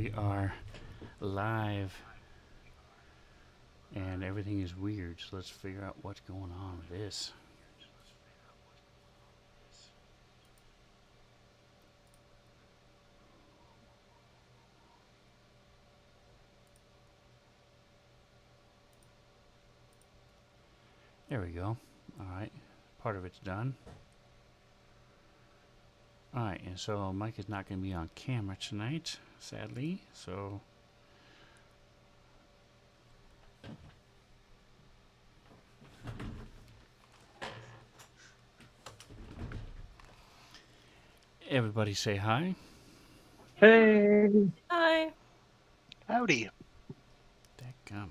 we are live and everything is weird, so let's figure out what's going on with this. There we go. Alright, part of it's done. Alright, and so Mike is not going to be on camera tonight, sadly, so everybody say hi. Hey. Hi. Howdy. Dadgum.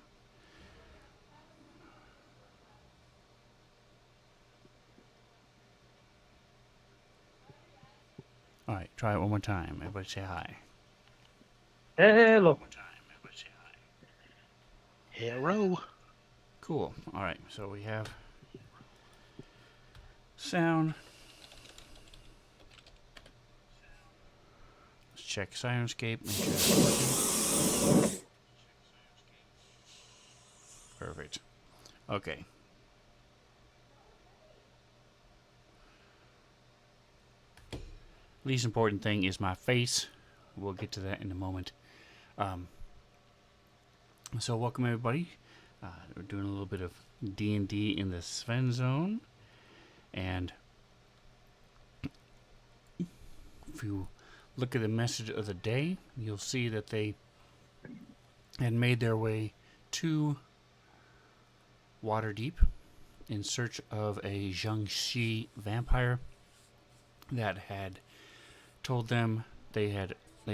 Alright, try it one more time. Everybody say hi. Hello. One more time. Everybody say hi. Hello. Cool. Alright, so we have sound. Let's check Sirenscape. Make sure it's working. Perfect. Okay. Least important thing is my face. We'll get to that in a moment. So welcome everybody. We're doing a little bit of D&D in the Svenzone, and if you look at the message of the day, you'll see that they had made their way to Waterdeep in search of a Jiangxi vampire that had told them they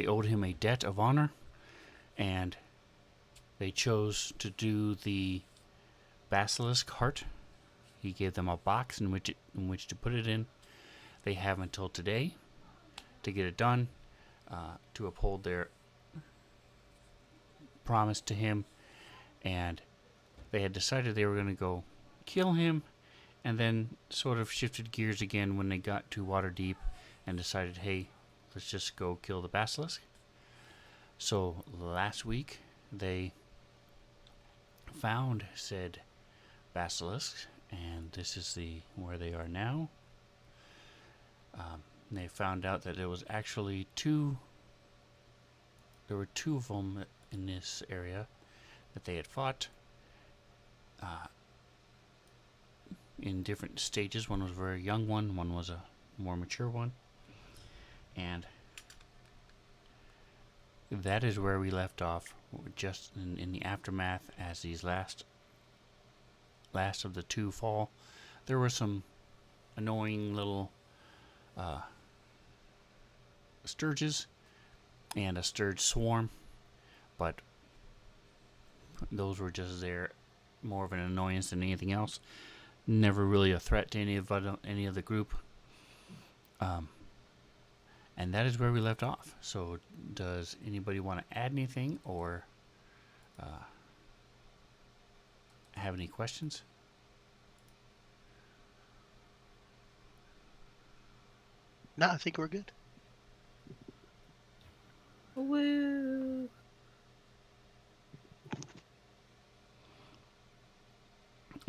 owed him a debt of honor, and they chose to do the basilisk heart. He gave them a box in which to put it in. They have until today to get it done, to uphold their promise to him, and they had decided they were going to go kill him, and then sort of shifted gears again when they got to Waterdeep and decided, hey, let's just go kill the basilisk. So last week they found said basilisk, and this is where they are now. They found out that there was actually there were two of them in this area that they had fought in different stages. One was a very young one was a more mature one, and that is where we left off, just in the aftermath as these last of the two fall. There were some annoying little sturges and a sturge swarm, but those were just there, more of an annoyance than anything else. Never really a threat to any of the group. And that is where we left off. So, does anybody want to add anything or have any questions? No, I think we're good. Woo.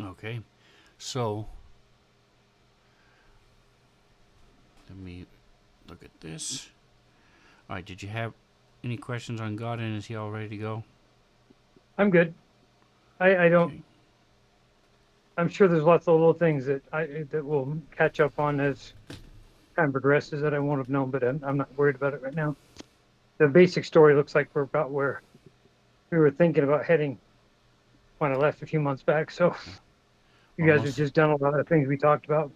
Okay, so let me look at this. All right, did you have any questions on Godin? Is he all ready to go? I'm good. I don't. Okay. I'm sure there's lots of little things that we'll catch up on as time progresses that I won't have known, but I'm not worried about it right now. The basic story looks like we're about where we were thinking about heading when I left a few months back. So you guys have just done a lot of things we talked about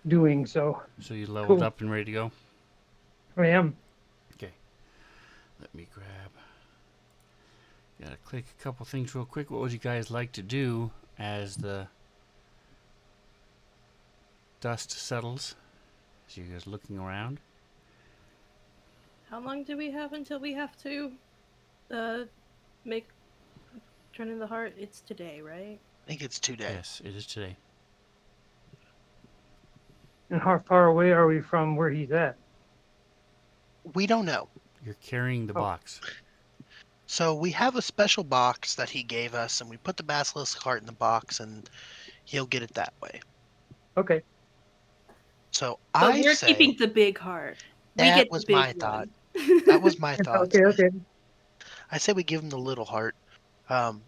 doing. So you leveled cool. up and ready to go? I am. Okay. Let me grab. Gotta click a couple things real quick. What would you guys like to do as the dust settles? So you guys looking around? How long do we have until we have to make turn in the heart? It's today, right? I think it's today. Yes, it is today. And how far away are we from where he's at? We don't know. You're carrying the Oh. box. So we have a special box that he gave us, and we put the basilisk heart in the box, and he'll get it that way. Okay. So But I we're say keeping the big heart. We that get the was big my thought. one. That was my thoughts. Okay. Okay. I say we give him the little heart.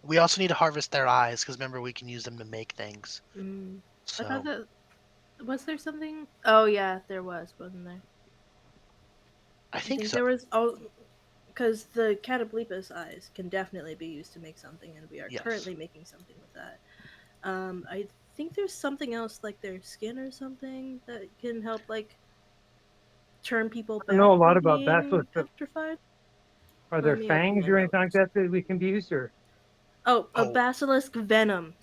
We also need to harvest their eyes because remember we can use them to make things. Mm. I thought So that was there something. Oh yeah, there was, wasn't there? I I think think so. there was. Oh, because the Catoblepus eyes can definitely be used to make something, and we are Yes. currently making something with that. I think there's something else like their skin or something that can help like turn people I don't know back a lot from about being basilisks, but petrified. are Let there me open fangs my or anything like notes. that we can use, or Oh, a Oh, basilisk venom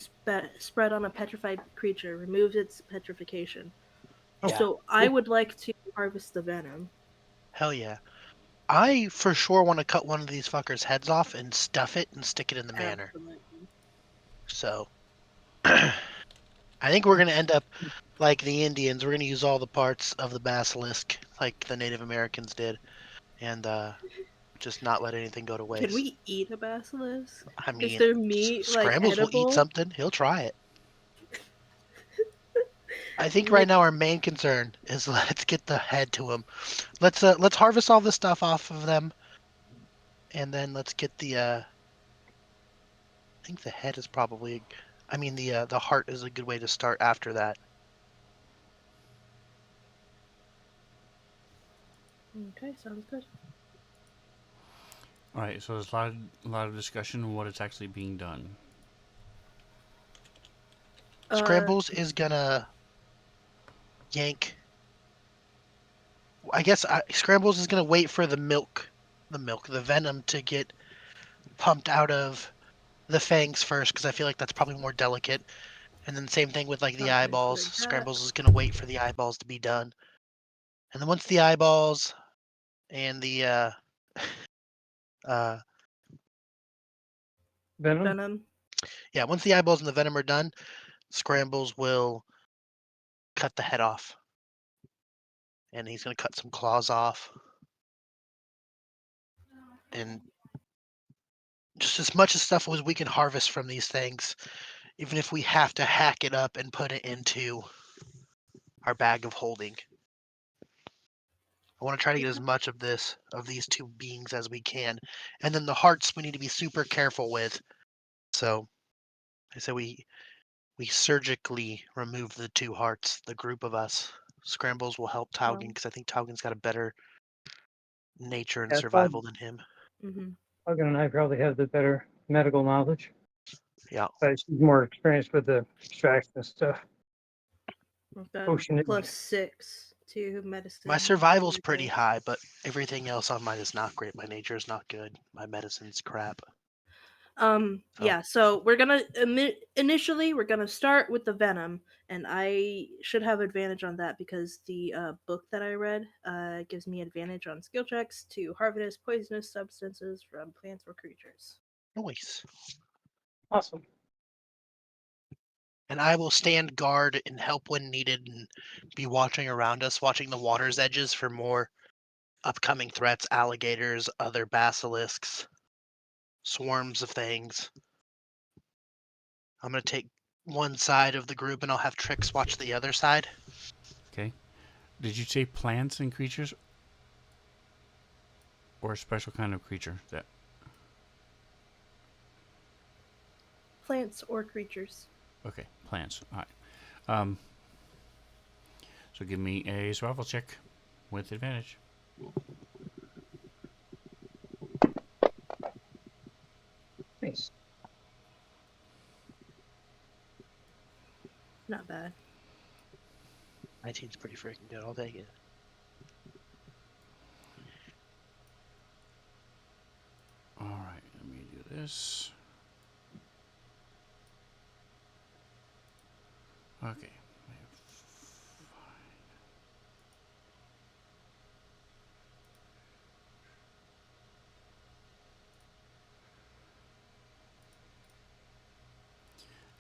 spread on a petrified creature removes its petrification. yeah. So I would like to harvest the venom. Hell yeah. I for sure want to cut one of these fuckers' heads off and stuff it and stick it in the manor. Absolutely. So I think we're gonna end up like the Indians. We're gonna use all the parts of the basilisk, like the Native Americans did, and just not let anything go to Can waste. we eat a basilisk? I Is mean, their meat like Scrambles will eat edible? something. He'll try it. I think right Like, now our main concern is let's get the head to him. Let's harvest all the stuff off of them, and then let's get the. I think the head is probably. I mean the heart is a good way to start after that. okay, sounds good. All right, so there's a lot of discussion on what is actually being done. Uh, Scrambles is gonna yank. I guess Scrambles is gonna wait for the venom to get pumped out of the fangs first because I feel like that's probably more delicate. And then same thing with like the okay, so eyeballs. there's that. Scrambles is gonna wait for the eyeballs to be done, and then once the eyeballs and the uh venom? Venom. yeah, once the eyeballs and the venom are done, Scrambles will cut the head off, and he's gonna cut some claws off, and just as much as stuff as we can harvest from these things, even if we have to hack it up and put it into our bag of holding. I want to try to get as much of these two beings as we can, and then the hearts we need to be super careful with. So I say we surgically remove the two hearts, the group of us. Scrambles will help Taugen Well, because I think Taugen's got a better nature and Yeah, Tug, survival than him. mm-hmm. Tuggen and I probably have the better medical knowledge, Yeah. but she's more experienced with the extraction and stuff. I've got Ocean. +6 to medicine. My and survival's pretty physical. high, but everything else on mine is not great. My nature is not good. My medicine's crap. So Yeah, so we're gonna initially we're gonna start with the venom, and I should have advantage on that because the book that I read gives me advantage on skill checks to harvest poisonous substances from plants or creatures. nice. Awesome. And I will stand guard and help when needed and be watching around us, watching the water's edges for more upcoming threats, alligators, other basilisks, swarms of things. I'm going to take one side of the group and I'll have Trix watch the other side. Okay. Did you say plants and creatures, or a special kind of creature? That Plants or creatures. okay? Plants. All right. Um. So give me a survival check with advantage. Nice. Not bad. 19's pretty freaking good. I'll take it. All right. Let me do this. Okay.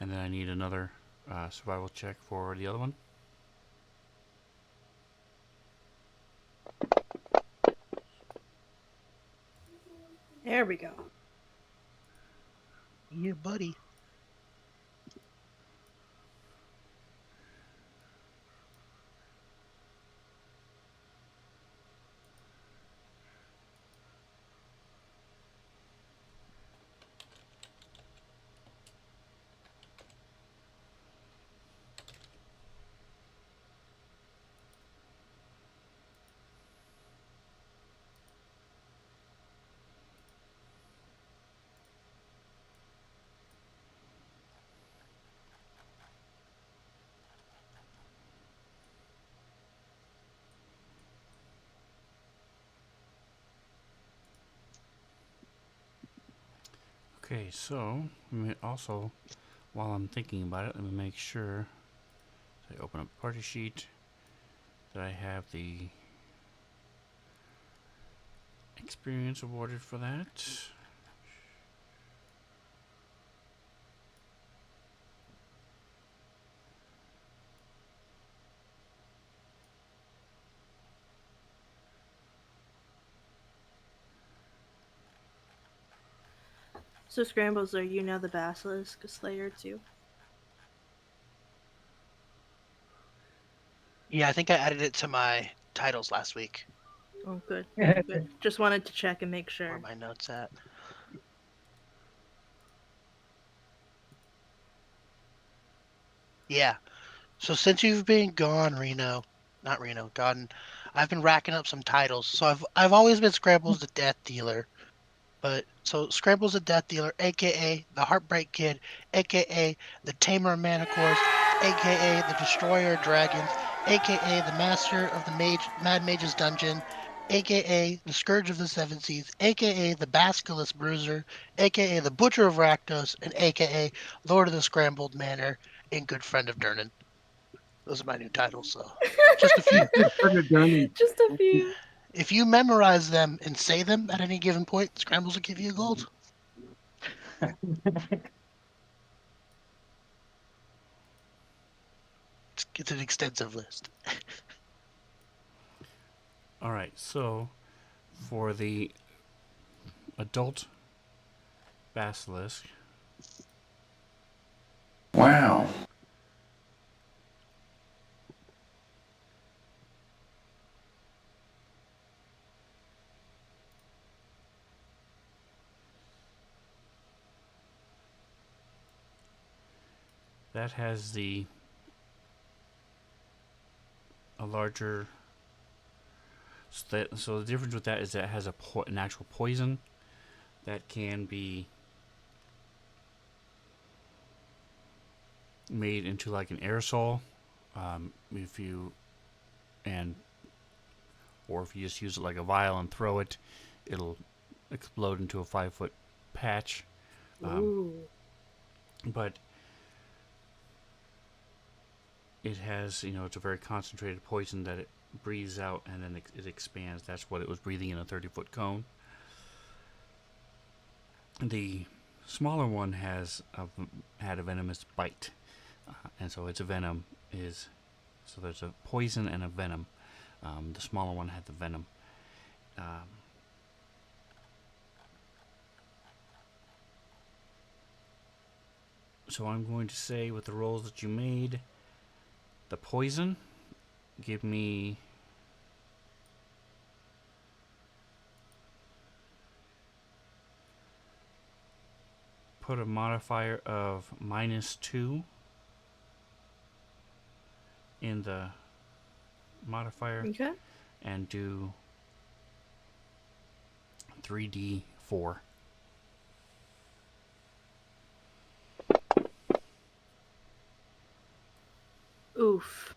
And then I need another survival check for the other one. There we go. Yeah, buddy. Okay, so also, while I'm thinking about it, let me make sure I open up the party sheet that I have the experience awarded for that. So Scrambles, are you now the Basilisk Slayer too? Yeah, I think I added it to my titles last week. Oh, good. Good. Just wanted to check and make Where sure. are my notes at? Yeah. So since you've been gone, not Reno, gone, I've been racking up some titles. So I've always been Scrambles the Death Dealer. But so Scrambles the Death Dealer, aka the Heartbreak Kid, aka the Tamer of Manticores, aka the Destroyer of Dragons, aka the Master of the Mad Mage's Dungeon, aka the Scourge of the Seven Seas, aka the Basilisk Bruiser, aka the Butcher of Rakdos, and aka Lord of the Scrambled Manor and Good Friend of Durnan. Those are my new titles, so just a few. Just a few. If you memorize them and say them at any given point, Scrambles will give you a gold. It's an extensive list. Alright, so for the adult basilisk, Wow. that has a larger. So the difference with that is that it has an actual poison that can be made into like an aerosol. If you and or if you just use it like a vial and throw it, it'll explode into a 5-foot patch. Ooh. But it has, it's a very concentrated poison that it breathes out and then it expands. That's what it was breathing in a 30-foot cone. The smaller one had a venomous bite, and so its venom is so there's a poison and a venom. The smaller one had the venom. So I'm going to say with the rolls that you made, the poison, give me put a modifier of -2 in the modifier Okay. and do 3d4. Oof.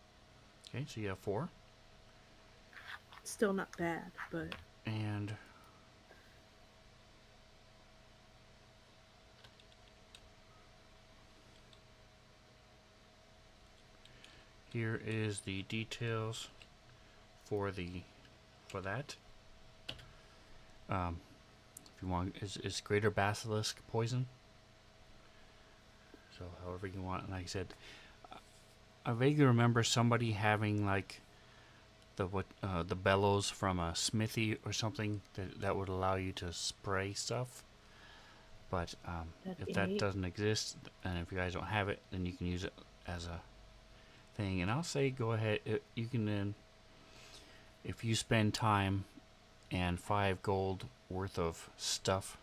Okay, so you have 4. Still not bad, but And here is the details for that. If you want, is greater basilisk poison. So however you want. And like I said, I vaguely remember somebody having like the bellows from a smithy or something that would allow you to spray stuff. But That'd if be that neat. doesn't exist, and if you guys don't have it, then you can use it as a thing. And I'll say go ahead. You can then, if you spend time and 5 gold worth of stuff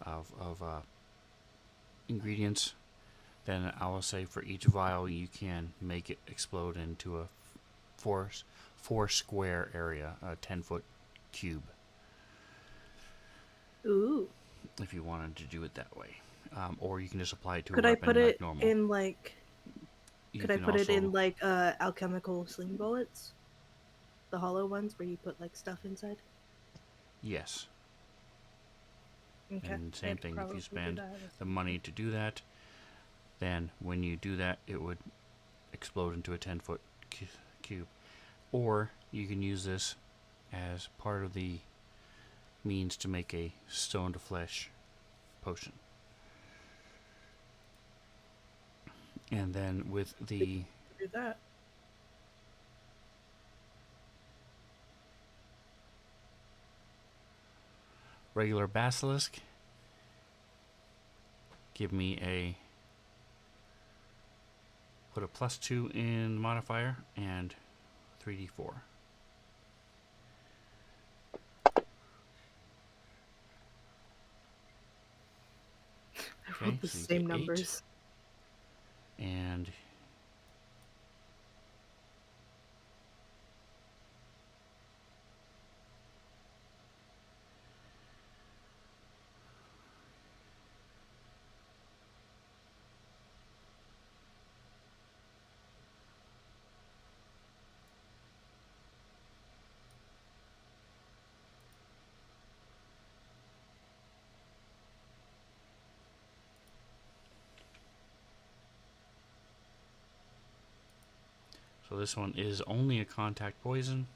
of ingredients, then I will say for each vial you can make it explode into a four square area, a 10-foot cube, Ooh. if you wanted to do it that way. Or you can just apply it to Could a I weapon put like it normal. in like? You Could I can put it in also, like alchemical sling bullets? The hollow ones where you put like stuff inside. yes. Okay. And same I'd thing, if probably you do spend that with the some- money to do that, then when you do that, it would explode into a 10-foot cube. Or you can use this as part of the means to make a stone to flesh potion. And then with the do that. regular basilisk, give me a, put a +2 in the modifier and 3d4. I Okay, rolled the so you same get 8. numbers. And so this one is only a contact poison.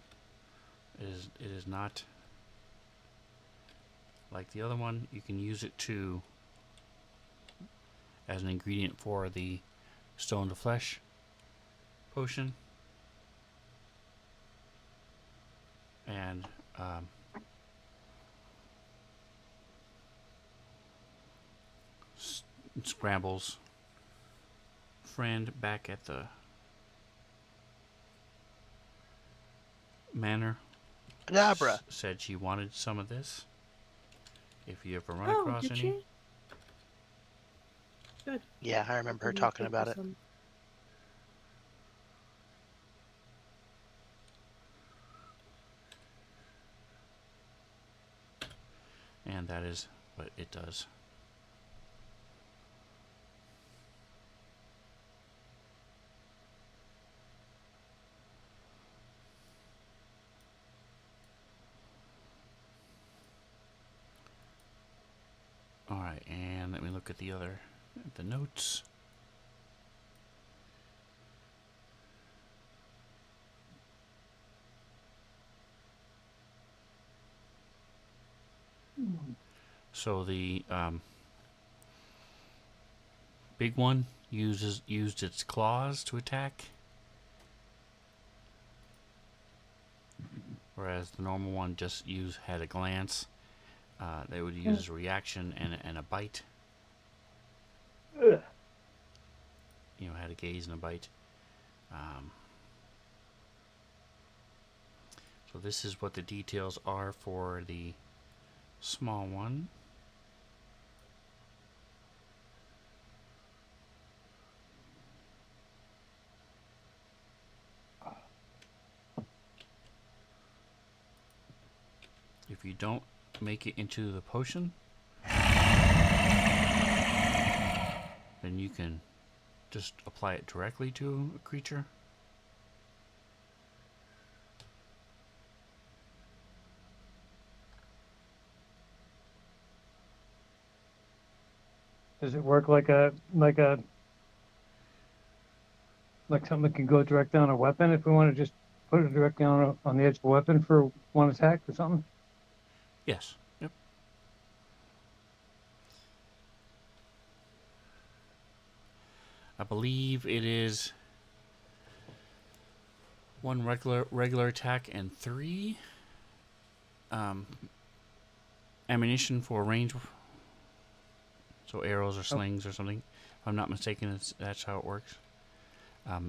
It is not like the other one. You can use it to as an ingredient for the stone to flesh potion. And Scramble's friend back at the manor Kadabra. said she wanted some of this. If you ever run Oh, across did any. she? Good. Yeah, I remember her Maybe talking give her about it. some. And that is what it does. Alright, and let me look at the notes. So the big one used its claws to attack, whereas the normal one just had a glance. They would use a reaction and a bite. Ugh. Had a gaze and a bite. So this is what the details are for the small one. If you don't make it into the potion, then you can just apply it directly to a creature. Does it work like something that can go direct down a weapon if we want to just put it directly on the edge of a weapon for one attack or something? Yes. Yep. I believe it is 1 regular attack, and 3 ammunition for range. So arrows or slings or something. If I'm not mistaken, that's how it works. I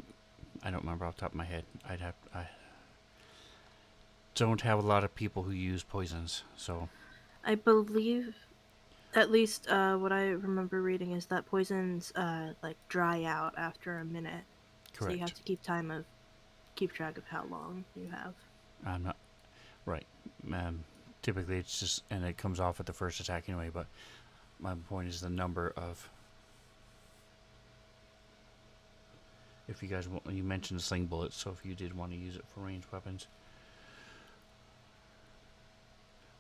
don't remember off the top of my head. I don't have a lot of people who use poisons, so I believe, at least what I remember reading is that poisons like dry out after a minute. So you have correct. to keep track of how long you have. I'm not right. Typically, it's just and it comes off at the first attack anyway. But my point is the number of. If you guys want, you mentioned sling bullets, so if you did want to use it for ranged weapons.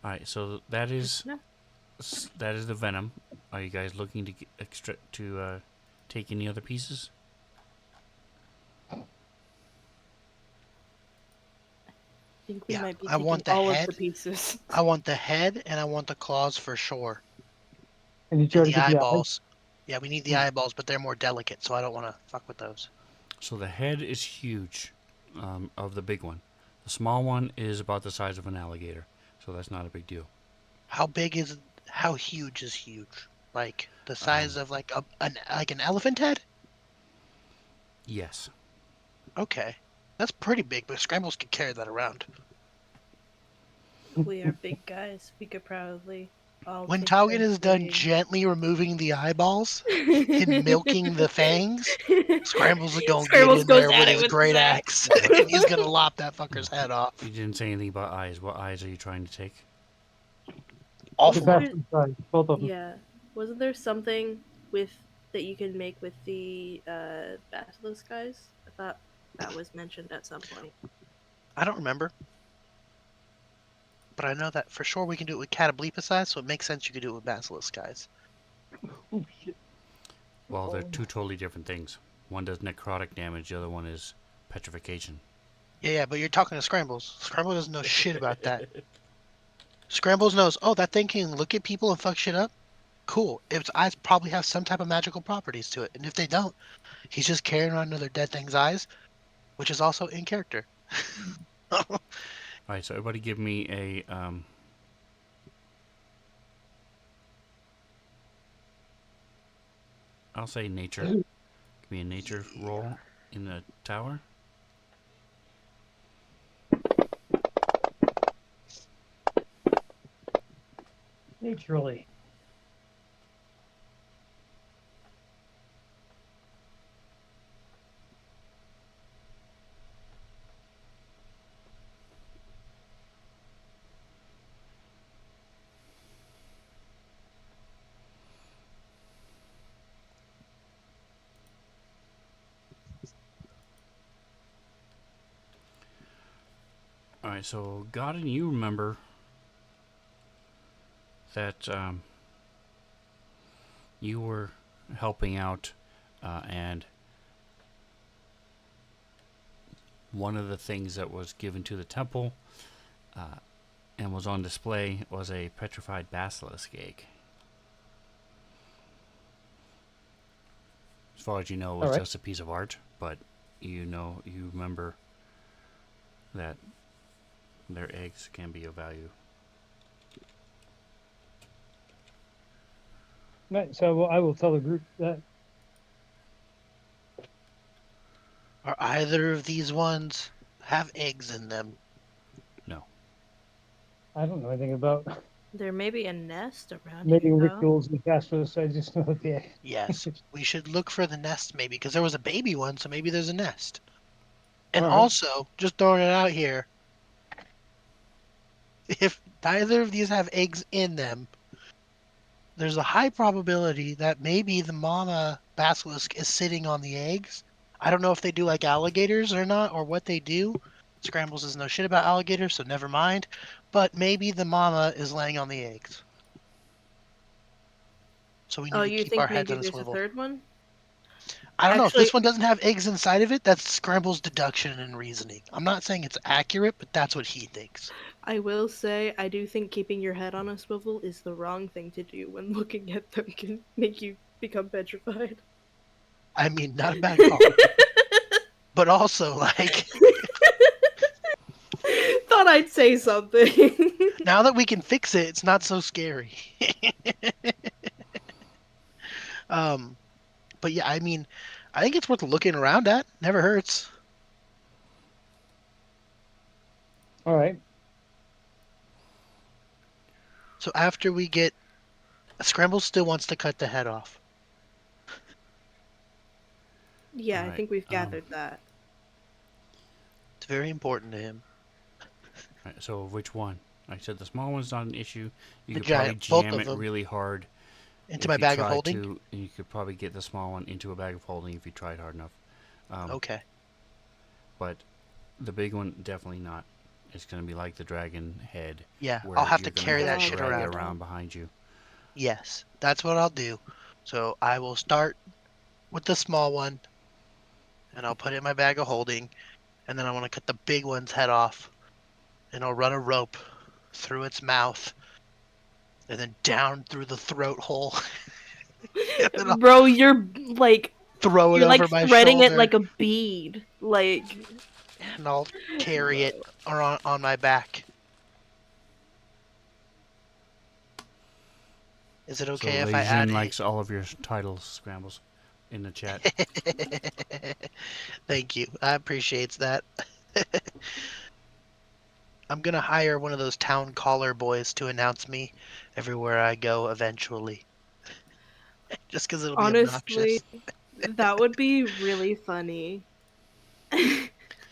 All right, so that is No. the venom. Are you guys looking to take any other pieces? I think we Yeah, might be I taking want the all head. of the pieces. I want the head and I want the claws for sure. And you try And to the get the eyes. eyeballs. Yeah, we need the eyeballs, but they're more delicate, so I don't want to fuck with those. So the head is huge, of the big one. The small one is about the size of an alligator, so that's not a big deal. How huge is huge? Like the size of like an elephant head? Yes. Okay. That's pretty big, but Scrambles could carry that around. We are big guys. We could probably all When take Taugen turns is done carrying. gently removing the eyeballs and milking the fangs, Scrambles is gonna get Scrambles in goes there at with it his with great the axe, and he's gonna lop that fucker's head off. You didn't say anything about eyes. What eyes are you trying to take? All The Wasn't four. best there, inside, both of them. yeah. Wasn't there something with that you can make with the basilisk guys? I thought that was mentioned at some point. I don't remember, but I know that for sure we can do it with Catoblepa, so it makes sense you could do it with Basilisk guys. Oh shit. Well, they're Oh. two totally different things. One does necrotic damage. The other one is petrification. Yeah, but you're talking to Scrambles. Scrambles doesn't know shit about that. Scrambles knows, oh, that thing can look at people and fuck shit up? Cool. Its eyes probably have some type of magical properties to it. And if they don't, he's just carrying around another dead thing's eyes, which is also in character. All right, so everybody give me a I'll say nature. Give me a nature roll in the tower. Naturally. All right, so Godin, you remember that you were helping out, and one of the things that was given to the temple and was on display was a petrified basilisk egg. As far as you know, it was All right. just a piece of art, but you remember that their eggs can be of value. Right, so I will tell the group that. Are either of these ones have eggs in them? No. I don't know anything about There may be a nest around making here, though. rituals and casters. I just know that the Yes. We should look for the nest maybe, because there was a baby one, so maybe there's a nest. And All right. also, just throwing it out here, if neither of these have eggs in them, there's a high probability that maybe the mama basilisk is sitting on the eggs. I don't know if they do like alligators or not, or what they do. Scrambles doesn't know shit about alligators, so never mind. But maybe the mama is laying on the eggs. So we need Oh, to you keep our think heads maybe on a there's a swivel. third one? I don't know if Actually, this one doesn't have eggs inside of it. That's Scramble's deduction and reasoning. I'm not saying it's accurate, but that's what he thinks. I will say I do think keeping your head on a swivel is the wrong thing to do when looking at them can make you become petrified. I mean, not a bad call. but also like Thought I'd say something. now that we can fix it, it's not so scary. um, but yeah, I mean, I think it's worth looking around at. Never hurts. All right. So after we get Scramble still wants to cut the head off. Yeah, All I right. think we've gathered that. It's very important to him. All right, so which one? Like I said, the small one's not an issue. You The could probably giant, both jam of it them, really hard into if my you bag of tried holding. to, and you could probably get the small one into a bag of holding if you tried hard enough. Okay. But the big one, definitely not. It's going to be like the dragon head, Yeah, where I'll have you're to going carry to that have to shit drag it around. around behind you. Yes, that's what I'll do. So I will start with the small one, and I'll put it in my bag of holding, and then I want to cut the big one's head off, and I'll run a rope through its mouth, and then down through the throat hole, and then I'll Bro, you're like throw it you're like over my threading it shoulder, like a bead. Like and I'll carry it on my back. Is it So okay if I Lejeune add a? likes all of your titles, Scrambles, in the chat. Thank you. I appreciate that. I'm gonna hire one of those town caller boys to announce me everywhere I go eventually. Just because it'll be honestly, obnoxious. that would be really funny.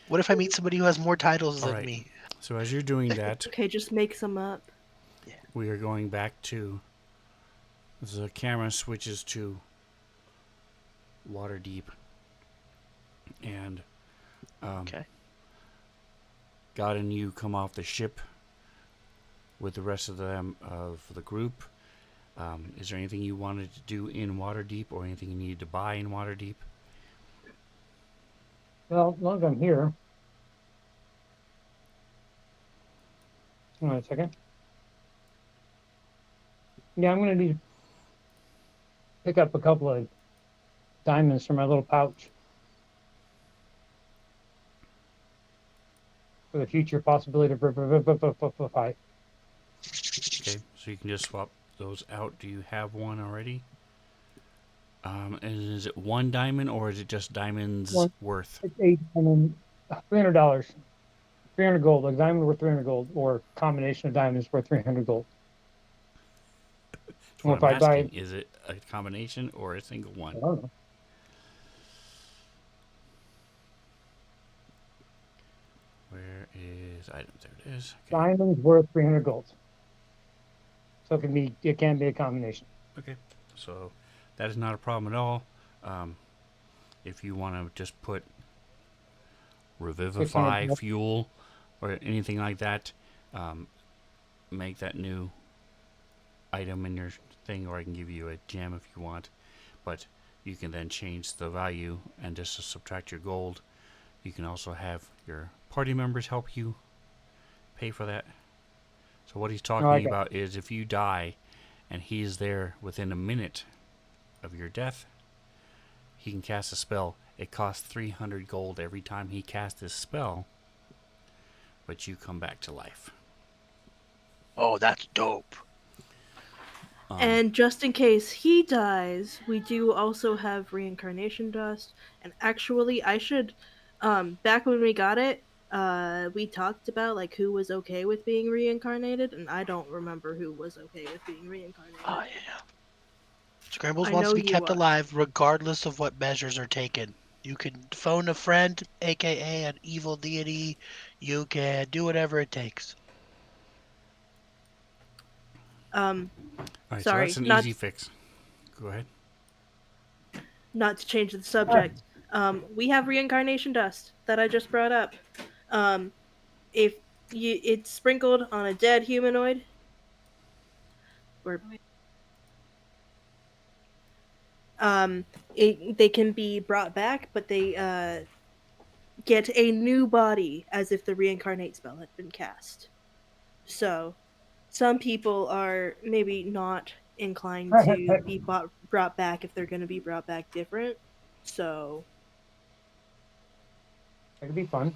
What if I meet somebody who has more titles All than right. me? So as you're doing that, Okay, just make some up. we are going back to the camera switches to water deep, and Okay. God and you come off the ship with the rest of them of the group. Is there anything you wanted to do in Waterdeep, or anything you needed to buy in Waterdeep? Well, as long as I'm here. Hang on a second. Yeah, I'm gonna need to pick up a couple of diamonds from my little pouch for the future possibility of fight. Okay, so you can just swap those out. Do you have one already? And is it one diamond, or is it just diamonds One, worth? it's eight, and then $300, 300 gold. A diamond worth 300 gold, or combination of diamonds worth 300 gold. That's Well, what if I'm I buy, asking. Is it a combination or a single I one? don't know. Where is items? There it is. Okay. Diamonds worth 300 gold. So it can be a combination. Okay. So that is not a problem at all. Um, if you want to just put 600 revivify gold. fuel or anything like that, make that new item in your thing, or I can give you a gem if you want. But you can then change the value and just to subtract your gold. You can also have your party members help you pay for that. So what he's talking about is if you die and he's there within a minute of your death, he can cast a spell. It costs 300 gold every time he casts this spell, but you come back to life. Oh, that's dope. And just in case he dies, we do also have reincarnation dust. And actually, I should, back when we got it, we talked about like who was okay with being reincarnated, and I don't remember who was okay with being reincarnated. Oh yeah. Scrambles I wants know to be you kept are. alive regardless of what measures are taken. You can phone a friend, aka an evil deity. You can do whatever it takes. All right, so Sorry, that's an easy fix. Go ahead. not to change the subject. We have reincarnation dust that I just brought up. If it's sprinkled on a dead humanoid, or um, they can be brought back, but they get a new body as if the reincarnate spell had been cast. So some people are maybe not inclined to be brought back if they're going to be brought back different. So That could be fun.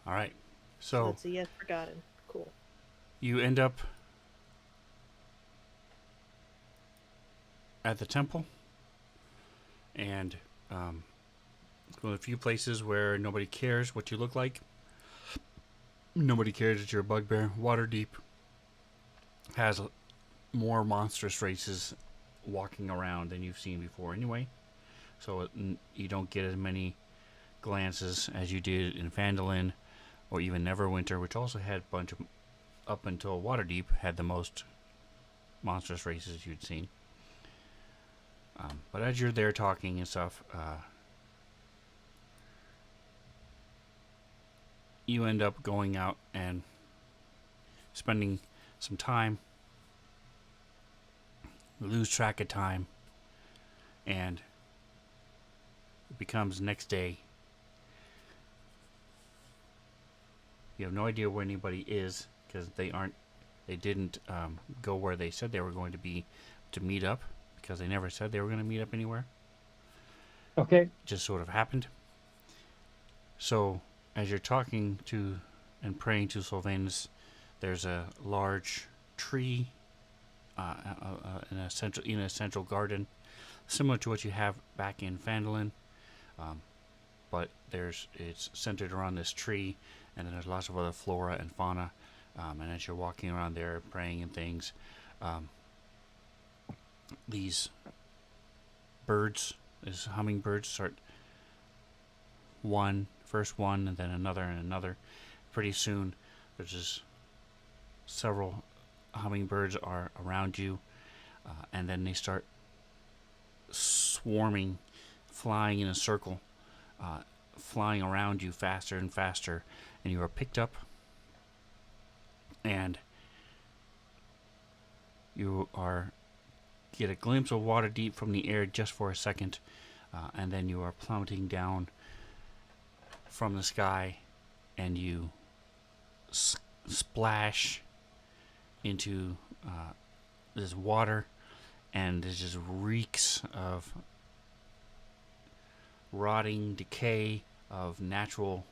All right. So So that's a yes forgotten. Cool. you end up at the temple, and one of the few places where nobody cares what you look like. Nobody cares that you're a bugbear. Waterdeep has more monstrous races walking around than you've seen before anyway. So you don't get as many glances as you did in Phandalin or even Neverwinter, which also had a bunch of, up until Waterdeep, had the most monstrous races you'd seen. But as you're there talking and stuff, you end up going out and spending some time, lose track of time, and it becomes next day. You have no idea where anybody is because they didn't go where they said they were going to be to meet up, because they never said they were going to meet up anywhere. Okay. It just sort of happened. So as you're talking to and praying to Sylvanus, there's a large tree in a central garden, similar to what you have back in Phandalin, but it's centered around this tree, and then there's lots of other flora and fauna. And as you're walking around there praying and things, these hummingbirds start first one, and then another and another. Pretty soon, there's just several hummingbirds are around you, and then they start swarming, flying in a circle, flying around you faster and faster, and you are picked up, and you get a glimpse of Waterdeep from the air just for a second, and then you are plummeting down from the sky, and you splash into this water, and it just reeks of rotting decay, of natural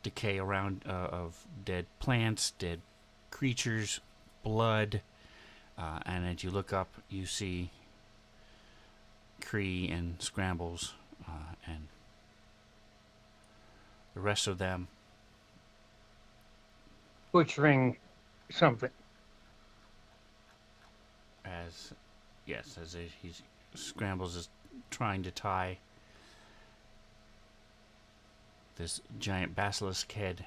decay around, of dead plants, dead creatures, blood, and as you look up, you see Cree and Scrambles, and the rest of them. Butchering something. As he's Scrambles is trying to tie this giant basilisk head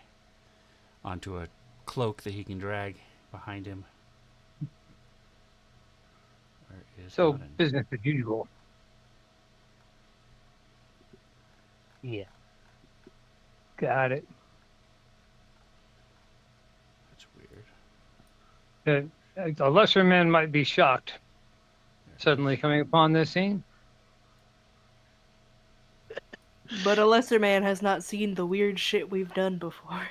onto a cloak that he can drag behind him. Where is So Odin? business as usual. Yeah. Got it. That's weird. A lesser man might be shocked suddenly coming upon this scene. But a lesser man has not seen the weird shit we've done before.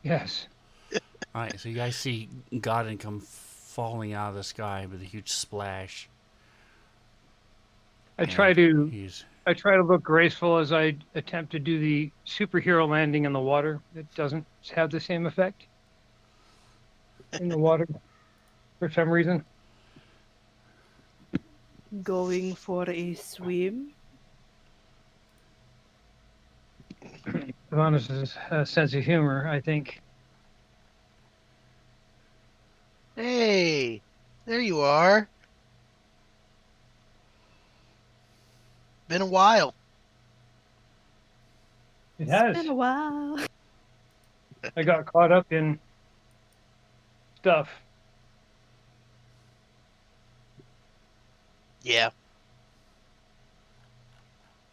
Yes. All right, so you guys see Godin come falling out of the sky with a huge splash. I try to He's look graceful as I attempt to do the superhero landing in the water. It doesn't have the same effect in the water for some reason. Going for a swim? Vanis's sense of humor, I think. Hey, there you are. Been a while. It It's has. been a while. I got caught up in stuff. Yeah.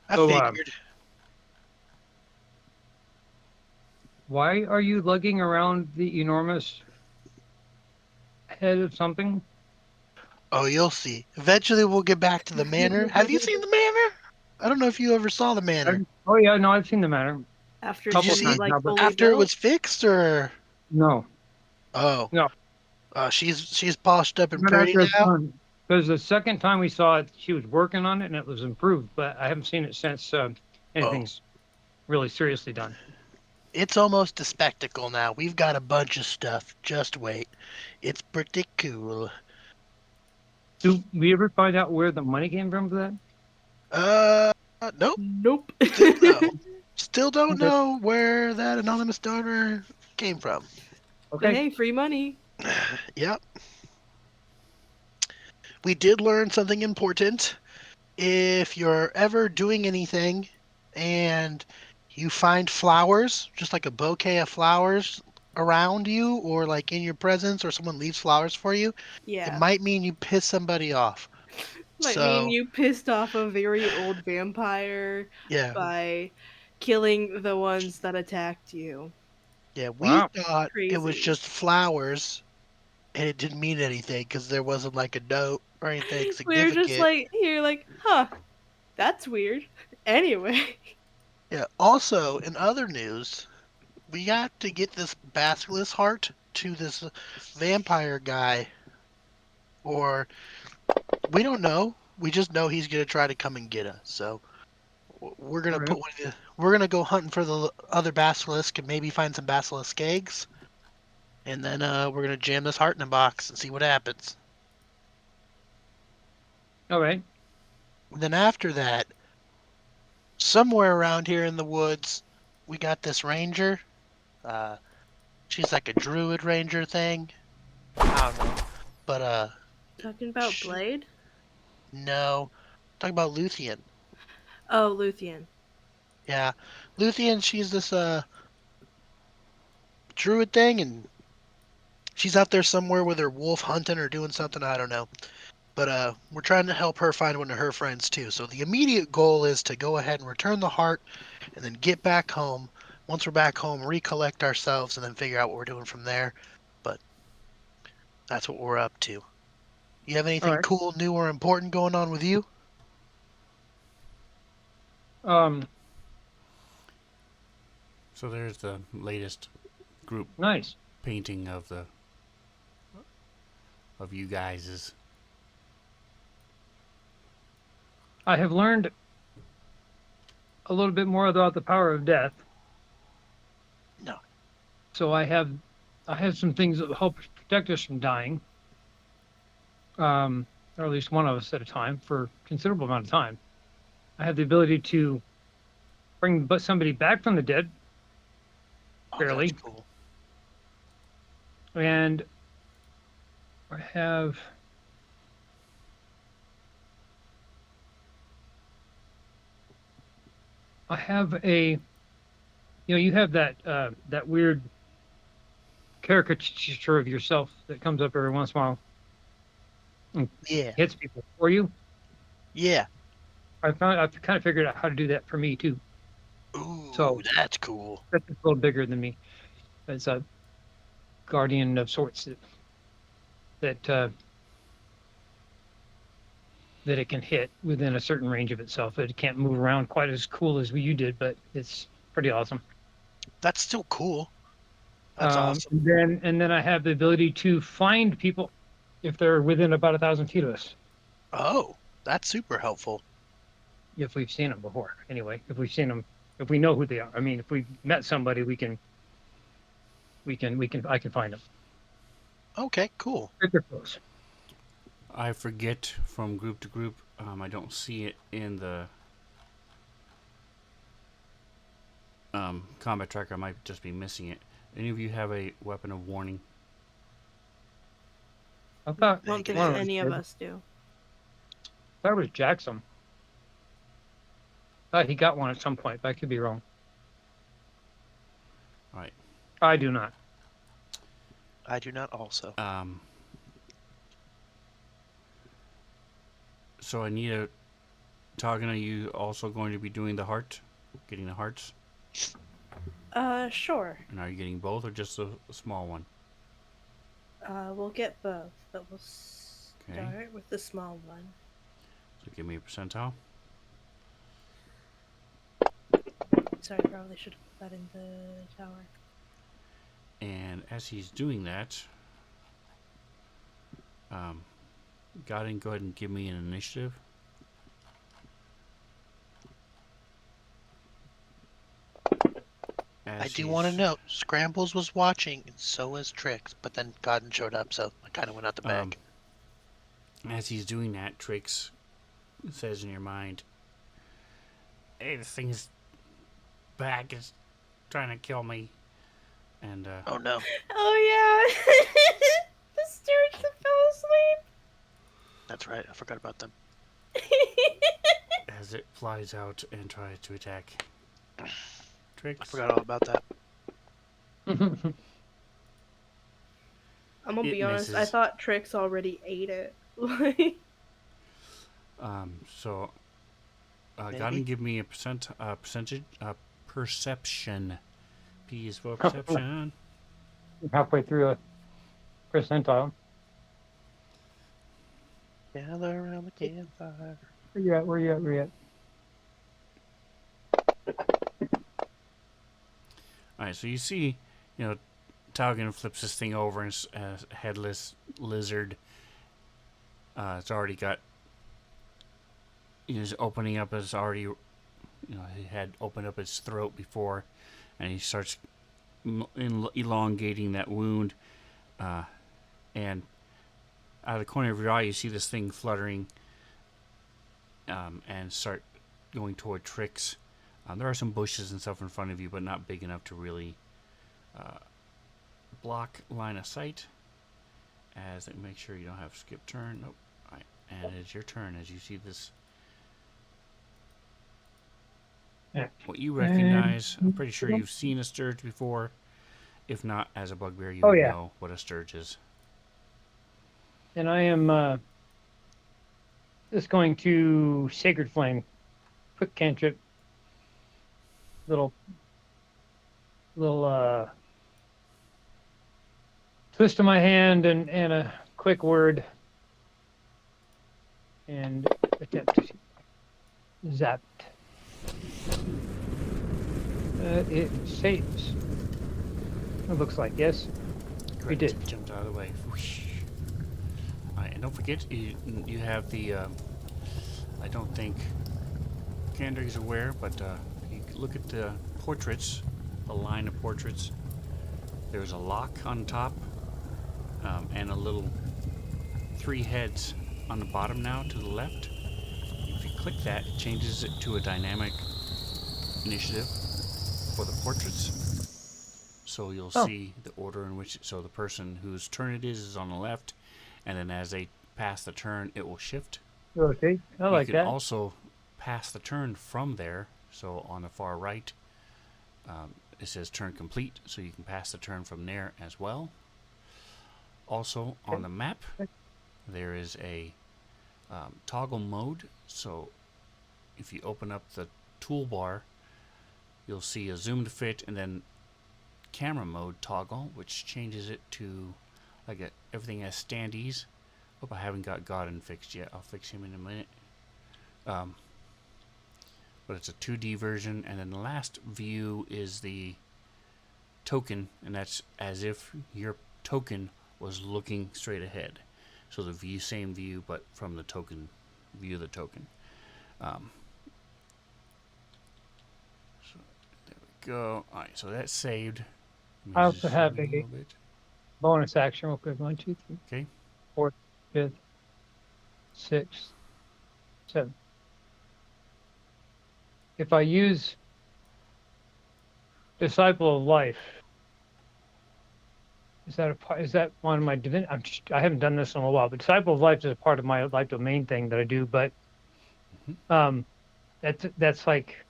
I So, figured. Why are you lugging around the enormous head of something? Oh, you'll see. Eventually, we'll get back to the manor. Have you seen the manor? I don't know if you ever saw the manor. Oh yeah, no, I've seen the matter. After Did you Jimmy, see like, now, but fully after it built? was fixed, or no, oh, no. she's polished up and But pretty after it's now. done, because the second time we saw it, she was working on it and it was improved. But I haven't seen it since anything's really seriously done. It's almost a spectacle now. We've got a bunch of stuff. Just wait. It's pretty cool. Do we ever find out where the money came from for that? Nope. Nope. Still no. Still don't Okay. know where that anonymous donor came from. But Okay. hey, free money. Yep. We did learn something important. If you're ever doing anything and you find flowers, just like a bouquet of flowers around you or like in your presence or someone leaves flowers for you, it Yeah. might mean you piss somebody off. Might mean So, you pissed off a very old vampire yeah. by killing the ones that attacked you. Yeah, we Wow. thought it was Crazy. just flowers and it didn't mean anything because there wasn't like a note or anything We were just significant. like, you're like, huh, that's weird. Anyway. Yeah, also in other news, we got to get this basilisk heart to this vampire guy, or we don't know. We just know he's gonna try to come and get us. So we're All gonna right. we're gonna go hunting for the other basilisk and maybe find some basilisk eggs, and then we're gonna jam this heart in a box and see what happens. All right. And then after that, somewhere around here in the woods, we got this ranger. Uh, she's like a druid ranger thing. I don't know, but Talking about she, Blade? no, talking about Luthien. Oh, Luthien. Yeah, Luthien. She's this druid thing, and she's out there somewhere with her wolf hunting or doing something. I don't know. But we're trying to help her find one of her friends too. So the immediate goal is to go ahead and return the heart, and then get back home. Once we're back home, recollect ourselves, and then figure out what we're doing from there. But that's what we're up to. You have All anything right. cool, new, or important going on with you? Um. So there's the latest group Nice. painting of you guys'. I have learned a little bit more about the power of death. No. So I have some things that help protect us from dying. Or at least one of us at a time for a considerable amount of time. I have the ability to bring somebody back from the dead, Oh, that's barely, cool. and I have a you have that weird caricature of yourself that comes up every once in a while and Yeah. hits people for you. Yeah. I've kind of figured out how to do that for me too. Ooh, So that's cool. that's a little bigger than me. It's a guardian of sorts that that it can hit within a certain range of itself. It can't move around quite as cool as you did, but it's pretty awesome. That's still cool. That's awesome. And then I have the ability to find people if they're within about 1,000 feet of us, Oh, that's super helpful. if we've seen them before. Anyway, if we've seen them, if we know who they are. I mean, if we've met somebody, I can find them. Okay, cool. If they're close. I forget from group to group. I don't see it in the combat tracker. I might just be missing it. Any of you have a weapon of warning? I thought Don't think one of any of them. us do. That was Jackson. Thought he got one at some point, but I could be wrong. All right. I do not. I do not also. So I need a Toggin. Are you also going to be doing the heart, getting the hearts, Sure. and are you getting both or just a small one? We'll get both, but we'll Okay. start with the small one. So give me a percentile. Sorry, probably should have put that in the tower. And as he's doing that, Godin, go ahead and give me an initiative. I do want to note, Scrambles was watching, and so was Trix, but then Godden showed up, so I kind of went out the bag. As he's doing that, Trix says in your mind, "Hey, this thing's back. It's trying to kill me." And Oh no. Oh yeah, the Sturge that fell asleep. That's right, I forgot about them. as it flies out and tries to attack Trix. I forgot all about that. I'm gonna It be honest. I misses. thought Trix already ate it. So, Maybe. gotta give me a percentage, perception. P is for perception. Halfway through a percentile. Gather around the campfire. Where you at? Where you at? Where you at? All right, so you see, Taugen flips this thing over and a headless lizard. It's already got. He's opening up his already. He had opened up his throat before, and he starts elongating that wound. And out of the corner of your eye, you see this thing fluttering and start going toward Trix. There are some bushes and stuff in front of you, but not big enough to really block line of sight. As it makes sure you don't have skip turn. Nope. All right. And it's your turn as you see this. What you recognize, I'm pretty sure you've seen a Sturge before. If not, as a bugbear, you would know what a Sturge is. And I am just going to Sacred Flame. Quick cantrip. Little twist of my hand and a quick word. And attempt to zap. It saves. It looks like, yes. Correct. We did. Jumped out of the way. Whoosh. All right, and don't forget, you have the, I don't think Kendrick is aware, but you look at the portraits, the line of portraits. There's a lock on top and a little 3 heads on the bottom now to the left. If you click that, it changes it to a dynamic initiative for the portraits. So you'll see the order in which, so the person whose turn it is on the left, and then as they pass the turn, it will shift. Okay, I like that. You can also pass the turn from there. So on the far right, it says turn complete, so you can pass the turn from there as well. Also on the map, there is a toggle mode. So if you open up the toolbar, you'll see a zoom to fit and then camera mode toggle, which changes it to like everything has standees. Hope I haven't got Godden fixed yet. I'll fix him in a minute. But it's a 2D version, and then the last view is the token, and that's as if your token was looking straight ahead. So the same view, but from the token view of the token. So there we go. All right, so that's saved. I also have a bonus action. Real quick. 1, 2, 3. Okay. 4th, 5th, 6th, 7th. If I use Disciple of Life, is that one of my I haven't done this in a while, but Disciple of Life is a part of my life domain thing that I do. But that's like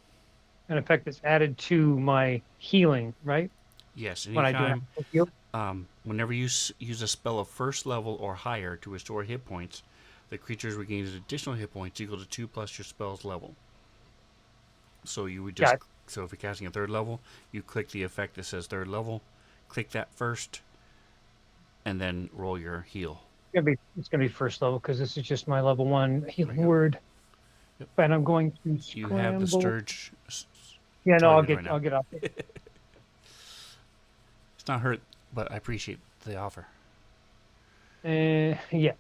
an effect that's added to my healing, right? Yes. Anytime. When I do whenever you use a spell of first level or higher to restore hit points, the creature regains additional hit points equal to 2 plus your spell's level. So you would just, so if you're casting a 3rd level, you click the effect that says 3rd level, click that first, and then roll your heal. It's gonna be first level because this is just my level 1 healing word. Yep. And I'm going to scramble. You have the Sturge. Yeah, no, I'll get off it. It's not hurt, but I appreciate the offer. Yeah.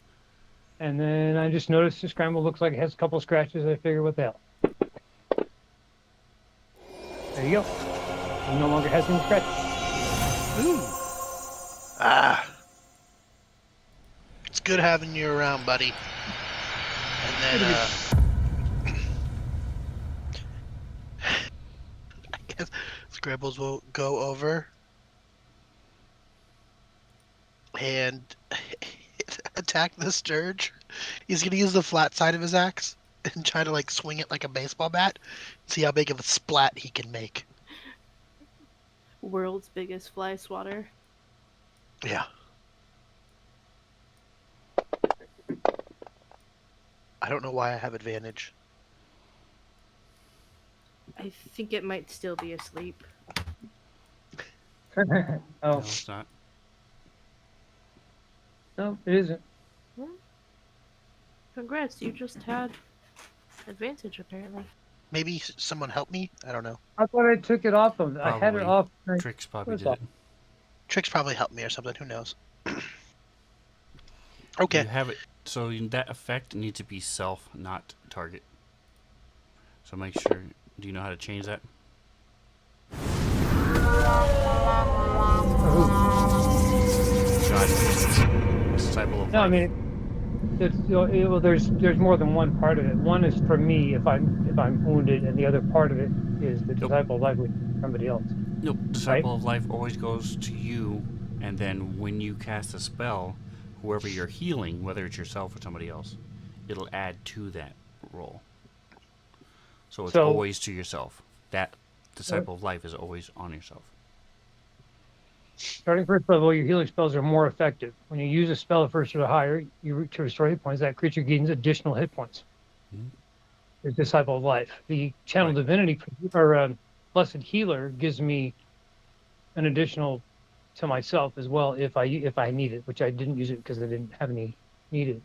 And then I just noticed the scramble looks like it has a couple scratches. I figure what the hell. There you go. He no longer has any scratches. Ooh. Ah. It's good having you around, buddy. And then, I guess Scrambles will go over and attack the Sturge. He's gonna use the flat side of his axe and try to like swing it like a baseball bat. See how big of a splat he can make. World's biggest fly swatter. Yeah. I don't know why I have advantage. I think it might still be asleep. Oh, No, it's not. no, it isn't. Congrats, you just had advantage apparently. Maybe someone help me? I don't know. I thought I took it off of. I had it Probably. off. Trix probably What's did off? it. Trix probably helped me or something. Who knows? Okay. You have it. So that effect needs to be self, not target. So make sure. Do you know how to change that? Disciple of No, I Life. mean, well, there's more than one part of it. One is for me if I'm wounded, and the other part of it is the disciple of life with somebody else. Nope. Disciple of Life always goes to you, and then when you cast a spell, whoever you're healing, whether it's yourself or somebody else, it'll add to that roll. So it's always to yourself. That Disciple of Life is always on yourself. Starting first level, your healing spells are more effective. When you use a spell at first or higher, to restore hit points, that creature gains additional hit points. Mhm. The Disciple of Life. The Channel Right. Divinity or Blessed Healer gives me an additional to myself as well if I need it, which I didn't use it because I didn't have any needed.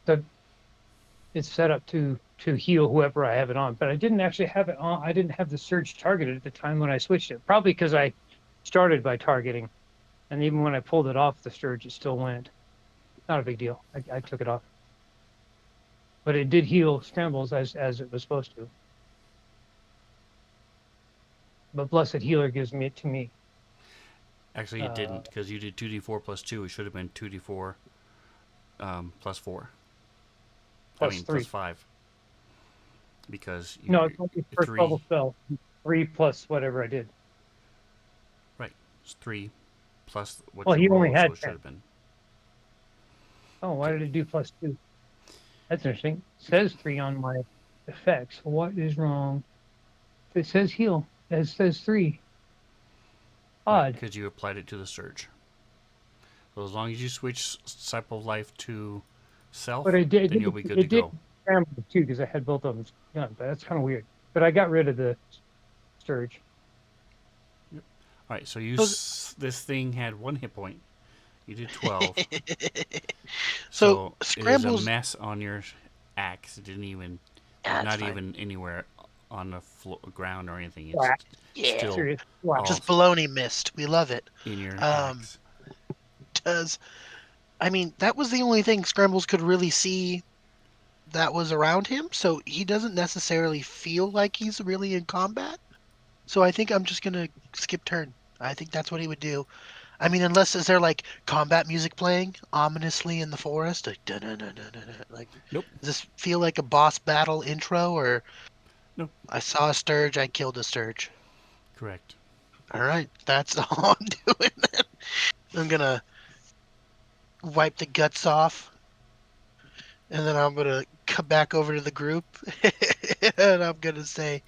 So it's set up to heal whoever I have it on, but I didn't actually have it on. I didn't have the surge targeted at the time when I switched it, probably because I started by targeting, and even when I pulled it off the surge, it still went. Not a big deal. I took it off, but it did heal Scrambles as it was supposed to. But Blessed Healer gives me it to me. Actually, it didn't, because you did 2d4 plus 2. It should have been 2d4 plus 4. Plus 3. Plus 5. Because No, it's only first 3. level spell. 3 plus whatever I did. Right. It's 3 plus what Well, you he only rolled, had so it should 10. have been. Oh, why did it do plus 2? That's interesting. It says 3 on my effects. What is wrong? It says heal. It says 3. Odd. Because you applied it to the surge. So as long as you switch Disciple of Life to self, But it did. then you'll be good It to did go. scramble too because I had both of them done. But that's kind of weird. But I got rid of the surge. All right, so this thing had 1 hit point. You did 12. So It is a Scrambles. mess on your axe. It didn't even, Yeah, not it's fine. even anywhere on the ground or anything. It's Flat. Yeah. still Serious. Flat. all Just baloney mist. We love it. in your axe. I mean, that was the only thing Scrambles could really see that was around him, so he doesn't necessarily feel like he's really in combat. So I think I'm just gonna skip turn. I think that's what he would do. I mean, unless is there like combat music playing ominously in the forest, like like Nope. does this feel like a boss battle intro, or Nope. I saw a Sturge, I killed a Sturge. Correct. All right, that's all I'm doing. Then. I'm gonna wipe the guts off, and then I'm gonna come back over to the group, and I'm gonna say,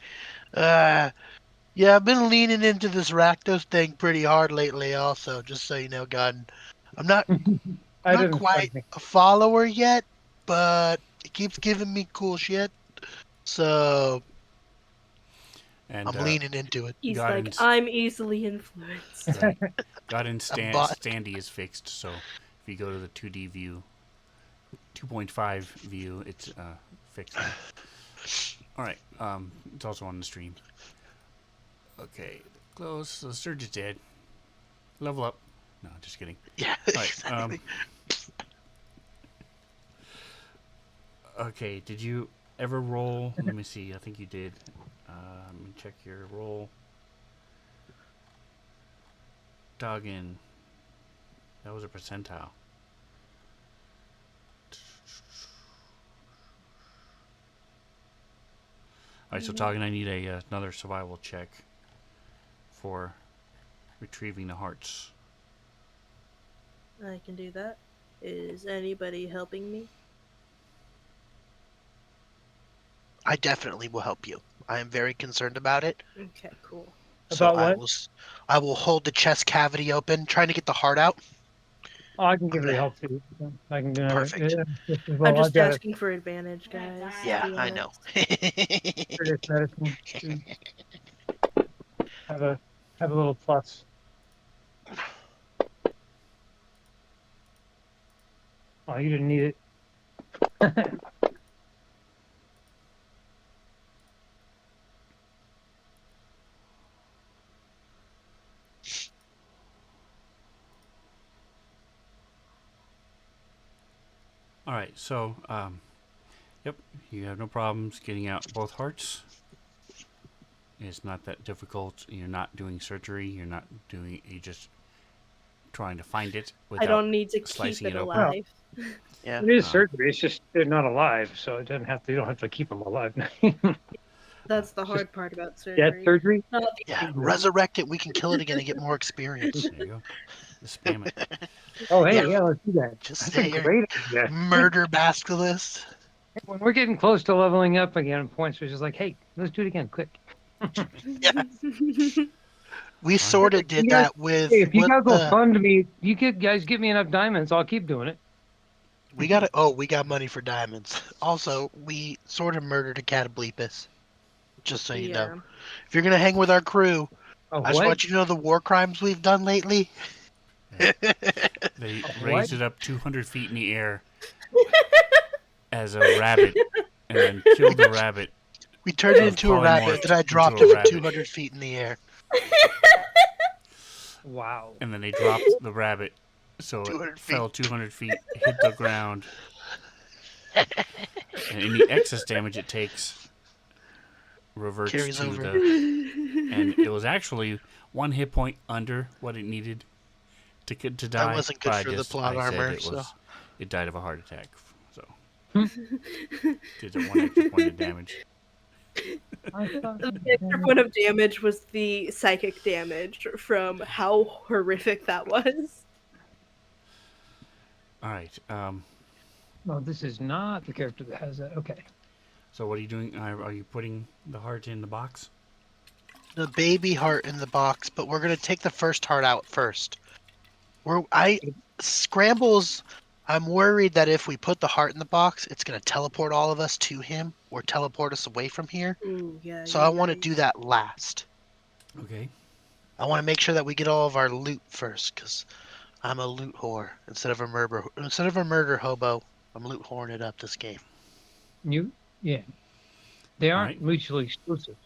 yeah, I've been leaning into this Rakdos thing pretty hard lately. Also, just so you know, God, I'm not I not didn't quite surprise me. a follower yet, but it keeps giving me cool shit. So And I'm leaning into it. He's God like, and I'm easily influenced. right. God and I'm bought. Standy is fixed. So if you go to the 2D view, 2.5 view, it's fixed. All right. It's also on the stream. Okay. Close. So the Surge is dead. Level up. No, just kidding. Yeah. All right. Exactly. Okay. Did you ever roll? Let me see. I think you did. Let me check your roll. Doggin. That was a percentile. Alright, so Toggin, I need another survival check for retrieving the hearts. I can do that. Is anybody helping me? I definitely will help you. I am very concerned about it. Okay, cool. So About what? I will hold the chest cavity open, trying to get the heart out. Oh, I can give I'm you gonna- help too. I can do it. Perfect. I'm Well, I just got a asking for advantage, guys. to Yeah, be I know. honest. serious medicine to have a little plus. Oh, you didn't need it. Alright, so, yep, you have no problems getting out both hearts. It's not that difficult. You're not doing surgery. You're just trying to find it I without don't need to keep slicing it it open. alive. Yeah. It is Um, surgery. It's just they're not alive, so it doesn't have to. You don't have to keep them alive. That's the Just hard part about Death surgery. surgery. Not Yeah. Resurrect it. We can kill it again and get more experience. There you go. Just spam it. Oh, Yeah. hey, yeah, let's do that. Just That's sit a here. great idea. Murder basilisk. When we're getting close to leveling up again, points was just like, hey, let's do it again, quick. Yeah. We Alright. sort of did You guys, that with hey, if you what gotta go the fund me, guys give me enough diamonds, I'll keep doing it. we got money for diamonds. Also, we sort of murdered a catoblepus. Just so you know. Yeah. If you're gonna hang with our crew, Oh, I just what? want you to know the war crimes we've done lately. They Oh, raised what? it up 200 feet in the air as a rabbit and then killed the rabbit. We turned it It was into a rabbit, polymorphed then I into dropped a it from rabbit. 200 feet in the air. Wow. And then they dropped the rabbit so it 200 feet. fell 200 feet, hit the ground, and any excess damage it takes reverts Carries to over. and it was actually 1 hit point under what it needed to That die. wasn't But good for the plot I said armor, it so was it died of a heart attack. So Hmm. did it 1 extra point of damage. I thought The extra point of damage was the psychic damage from how horrific that was. All right. no, this is not the character that has that. Okay. So what are you doing? Are you putting the heart in the box? the baby heart in the box, but we're gonna take the first heart out first. Scrambles. I'm worried that if we put the heart in the box, it's gonna teleport all of us to him or teleport us away from here. Ooh, yeah. So you're I want to right. do that last. Okay. I want to make sure that we get all of our loot first, because I'm a loot whore instead of a murder hobo. I'm loot whoring it up this game. Yeah. They All aren't right. mutually exclusive.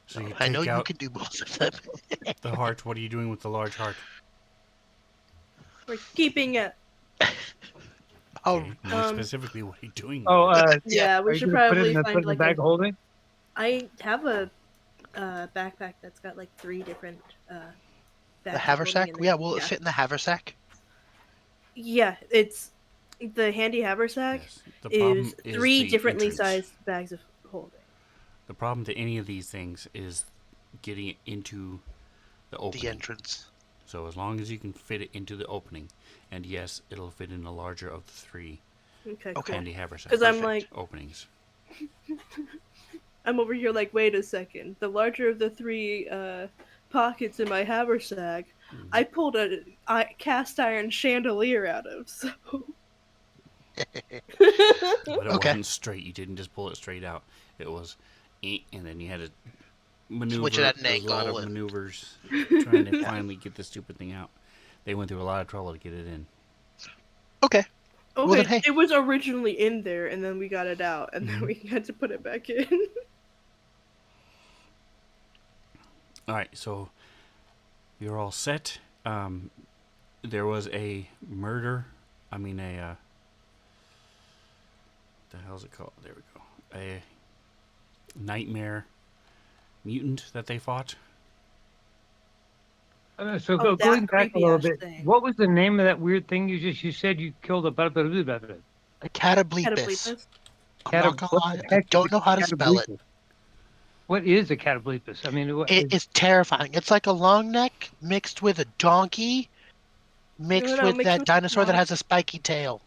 So you I know take you out can do both of them. the heart. What are you doing with the large heart? We're keeping it. Oh, Okay. More specifically, what are you doing with Oh, it? Yeah, we are you should gonna put it probably in the, find like bag of holding? I have a backpack that's got like 3 different the bags of holding haversack? in it. Yeah, will it Yeah. fit in the haversack? Yeah, it's the handy haversack Yes. The is problem is 3 the differently entrance. sized bags of holding. The problem to any of these things is getting it into the opening. The entrance. So as long as you can fit it into the opening, and yes, it'll fit in the larger of the 3 Okay, Okay. handy haversack because I'm like, openings. I'm over here like, wait a second. The larger of the 3 pockets in my haversack, I pulled a cast iron chandelier out of. So. But it Okay. wasn't straight. You didn't just pull it straight out. It was, and then you had to maneuver. Switch it at an There was a lot angle of and- maneuvers trying to finally get the stupid thing out. They went through a lot of trouble to get it in. Okay. Okay, Well, then, hey. it was originally in there, and then we got it out, and then we had to put it back in. All right, so you're all set. There was a murder. I mean, the hell's it called? There we go. A nightmare mutant that they fought. So Oh, going that back a little creepy-ass bit, thing. what was the name of that weird thing you said you killed a A catablepis. Cataplepus. I'm not gonna what lie, the I heck is don't know how to a spell it. cataplepus? What is a cataplepus? I mean, what It is terrifying. It's like a long neck mixed with a donkey, mixed No, with mixed that with the dinosaur that dog. has a spiky tail.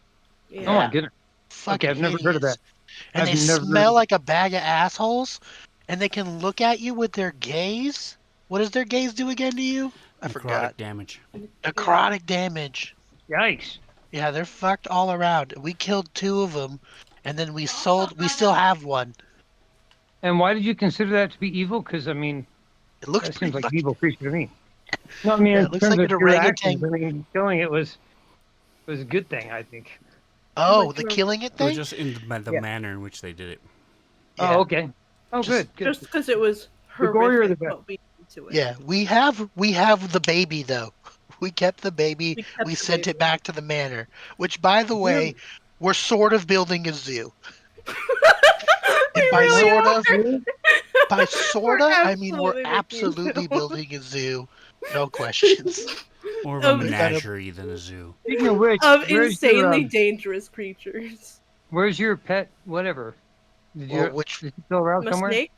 oh my Yeah. goodness. Okay, Fucking I've never heard of that. hideous. And I've they never heard smell of it. like a bag of assholes, and they can look at you with their gaze. What does their gaze do again to you? I Necrotic forgot. damage. Yeah. Necrotic damage. Yikes. Yeah, they're fucked all around. We killed 2 of them, and then we still have one. And why did you consider that to be evil? Because I mean, It looks that seems pretty like an fucking. evil creature to me. No, I mean Yeah, in it looks terms like of an your actions. orangutan. I mean, killing it was a good thing, I think. Oh, Like the your killing it It was thing? just in the Yeah. manner in which they did it. Oh, Yeah. okay. Oh, Just good, good. just because it was The gorier the horrific better. what we did to it. yeah, we have the baby though. We kept the baby. We We kept the sent it baby. back to the manor, which by the way, Really? we're sort of building a zoo. We And really What? are. Really? by We're sorta, I mean we're absolutely making absolutely two. building a zoo. No questions. More of a of We got a menagerie than a zoo. Speaking of which, of insanely dangerous creatures. where's your pet? Whatever. Did well, you which is he still around A somewhere? snake,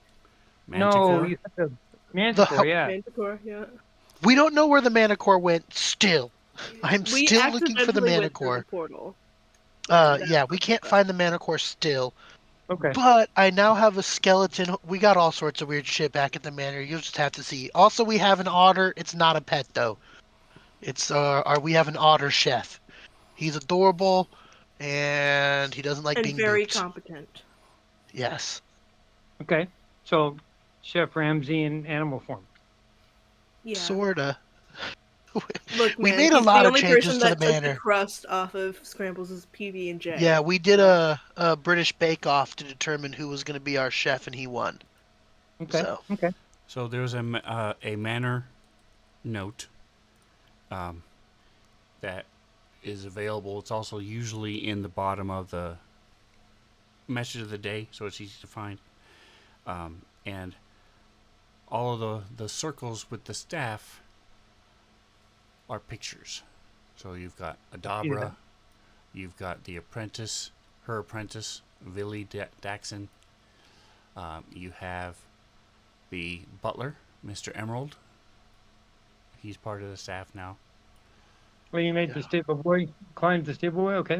No, Manticore. you had the the manticore. hell Yeah. manticore. Yeah. we don't know where the manicore went still. I'm We still looking for the accidentally went through the manicore. portal. And Yeah, we fucked can't us up. find the manicore still. Okay. But I now have a skeleton. We got all sorts of weird shit back at the manor. You'll just have to see. Also, we have an otter. It's not a pet though. It's we have an otter chef. He's adorable, and he doesn't like And being very booped. competent. Yes, Okay. So Chef Ramsay in animal form. Yeah. sorta. Look, We man, made a he's the lot of only changes person to the that took the manor. crust off of Scrambles' PB and J. Yeah, we did a British Bake Off to determine who was going to be our chef, and he won. Okay. So Okay. So there's a manor note that is available. It's also usually in the bottom of the message of the day, so it's easy to find. And all of the circles with the staff are pictures. So you've got Adabra, Yeah. you've got the apprentice, her apprentice, Villy Daxon. You have the butler, Mr. Emerald. He's part of the staff now. Well, you made the stable boy, climbed the stable boy. Okay.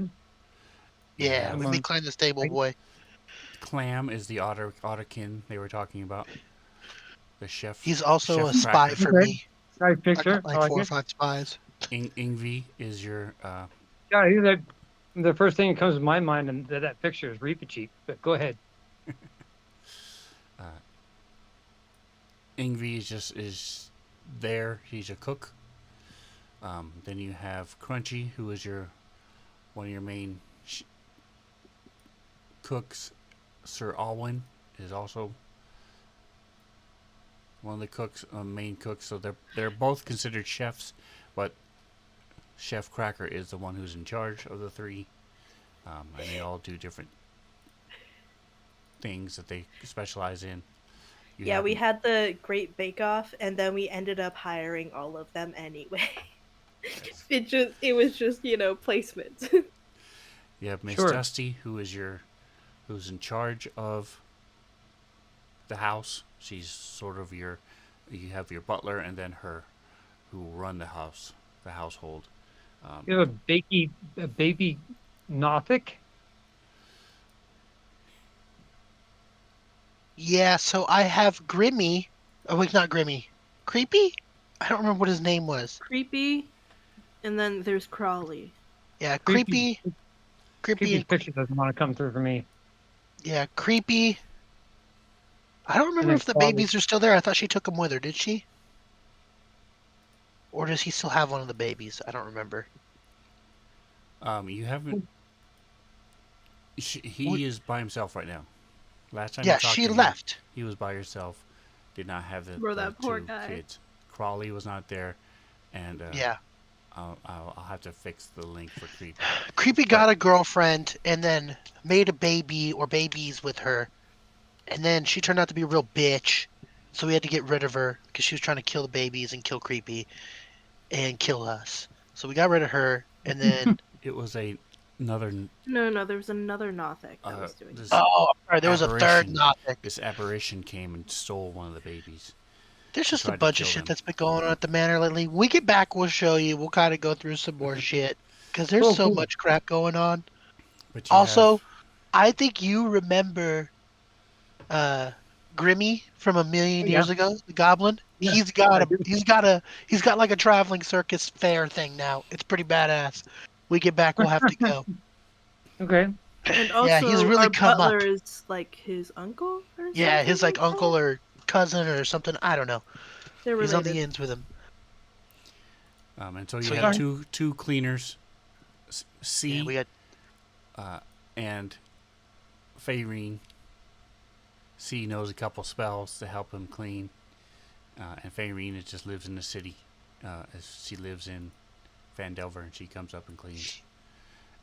You yeah, have we made Klein the stable Right. boy. Clam is the otterkin they were talking about. The chef. He's also chef a spy cracker. for Okay. me. Nice I picture. got I like like 4 or it. 5 spies. Ingvi is your Yeah, the first thing that comes to my mind and that picture is Reepicheep. But go ahead. Ingvi is there. He's a cook. Then you have Crunchy, who is one of your main cooks. Sir Alwyn is also one of the cooks, main cooks. So they're both considered chefs, but Chef Cracker is the one who's in charge of the three, and they all do different things that they specialize in. Yeah, we had the Great Bake Off, and then we ended up hiring all of them anyway. It was just placement. You have Miss Sure. Dusty, who's in charge of the house. She's sort of you have your butler and then her, who run the household. You have a baby Nothic. Yeah, so I have Grimmy. Oh, wait, not Grimmy. Creepy? I don't remember what his name was. Creepy, and then there's Crawley. Yeah, Creepy. Creepy, Creepy's and picture doesn't want to come through for me. yeah, Creepy. I don't And remember then if the Crawley. babies are still there. I thought she took them with her. Did she? Or does he still have one of the babies? I don't remember. You haven't. He is by himself right now. Last time Yeah, you talked she to him, left. he was by herself. Did not have Bro, the that poor two guy. kids. Crawley was not there, and Yeah. I'll have to fix the link for Creepy. Creepy got a girlfriend and then made a baby or babies with her. And then she turned out to be a real bitch. So we had to get rid of her because she was trying to kill the babies and kill Creepy and kill us. So we got rid of her, and then It was another No, there was another Nothic that was doing this that. oh, sorry, there was a third apparition. Nothic. This apparition came and stole one of the babies. There's and just a tried to bunch of kill shit them. that's been going on at the manor lately. We get back, we'll show you. We'll kind of go through some more shit because there's Oh, so cool. much crap going on. But you Also, have I think you remember Grimmy from a Oh, million yeah. years ago, the Goblin. Yeah. He's got I a do. he's got like a traveling circus fair thing now. It's pretty badass. We get back, we'll have to go. Okay. And Yeah, he's also, really our come up. butler is like his uncle or Yeah, something his like like uncle that. or cousin or something. I don't know. They're He's on the related. ends with him. and so you So have yeah. two cleaners, Yeah, C we got and Fayreen. C knows a couple spells to help him clean, and Fayreen just lives in the city, as she lives in Fandelver, and she comes up and cleans.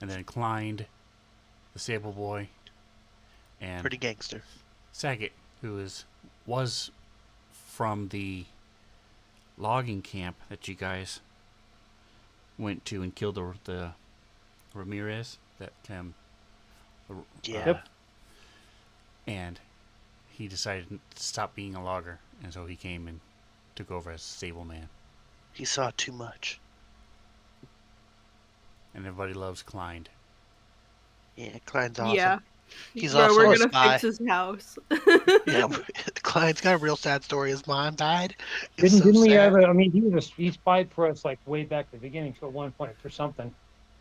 And then Klein, the Sable Boy, and pretty gangster. Saget, who was from the logging camp that you guys went to and killed the Ramirez that Yeah. Yep. and he decided to stop being a logger, and so he came and took over as stable man. He saw too much. And everybody loves Klein. Yeah, Klein's awesome. Yeah. He's Bro, also we're a gonna spy. fix his house. Yeah, Klein's got a real sad story. His mom died. It's Didn't so didn't we sad. ever? I mean, he spied for us like way back at the beginning, so at one point for something.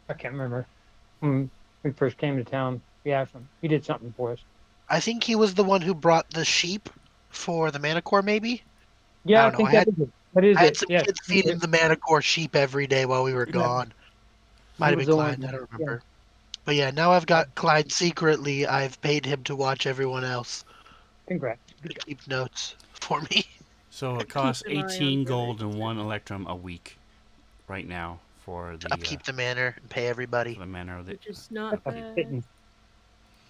I can't remember when we first came to town. Yeah, he did something for us. I think he was the one who brought the sheep for the Manicore, maybe? I Yeah, I don't know. think that is it. That is I had it. some Yes, kids feeding the Manicore sheep every day while we were yeah, gone. Might he have was been the Klein, one. I don't Yeah. remember. But yeah, now I've got Klein secretly. I've paid him to watch everyone else Congrats. to Good job. keep notes for me. So it Keep costs an eye on 18 Billy. gold and 1 electrum a week right now for To the upkeep the manor and pay everybody. for the manor of the Which is not That's bad.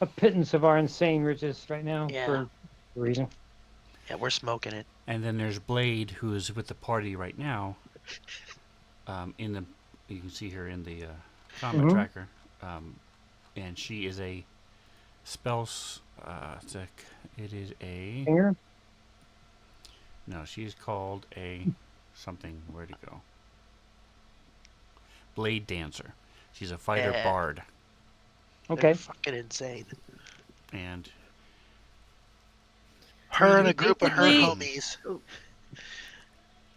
a pittance of our insane riches right now Yeah. for a reason. Yeah, we're smoking it. And then there's Blade, who is with the party right now. You can see her in the combat Mhm. tracker, and she is a it is a Singer? no. She's called a something. Where'd it go? Blade dancer. She's a fighter Yeah. bard, They're Okay. fucking insane. and Her and a group of her Basically- homies.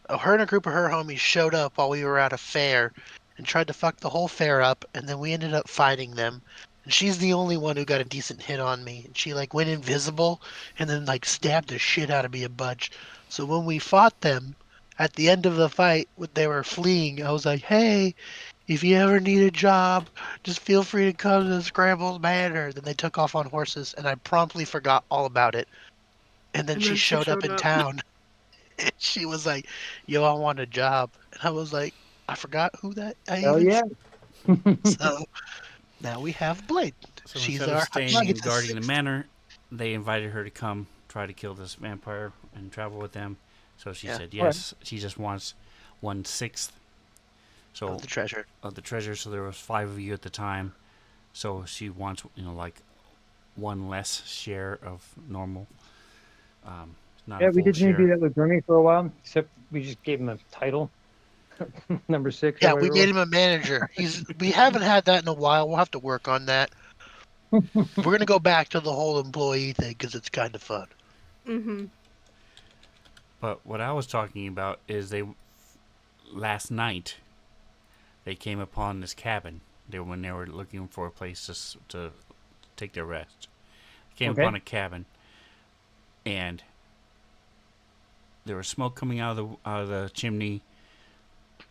Oh. Her and a group of her homies showed up while we were at a fair and tried to fuck the whole fair up, and then we ended up fighting them. And she's the only one who got a decent hit on me. And she like went invisible and then like stabbed the shit out of me a bunch. So when we fought them, at the end of the fight, when they were fleeing, I was like, "Hey, if you ever need a job, just feel free to come to Scrabble's Manor." Then they took off on horses, and I promptly forgot all about it. And then And she then she showed up showed in up. town. And she was like, "Yo, I want a job." And I was like, "I forgot who that I Hell even yeah. So now we have Blade. so She's instead of our staying she and gets a guarding the sixth. manor, they invited her to come try to kill this vampire and travel with them. So she Yeah. said yes. She just wants 1/6. So of the treasure. of the treasure. So there was 5 of you at the time. So she wants like 1 less share of normal. Not Yeah, a we full did need to do share. that with Grimmy for a while, except we just gave him a title, number 6 or Yeah, we whatever. made him a manager. We haven't had that in a while. We'll have to work on that. We're gonna go back to the whole employee thing because it's kind of fun. Mm-hmm. But what I was talking about is last night they came upon this cabin. When they were looking for a place to take their rest. Came Okay. upon a cabin, and there was smoke coming out of the chimney.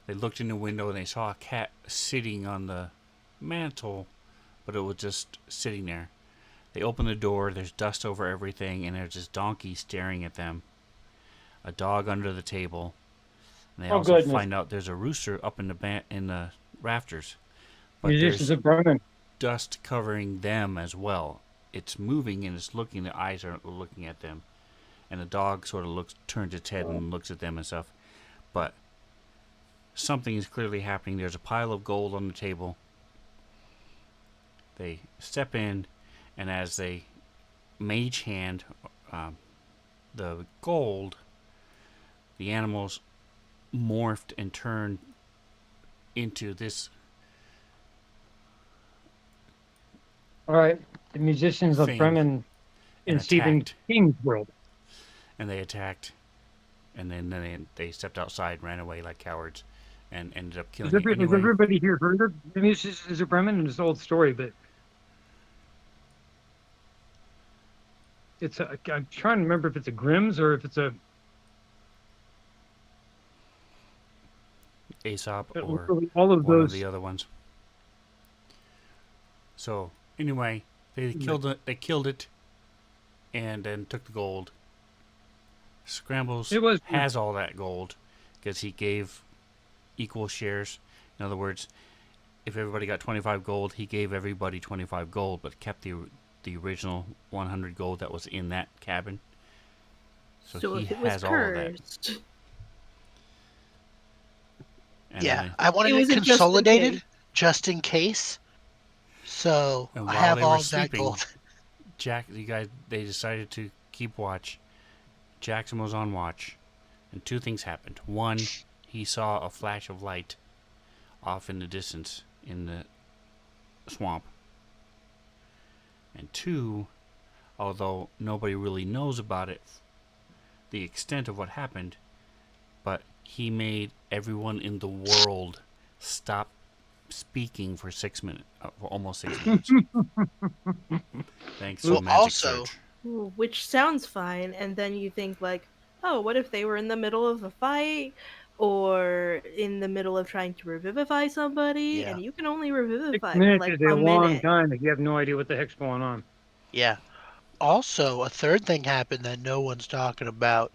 They looked in the window and they saw a cat sitting on the mantle, but it was just sitting there. They opened the door. There's dust over everything, and there's this donkey staring at them. A dog under the table. And they Oh, also goodness. find out there's a rooster up in the rafters. But Musicians there's of Burning. dust covering them as well. It's moving and it's looking. The eyes are looking at them, and the dog sort of turns its head and looks at them and stuff. But something is clearly happening. There's a pile of gold on the table. They step in, and as they mage hand the gold, the animals morphed and turned into this All right. The musicians of thing Bremen in and Stephen attacked. King's world. And they attacked, and then they stepped outside, ran away like cowards, and ended up killing it Has anyway. everybody here heard of the musicians of Bremen? And it's an old story, but I'm trying to remember if it's a Grimm's or if it's a Aesop but or literally all of one those. of the other ones. So anyway, they killed it. They killed it, and then took the gold. Scrambles has all that gold because he gave equal shares. In other words, if everybody got 25 gold, he gave everybody 25 gold, but kept the original 100 gold that was in that cabin. So he if it was has all of that. cursed, And Yeah, then, I wanted It it was a just in consolidated case. just in case. So and I while have they all were of that sleeping, gold. they decided to keep watch. Jackson was on watch, and two things happened. One, he saw a flash of light off in the distance in the swamp. And two, although nobody really knows about it, the extent of what happened, but he made everyone in the world stop speaking for 6 minutes, for almost 6 minutes. Thanks to Well, magic also, surge. which sounds fine, and then you think like, oh, what if they were in the middle of a fight or in the middle of trying to revivify somebody, Yeah. and you can only 6 revivify for minutes like is a a long minute. time if you have no idea what the heck's going on. yeah. Also, a third thing happened that no one's talking about.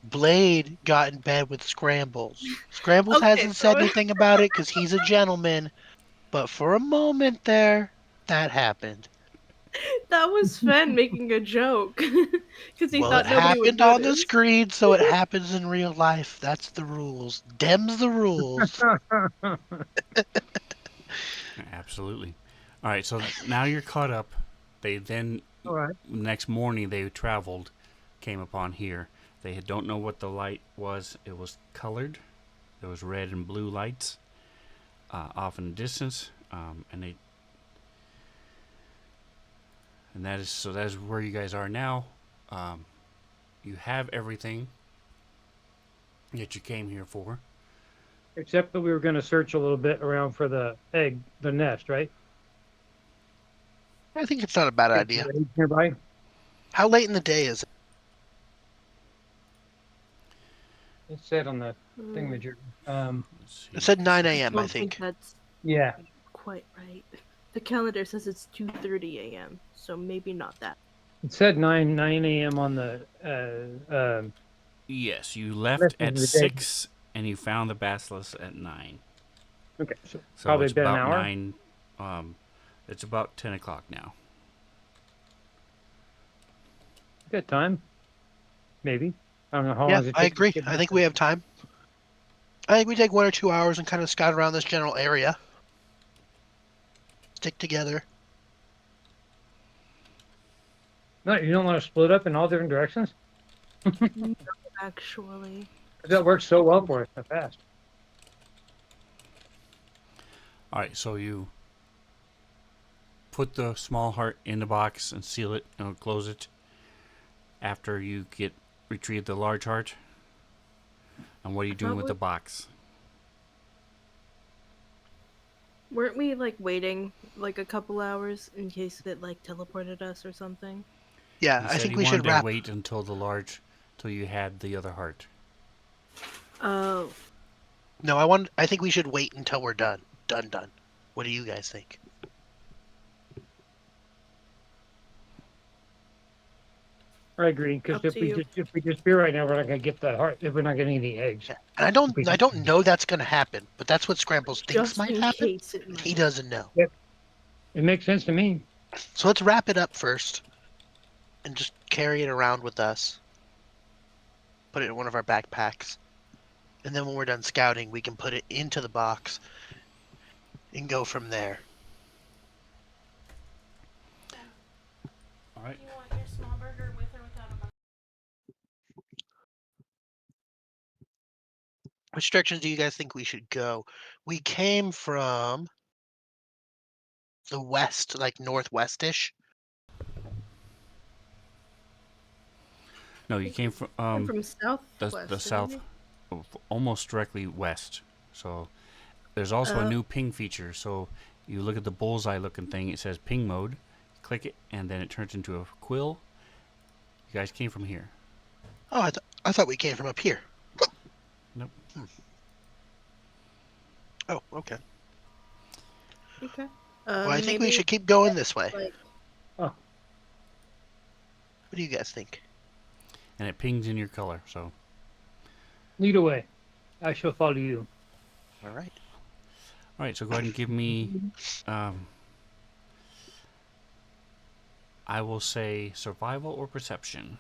Blade got in bed with Scrambles. Scrambles Okay, hasn't said anything about it because he's a gentleman, but for a moment there, that happened. that was Sven making a joke because he Well, it thought nobody would happened on the notice. screen, so it happens in real life. That's the rules. Dem's the rules. Absolutely. All right, so now you're caught up. They then, All right. next morning, they traveled, came upon here. They don't know what the light was. It was colored. There was red and blue lights off in the distance, and that is where you guys are now. You have everything that you came here for. Except that we were going to search a little bit around for the nest, right? I think it's not a bad idea. The eggs nearby. How late in the day is it? It said on the Mm, thingamajig. Let's see. It said 9 I a.m., I don't think think. that's Yeah. quite right. The calendar says it's 2:30 a.m., so maybe not that. It said 9 a.m. on the Yes, you left Left at of the day. 6, and you found the basilisk at 9. okay, so So probably it's been an about hour. 9. It's about 10 o'clock now. Good time. Maybe. I don't know how Yeah, long it I takes. agree. I think we have time. I think we take 1 or 2 hours and kind of scout around this general area. Stick together. No, you don't want to split up in all different directions? Actually, That works so well for us so fast. All right, so you put the small heart in the box and seal it and close it after you retrieve the large heart. And what are you doing with the box? weren't we like waiting like a couple hours in case it like teleported us or something? Yeah, He I said think he we wanted should to wrap. wait until you had the other heart. Oh, No, I think we should wait until we're done. Done. What do you guys think? I agree, because Up if to we you. just be right now, we're not gonna get the heart. If we're not getting any eggs. Yeah. And I don't know that's gonna happen, but that's what Scrambles thinks Just might in happen. case it And might. he doesn't know. It makes sense to me. So let's wrap it up first and just carry it around with us. put it in one of our backpacks. And then when we're done scouting, we can put it into the box and go from there. All right. Do you want your small burger with or without a bun? Which directions do you guys think we should go? We came from the west, like northwestish. No, you came from I'm from the southwest, south, didn't almost directly west. So there's also a we? new ping feature. So you look at the bullseye looking thing. It says ping mode. You click it, and then it turns into a quill. You guys came from here. Oh, I thought we came from up here. Nope. Oh, okay. Okay. Well, I think we maybe should keep going this way. like Oh, What do you guys think? And it pings in your color. So lead away. I shall follow you. All right. all right. So go ahead and give me. I will say survival or perception.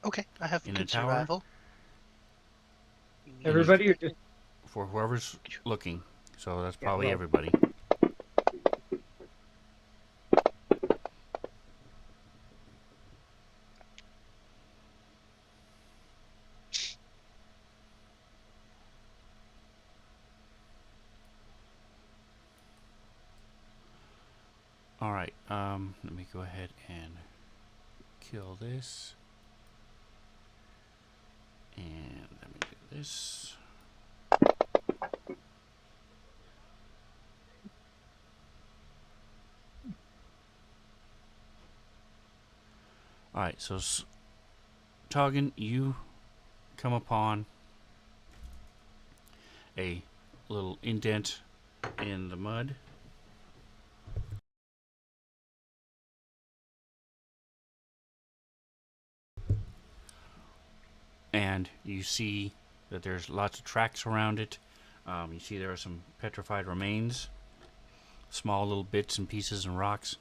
Okay, I have In a good tower? survival. Everybody, or just For whoever's looking. So that's Yeah, probably well. everybody. All right. Let me go ahead and kill this. And let me do this. All right. So, Toggin, you come upon a little indent in the mud. And you see that there's lots of tracks around it. You see there are some petrified remains, small little bits and pieces and rocks.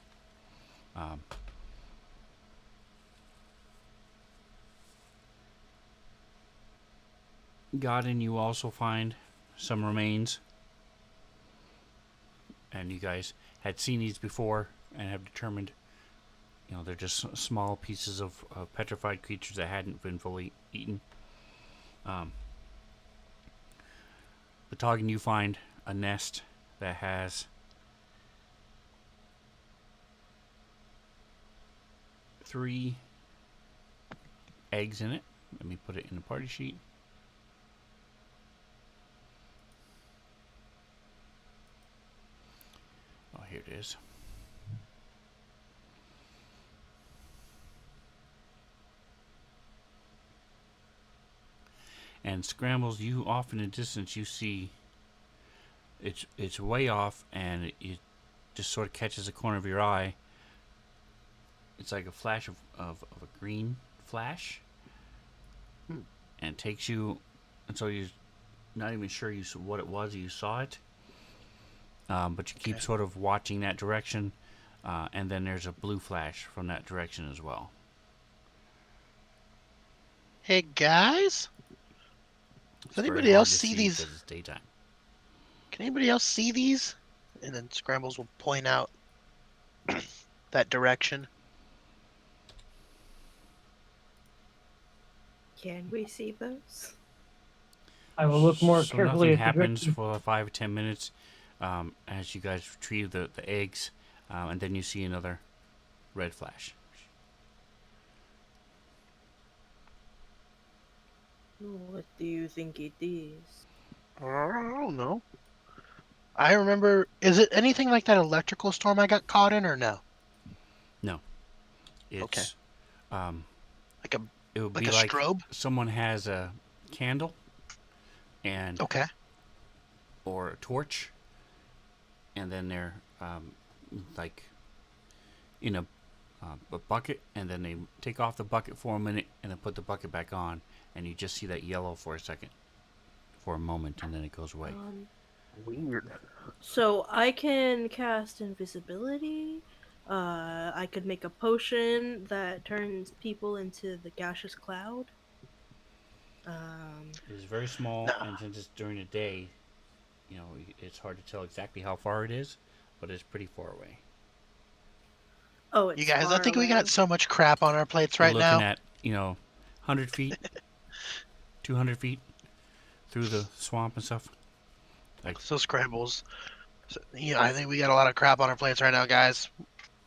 Godin, you also find some remains. And you guys had seen these before and have determined, they're just small pieces of petrified creatures that hadn't been fully eaten. But Toggin, you find a nest that has 3 eggs in it. Let me put it in the party sheet. Oh, here it is. And Scrambles, you off in the distance, you see it's way off, and it just sort of catches the corner of your eye. It's like a flash of a green flash, and takes you, and so you're not even sure what it was. You saw it, but you keep sort of watching that direction, and then there's a blue flash from that direction as well. Hey guys, It's does very anybody hard else to see see these? because it's daytime. Can anybody else see these? And then Scrambles will point out that direction. Can we see those? I will look more So carefully nothing at the happens direction. for 5 or 10 minutes as you guys retrieve the eggs, and then you see another red flash. What do you think it is? I don't know. I remember. Is it anything like that electrical storm I got caught in, or no? No, Okay. it's Like a it would like be a like strobe. someone has a candle and Okay. or a torch, and then they're like in a bucket, and then they take off the bucket for a minute, and then put the bucket back on, and you just see that yellow for a second, for a moment, and then it goes away. Weird. So I can cast invisibility. I could make a potion that turns people into the gaseous cloud. It is very small, No. and since it's during the day, it's hard to tell exactly how far it is, but it's pretty far away. Oh, You it's guys, I far think we away. got so much crap on our plates You're right looking now. at 100 feet, 200 feet through the swamp and stuff. So Scrambles. So, I think we got a lot of crap on our plates right now, guys.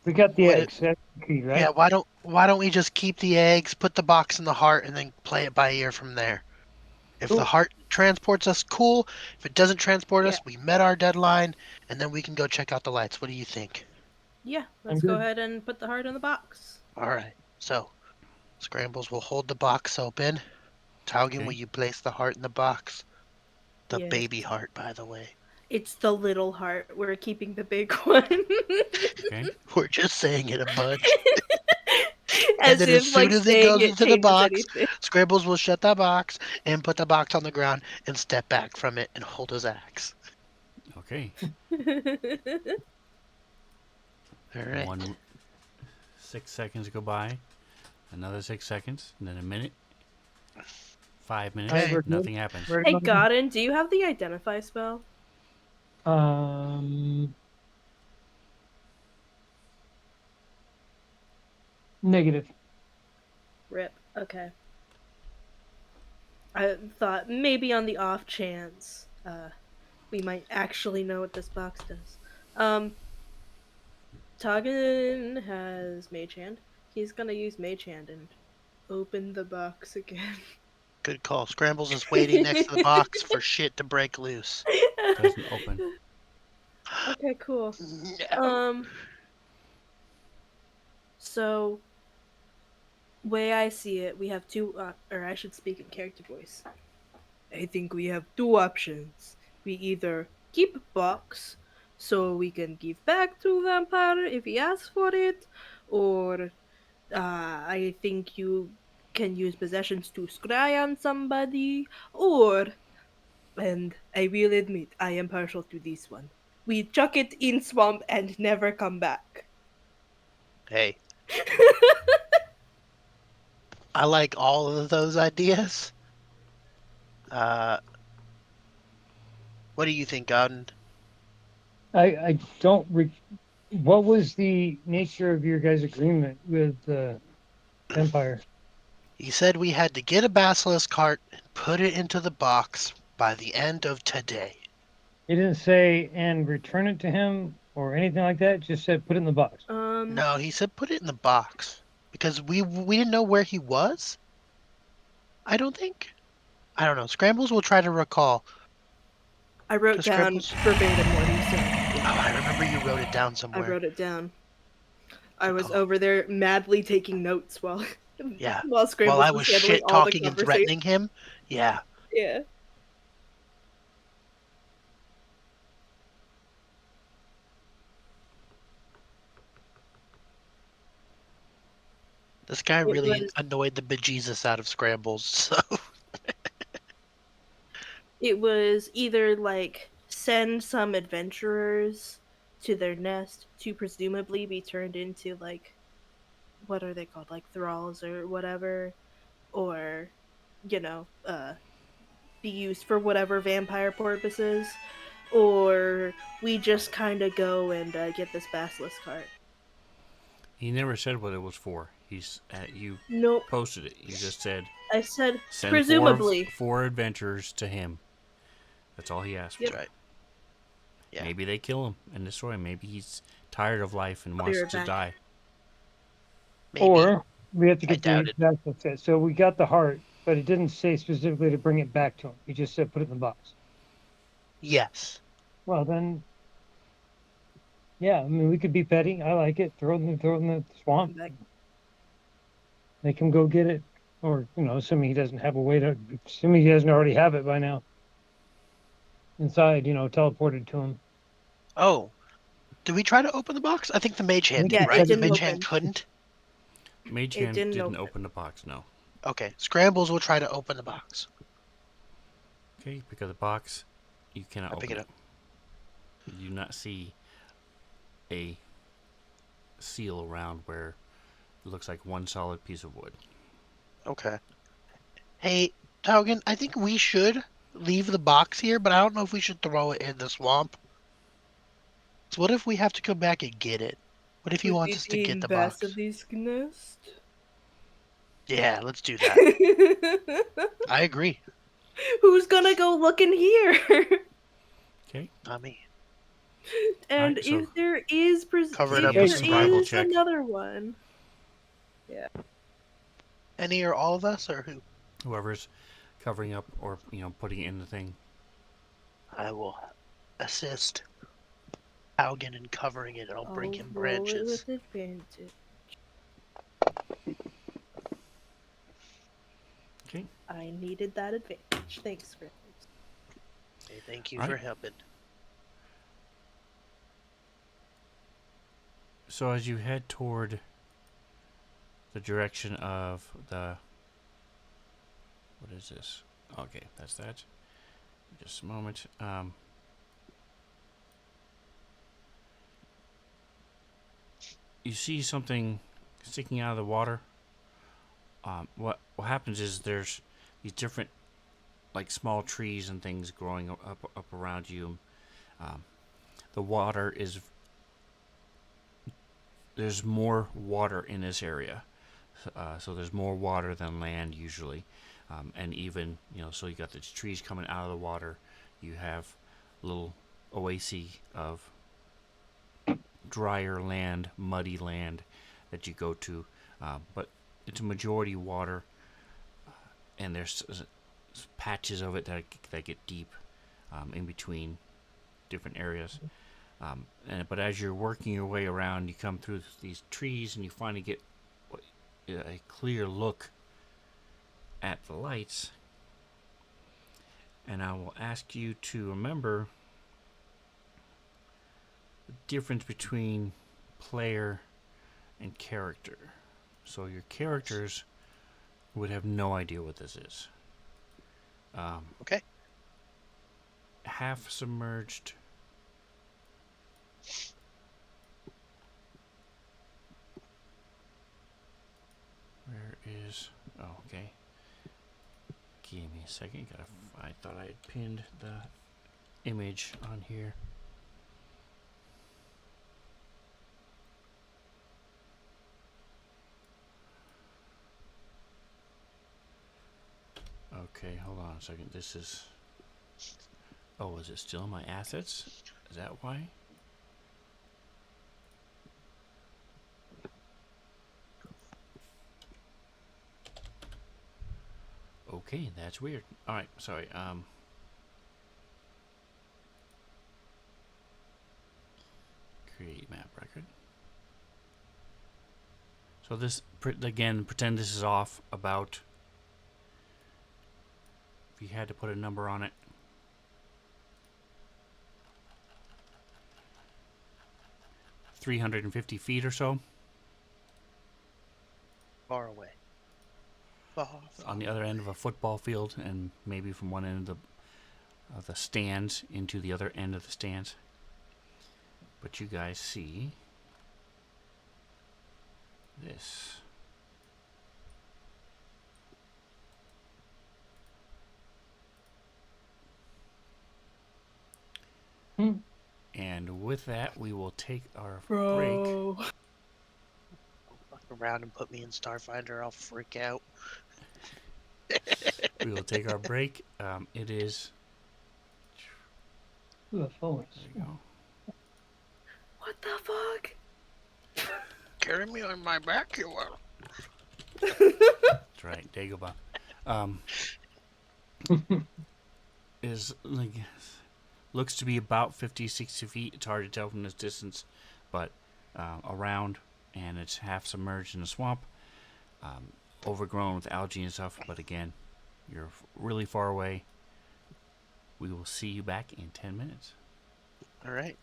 We got the What eggs. That's the key, right? Yeah, why don't we just keep the eggs, put the box in the heart, and then play it by ear from there? If the Cool. heart transports us, cool. If it doesn't transport Yeah. us, we met our deadline, and then we can go check out the lights. What do you think? Yeah, I'm let's go good. ahead and put the heart in the box. All right. So Scrambles will hold the box open. Taugen, Okay. will you place the heart in the box? The Yes. baby heart, by the way. It's the little heart. We're keeping the big one. Okay. We're just saying it a bunch. And As then as if soon like as it saying goes it into the changes box, anything. Scrambles will shut that box and put the box on the ground and step back from it and hold his axe. Okay. All right. 6 seconds go by. Another 6 seconds. And then a minute. 5 minutes. Alright, Okay. we're good. Nothing happens. We're Hey, good. Godin, do you have the identify spell? Negative. Rip. Okay. I thought maybe on the off chance, we might actually know what this box does. Toggen has Mage Hand. He's gonna use Mage Hand and open the box again. Good call. Scrambles is waiting next to the box for shit to break loose. Doesn't open. Okay, cool. No. So way I see it, we have two, or I should speak in character voice. I think we have two options. We either keep box so we can give back to vampire if he asks for it, or I think you can use possessions to scry on somebody, or, and I will admit I am partial to this one. We chuck it in swamp and never come back. Hey, I like all of those ideas. Uh, what do you think, Godin? I don't. What was the nature of your guys' agreement with Empire? He said we had to get a basilisk heart and put it into the box by the end of today. He didn't say and return it to him or anything like that. Just said put it in the box. No, he said put it in the box because we didn't know where he was. I don't think. I don't know. Scrambles will try to recall. I wrote Does down Scrambles? verbatim what he said. Oh, I remember you wrote it down I somewhere. wrote it down. I Good was call. over there madly taking notes while Yeah. while While Scrambles I was was handling shit all the talking and conversation. threatening him. Yeah. Yeah. This guy It really was annoyed the bejesus out of Scrambles. So it was either like send some adventurers to their nest to presumably be turned into like what are they called, like thralls or whatever, or be used for whatever vampire purposes, or we just kind of go and get this basilisk heart. He never said what it was for. You Nope. posted it. You just said I said send presumably. four adventurers to him. That's all he asked Yep. for. right. Yeah. Maybe they kill him and destroy him. Maybe he's tired of life and I'll be wants right to back. die. Maybe. Or we have to I get doubt the it. basket set. So we got the heart, but it didn't say specifically to bring it back to him. He just said put it in the box. Yes. Well then, yeah. I mean, we could be petty. I like it. Throw it in the swamp. Back. Make him go get it, or assuming he doesn't have a way to. Assuming he doesn't already have it by now. Inside, teleported to him. Oh, did we try to open the box? I think the mage I hand think did, Yeah, he it right? said The didn't mage it. hand open. couldn't. Mage It Hand didn't didn't open. open the box, no. Okay. Scrambles will try to open the box. Okay, pick up the box. You cannot I pick open it it. up. You do not see a seal around where it looks like one solid piece of wood. Okay. Hey, Taugen, I think we should leave the box here, but I don't know if we should throw it in the swamp. So what if we have to come back and get it? What if he Would wants it us to be get in the box? Basilisk Nest? Yeah, let's do that. I agree. Who's gonna go look in here? Okay. Not me. And Alright, so if there is, Cover it if up there with Hey, some survival is rubble. check. another one, Any or all of us, or who? Whoever's covering up or putting it in the thing. I will assist Taugen in covering it, and I'll bring I'll him roll it branches. with advantage. Okay. I needed that advantage. Thanks, Graves. Hey, thank you All for right. helping. So as you head toward the direction of the... What is this? Okay, that's that. Just a moment. You see something sticking out of the water. What happens is there's these different, like, small trees and things growing up around you. The water is... There's more water in this area. So there's more water than land usually. And even, so you got the trees coming out of the water. You have little oases of drier land, muddy land that you go to. But it's a majority water. And there's patches of it that get deep in between different areas. But as you're working your way around, you come through these trees and you finally get a clear look at the lights. And I will ask you to remember the difference between player and character. So your characters would have no idea what this is. Okay. Half submerged. Where is... Oh, okay. Give me a second. I thought I had pinned the image on here. Okay, hold on a second. This is... Oh, is it still my assets? Is that why? Okay, that's weird. Alright, sorry. Create map record. So this, again, pretend this is off about... If you had to put a number on it. $350 or so. Far away. Far, On the other end of a football field, and maybe from one end of the stands into the other end of the stands. But you guys see this. And with that, we will take our break. Fuck around and put me in Starfinder, I'll freak out. We will take our break. It is... Who the phone? There you go. What the fuck? Carry me on my back, you will. That's right, Dagobah. Is like... Looks to be about 50, 60 feet. It's hard to tell from this distance, but around, and it's half submerged in a swamp, overgrown with algae and stuff. But again, you're really far away. We will see you back in 10 minutes. All right.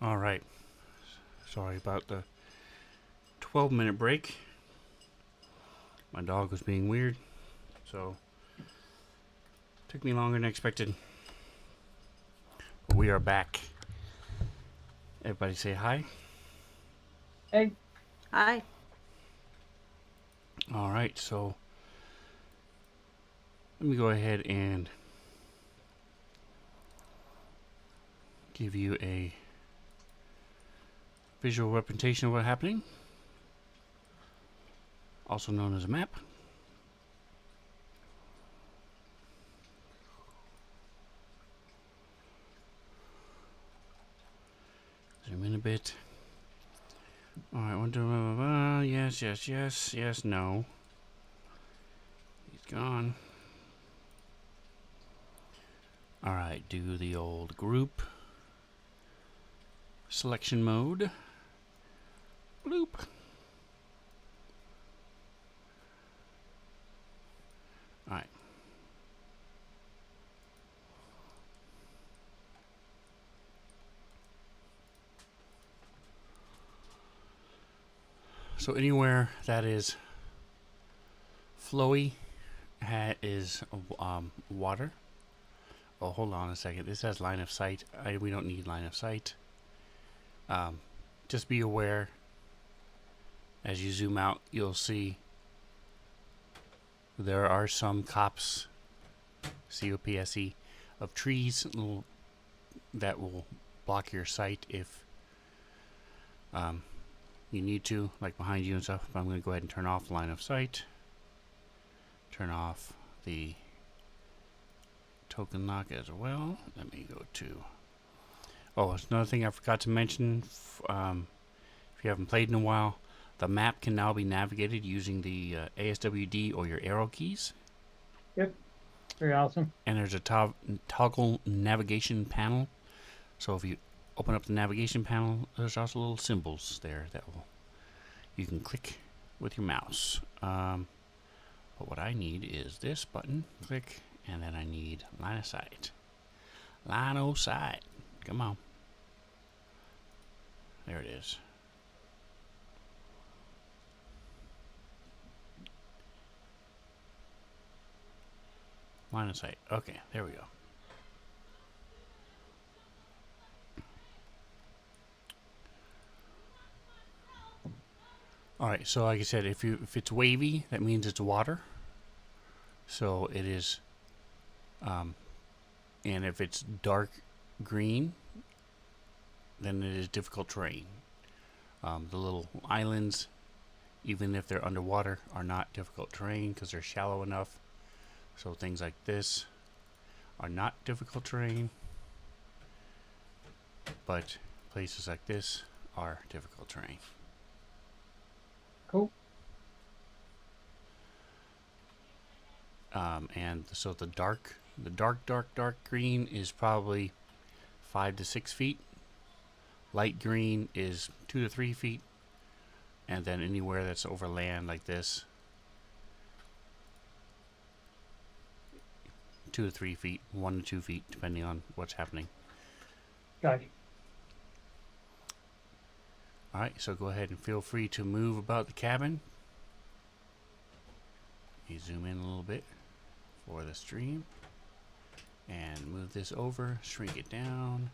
All right. Sorry about the 12-minute break. My dog was being weird, so took me longer than expected. But we are back. Everybody say hi. Hey, Hi. All right, so let me go ahead and give you a visual representation of what's happening, also known as a map. Zoom in a bit. All right, one, two, yes, yes, yes, yes, no. He's gone. All right, do the old group selection mode. Bloop. All right. So anywhere that is flowy is water. Oh, hold on a second. This has line of sight. We don't need line of sight. Just be aware. As you zoom out, you'll see there are some copse, COPSE, of trees that will block your sight if you need to, like behind you and stuff. But I'm going to go ahead and turn off line of sight. Turn off the token lock as well. Let me go to... Oh, it's another thing I forgot to mention. If you haven't played in a while, the map can now be navigated using the ASWD or your arrow keys. yep, very awesome. And there's a toggle navigation panel. So if you open up the navigation panel, there's also little symbols there that you can click with your mouse. But what I need is this button. Click, and then I need line of sight. Line of sight. Come on. There it is. Line of sight. Okay, there we go. All right, so like I said, if it's wavy, that means it's water. So it is, and if it's dark green, then it is difficult terrain. The little islands, even if they're underwater, are not difficult terrain because they're shallow enough. So things like this are not difficult terrain, but places like this are difficult terrain. Cool. And so the dark green is probably 5 to 6 feet. Light green is 2 to 3 feet. And then anywhere that's over land like this, 2 to 3 feet, 1 to 2 feet, depending on what's happening. Got you. All right, so go ahead and feel free to move about the cabin. You zoom in a little bit for the stream and move this over, shrink it down.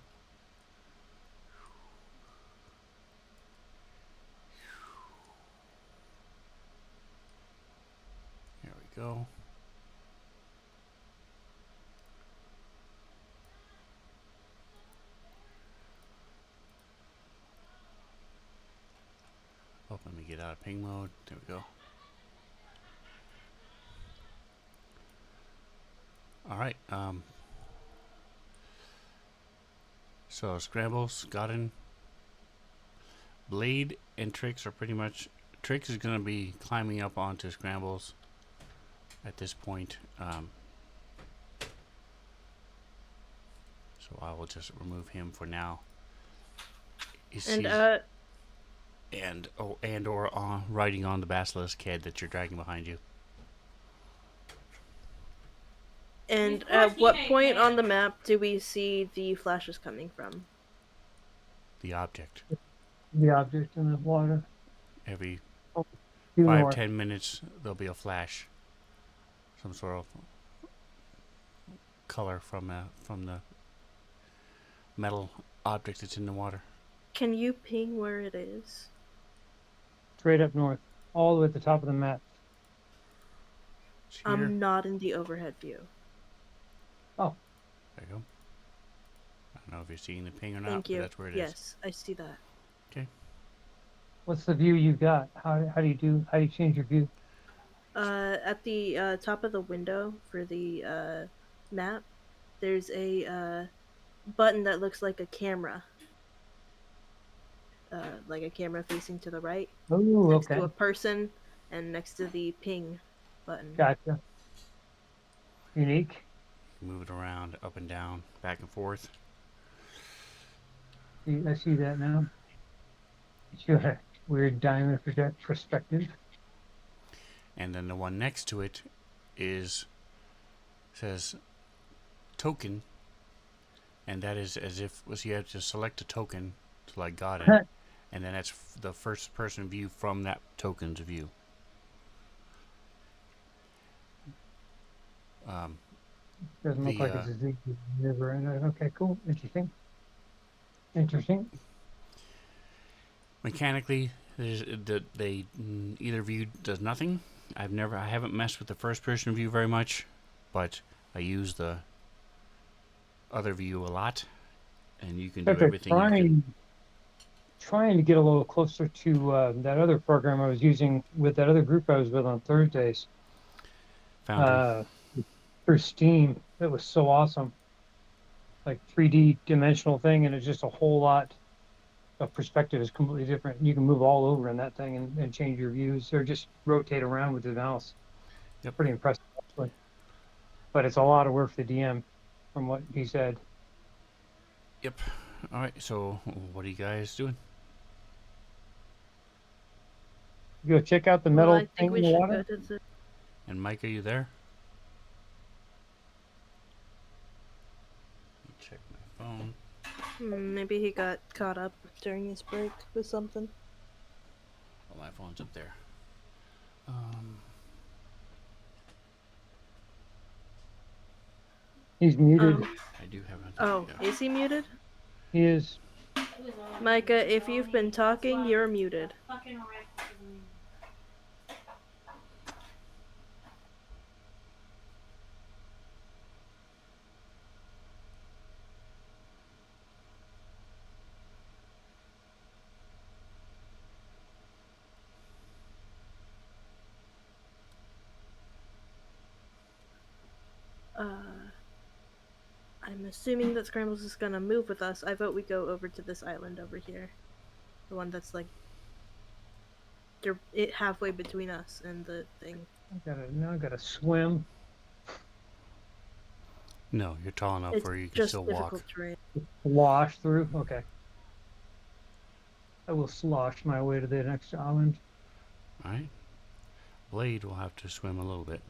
There we go. Oh, let me get out of ping mode. There we go. All right. So scrambles, gotten. Blade and Tricks are pretty much... Tricks is going to be climbing up onto scrambles at this point. So I will just remove him for now. And riding on the basilisk head that you're dragging behind you. And at what point on the map do we see the flashes coming from? the object. The object in the water. Every Oh, due 5, north. 10 minutes, there'll be a flash. Some sort of color from the metal object that's in the water. Can you ping where it is? Straight up north. All the way at the top of the map. It's here. I'm not in the overhead view. Oh, There you go. I don't know if you're seeing the ping or not, Thank but you. that's where it is. Yes, I see that. Okay. what's the view you've got? How do you change your view? At the top of the window for the map, there's a button that looks like a camera. Like a camera facing to the right, Oh, next okay. to a person, and next to the ping button. Gotcha. Unique. Move it around, up and down, back and forth. I see that now. It's got a weird diamond perspective. And then the one next to it says token, and that is as if you have to select a token till I got it, and then that's the first person view from that token's view. Doesn't look like it's a Z river in it. Okay, cool. Interesting. Mechanically, either view does nothing. I haven't messed with the first person view very much, but I use the other view a lot, and you can do everything. Trying to get a little closer to that other program I was using with that other group I was with on Thursdays. Foundry. Through Steam. It was so awesome. Like 3D dimensional thing, and it's just a whole lot of perspective is completely different. You can move all over in that thing and change your views or just rotate around with the mouse. Yep. Pretty impressive, actually. But it's a lot of work for the DM, from what he said. Yep. All right. So, what are you guys doing? Go check out the Well, metal I thing think in we the should water. go to the. And Mike, are you there? Let me check my phone. Maybe he got caught up during his break with something. Oh, my phone's up there. He's muted. I do have it. Oh, is he muted? He is. Micah, if you've been talking, you're muted. I'm assuming that Scrambles is gonna move with us. I vote we go over to this island over here. The one that's like it halfway between us and the thing. I gotta swim. No, you're tall enough It's where you can just still difficult walk. terrain. Slosh through. Okay. I will slosh my way to the next island. All right. Blade will have to swim a little bit.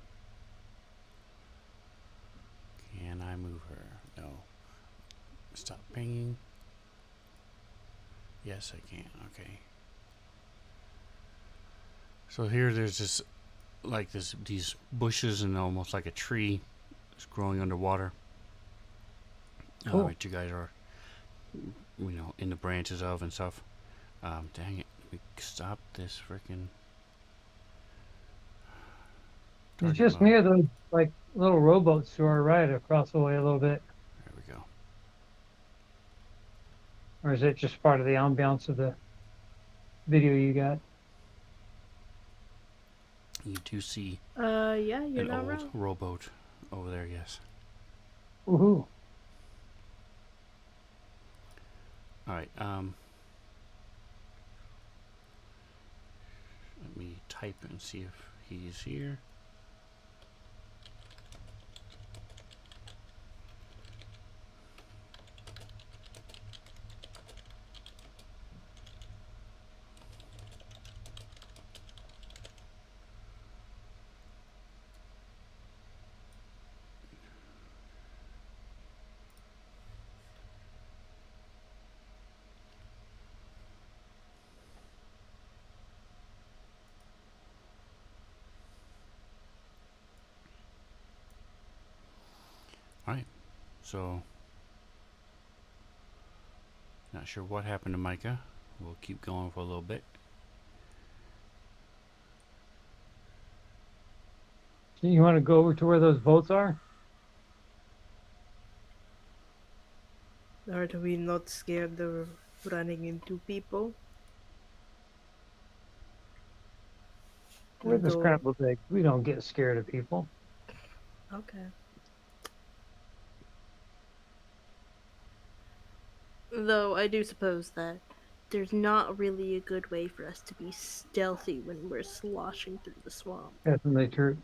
Can I move her? No. Stop pinging. Yes, I can. Okay. So here, there's these bushes and almost like a tree that's growing underwater. Cool. Which you guys are, in the branches of and stuff. Dang it! We stop this freaking. It's just near those like little rowboats to our right across the way a little bit. There we go. Or is it just part of the ambiance of the video you got? You do see Yeah, you're an not old wrong. rowboat over there. Yes. Woohoo! All right. Let me type and see if he's here. Alright, so not sure what happened to Micah. We'll keep going for a little bit. You want to go over to where those boats are? Are we not scared of running into people? We're the Though, scrambled eggs. We don't get scared of people. okay. Though I do suppose that there's not really a good way for us to be stealthy when we're sloshing through the swamp. Definitely true.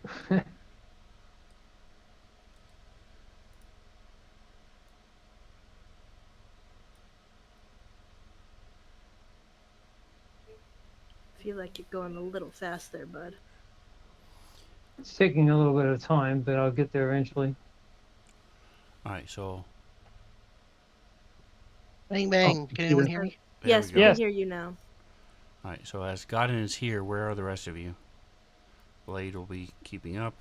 I feel like you're going a little fast there, bud. It's taking a little bit of time, but I'll get there eventually. Alright, so Bang bang. Can anyone hear me? there Yes, we we go. can Yes. hear you now. Alright, so as Godin is here, where are the rest of you? Blade will be keeping up.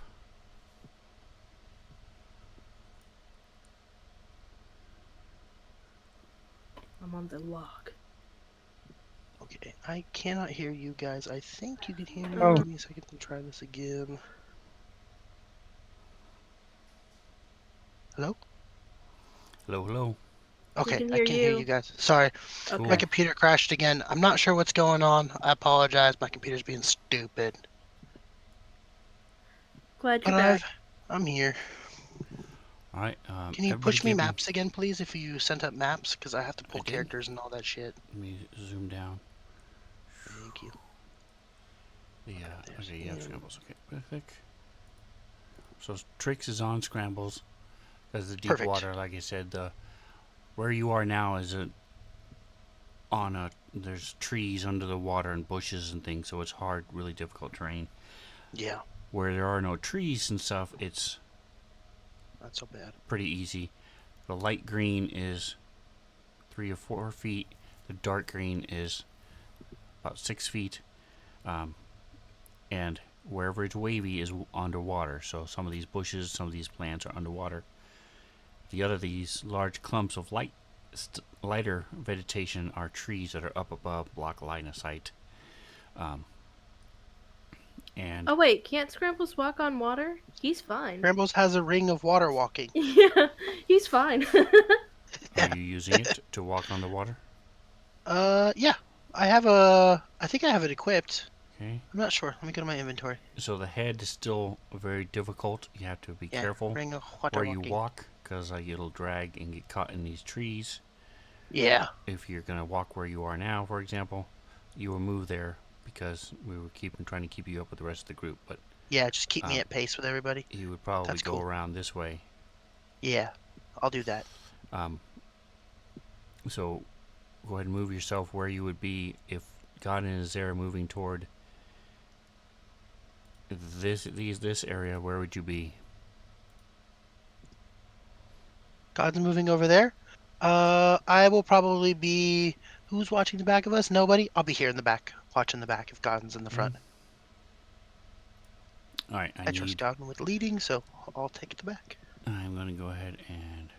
I'm on the log. Okay, I cannot hear you guys. I think you can hear me. Oh. Give me a second to try this again. Hello? Hello, hello. Okay, can I hear can hear you. you guys. Sorry, Okay. my computer crashed again. I'm not sure what's going on. I apologize. My computer's being stupid. Glad But you're back. I'm here. Alright, Can you everybody push me give maps again, please, if you sent up maps? Because I have to pull did. characters and all that shit. Let me zoom down. Thank you. The, There's okay, yeah, him. scrambles. Okay, perfect. So Trix is on scrambles. Because the deep Perfect. water, like I said, where you are now is there's trees under the water and bushes and things, so it's hard, really difficult terrain. Yeah, Where there are no trees and stuff, it's not so bad. pretty easy. The light green is 3 or 4 feet. The dark green is about 6 feet. And wherever it's wavy is underwater. So some of these bushes, some of these plants are underwater. These large clumps of lighter vegetation are trees that are up above, block line of sight. And Oh wait, can't Scrambles walk on water? He's fine. Rambles has a ring of water walking. Yeah, he's fine. are you using it to walk on the water? Yeah. I think I have it equipped. Okay. I'm not sure. Let me go to my inventory. So the head is still very difficult. You have to be Yeah, careful ring of water where you walking. walk, because it'll drag and get caught in these trees. Yeah. If you're gonna walk where you are now, for example, you will move there because we were trying to keep you up with the rest of the group. But Yeah, just keep me at pace with everybody. you would probably That's go cool. around this way. Yeah, I'll do that. So go ahead and move yourself where you would be if Godin is there moving toward this area. Where would you be? God's moving over there. I will probably be. Who's watching the back of us? Nobody. I'll be here in the back, watching the back if God's in the front. All right, I trust Godwin with leading, so I'll take the back. I'm gonna go ahead and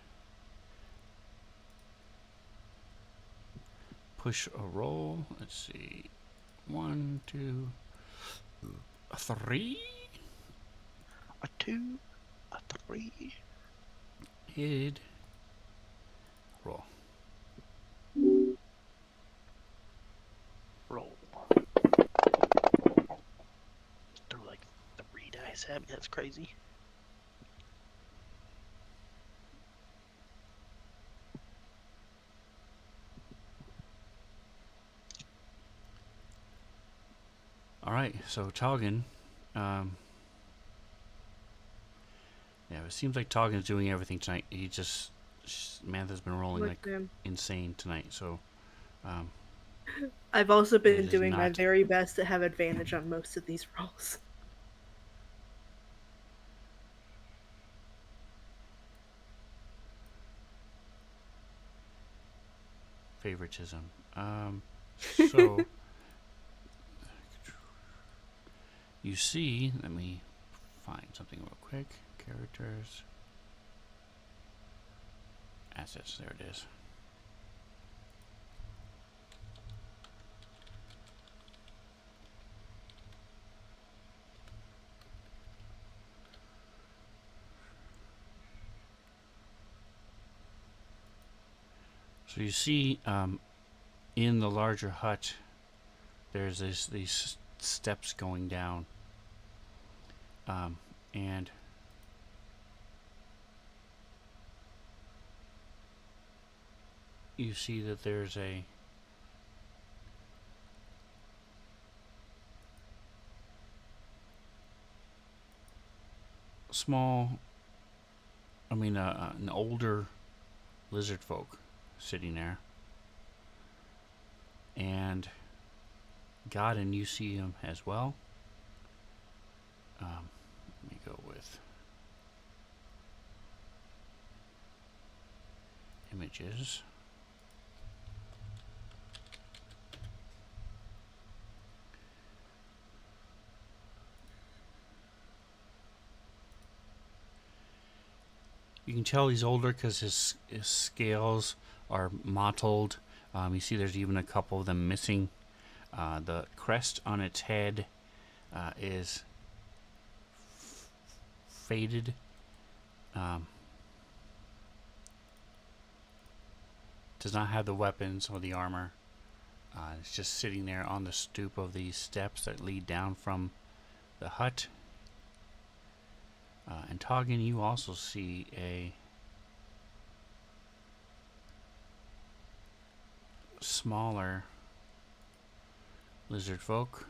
push a roll. Let's see, 1, 2, 3. A 2, a 3. Hid. Roll. Roll. Threw like 3 dice at me. That's crazy. All right, so Talgan. Yeah, it seems like Talgan's doing everything tonight. Mantha's been rolling Look like at him. insane tonight. So, I've also It been is doing my not- very best to have advantage on most of these rolls. favoritism. So you see, let me find something real quick. Characters. assets. There it is. So you see, in the larger hut, there's these steps going down, and you see that there's a small, an older lizard folk sitting there, and God, and you see him as well. Let me go with images. You can tell he's older because his scales are mottled. You see there's even a couple of them missing. The crest on its head is faded. Does not have the weapons or the armor. It's just sitting there on the stoop of these steps that lead down from the hut. And Toggin, you also see a smaller lizard folk.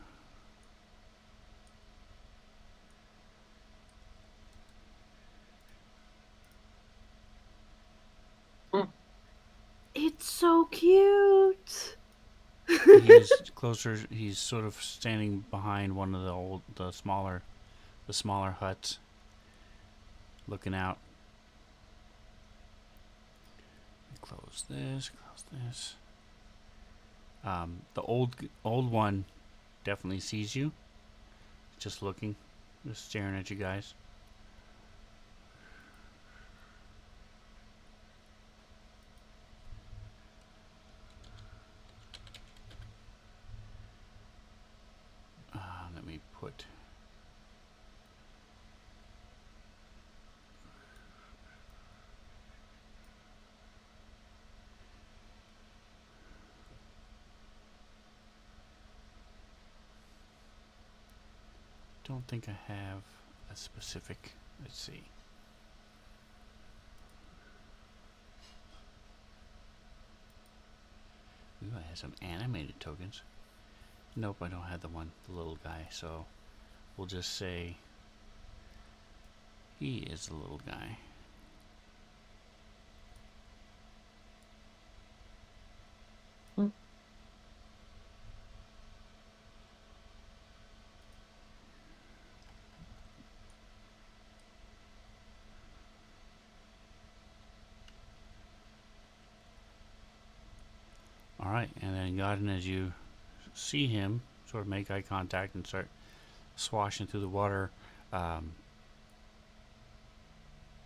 It's so cute. He's closer. He's sort of standing behind one of the smaller huts, looking out. Close this. Close this. The old one definitely sees you. Just looking, just staring at you guys. Let me put. Don't think I have a specific. Let's see. Ooh, I have some animated tokens. Nope, I don't have the little guy. So we'll just say he is the little guy. Alright, and then Godin, as you see him sort of make eye contact and start swashing through the water, the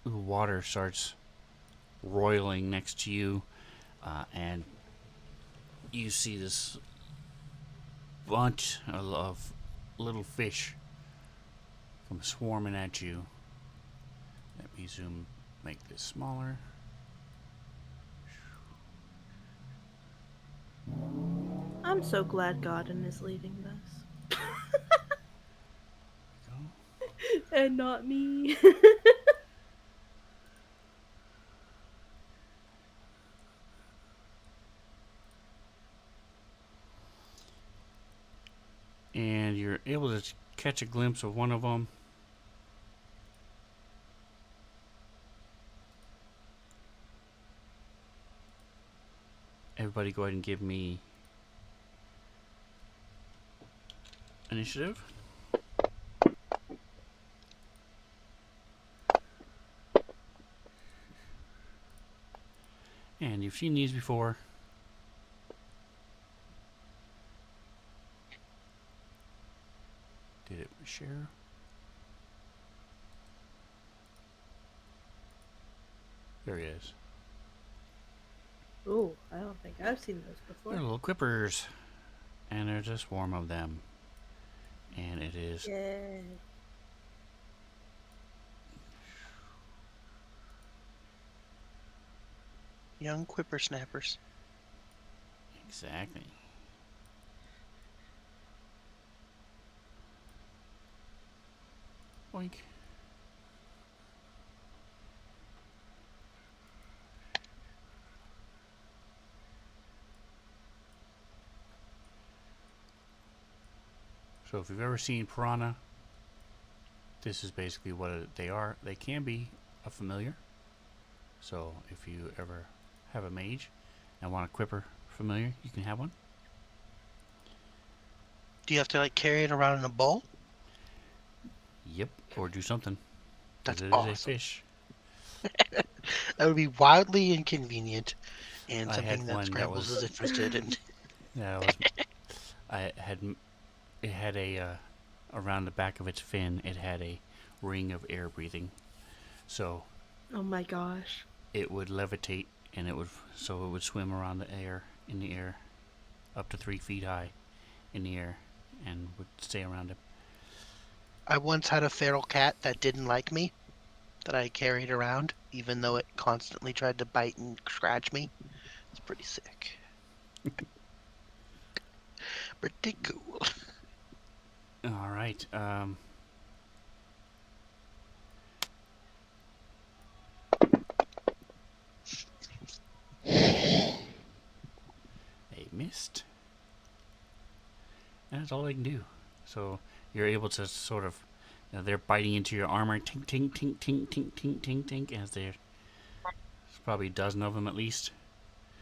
water starts roiling next to you, and you see this bunch of little fish come swarming at you. Let me make this smaller. I'm so glad Godin is leading this. And not me. And you're able to catch a glimpse of one of them. Everybody go ahead and give me initiative. And you've seen these before. Did it share? There he is. Ooh, I don't think I've seen those They're before. little quippers, and there's a swarm of them, and it is Yay. Young whippersnappers. exactly. Boink. So if you've ever seen piranha, this is basically what they are. They can be a familiar. So if you ever have a mage and want a quipper familiar, you can have one. Do you have to like carry it around in a bowl? Yep, or do something. Because That's it is a awesome. fish. That would be wildly inconvenient, and I something had that one that Scrambles is was. interested in. That was. I had. It had a around the back of its fin. It had a ring of air breathing. So Oh my gosh. it would levitate, and it would swim around the air in the air, up to 3 feet high, in the air, and would stay around it. I once had a feral cat that didn't like me, that I carried around, even though it constantly tried to bite and scratch me. It's pretty sick. Pretty cool. All right. A mist. And that's all they can do. So you're able to sort of, they're biting into your armor, tink, tink, tink, tink, tink, tink, tink, tink, as there's probably a dozen of them at least.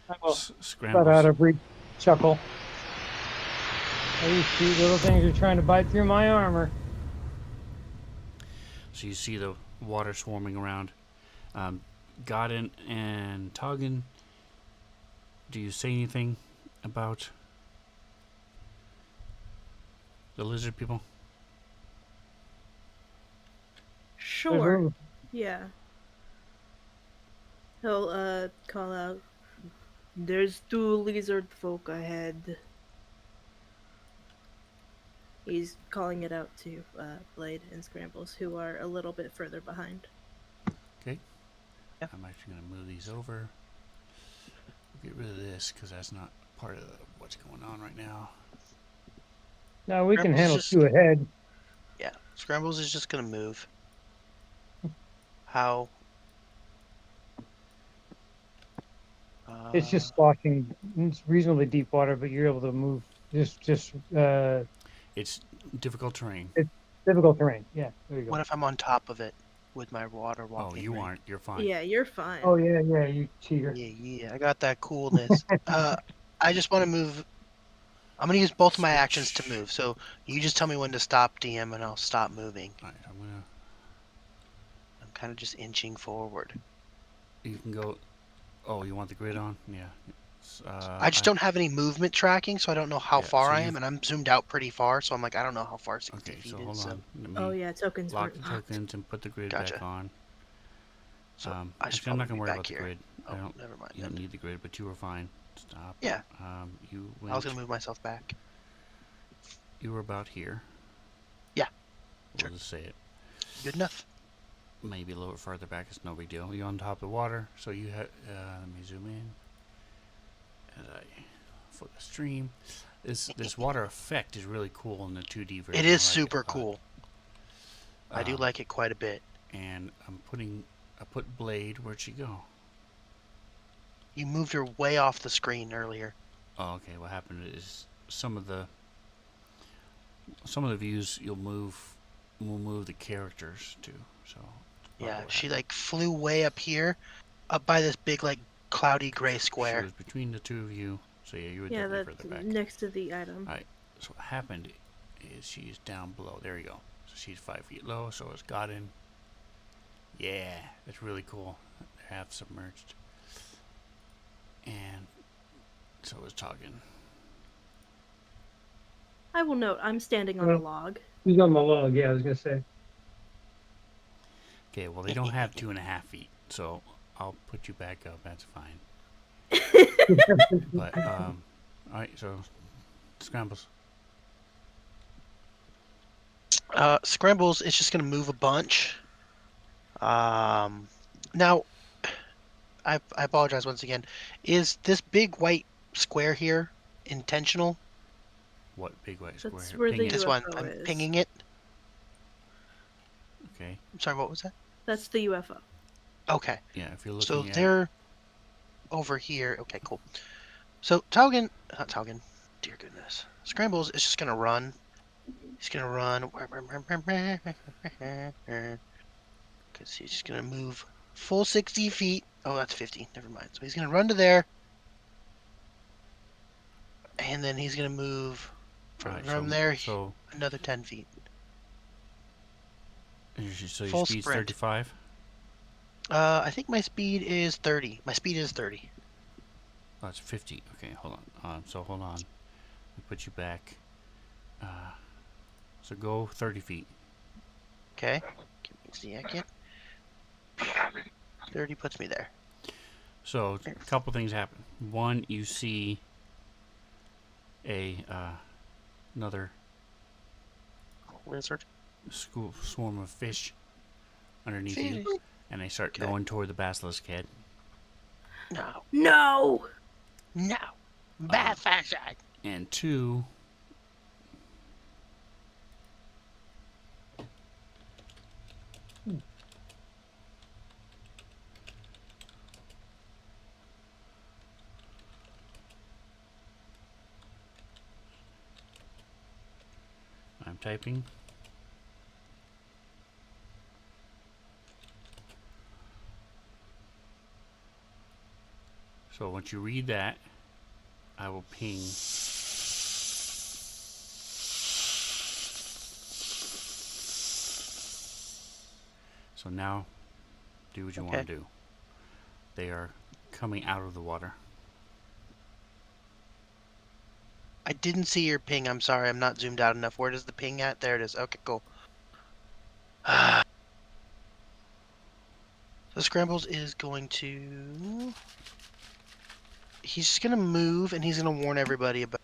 I will let Scrambles. out a brief chuckle. These cute little things are trying to bite through my armor. So you see the water swarming around. Godin and Toggin, do you say anything about the lizard people? Sure. There's Yeah. He'll call out. There's 2 lizard folk ahead. He's calling it out to Blade and Scrambles, who are a little bit further behind. Okay. Yeah. I'm actually going to move these over. Get rid of this because that's not part of what's going on right now. No, we can Scrambles handle just- 2 ahead. Yeah, Scrambles is just gonna move. How? It's just sloshing. It's reasonably deep water, but you're able to move. Just It's difficult terrain. it's difficult terrain. Yeah, there you go. What if I'm on top of it with my water Oh, walking? you ring? aren't. You're fine. Yeah, you're fine. Oh yeah, you cheater. Yeah, I got that coolness. I just want to move. I'm gonna use both of my actions to move. So you just tell me when to stop, DM, and I'll stop moving. All right, I'm gonna. I'm kind of just inching forward. You can go. Oh, you want the grid on? Yeah. I just don't have any movement tracking, so I don't know how Yeah, far so I you've- am, and I'm zoomed out pretty far, so I'm like, I don't know how far 60 Okay, feet so is. hold So on. Let me Oh yeah, tokens lock weren't the locked. tokens and put the grid Gotcha. back on. So I should Actually, I'm not probably gonna be worry back about the here. grid. Oh, I don't. never mind. You Then. don't need the grid, but you were fine. Stop. Yeah. You went. I was gonna move myself back. You were about here. Yeah. We'll Sure. just say it. Good enough. Maybe a little bit farther back. It's no big deal. You're on top of the water, so you have. Let me zoom in. As I flip the stream, this water effect is really cool in the 2D version. It is I like super a lot. cool. I do like it quite a bit. And I put Blade. Where'd she go? You moved her way off the screen earlier. Oh, okay. What happened is some of the views will move the characters to. So Yeah, she like flew way up here, up by this big like cloudy gray She square. was between the two of you. So yeah, you were Yeah, definitely that's further back. next to the item. All right. So what happened is she's down below. There you go. So she's 5 feet low. So is Godin. Yeah, that's really cool. They're half submerged. And so is Toggin. I will note I'm standing on a log. He's on the log. Yeah, I was gonna say. Okay, well they don't have 2.5 feet, so I'll put you back up. That's fine. But all right, so scrambles. Scrambles is just gonna move a bunch. Now I apologize once again. Is this big white square here intentional? What big white square That's here? where Ping the it. This one, UFO I'm is. pinging it. Okay. I'm sorry, what was that? That's the UFO. Okay, Yeah, if you're so looking at it, they're over here. Okay, cool. So Taugen, not Taugen, dear goodness. Scrambles is just gonna run. He's gonna run. Because he's just gonna move full 60 feet. Oh, that's 50. Never mind. So he's gonna run to there, and then he's gonna move all from right. there So another 10 feet. your Full speed's sprint. 35. I think my speed is 30. My speed is 30. Oh, it's 50. Okay, hold on. So hold on. We put you back. So go 30 feet. Okay. Give me a second. 30 puts me there. So a couple things happen. One, you see a another Wizard. swarm of fish underneath you, and they start Okay. going toward the basilisk head. No. No. No. Bad fashion. And two, I'm typing. So once you read that, I will ping. So now, do what you want to do. They are coming out of the water. I didn't see your ping. I'm sorry. I'm not zoomed out enough. Where does the ping at? There it is. Okay, cool. So Scrambles is going to... He's just going to move, and he's going to warn everybody about...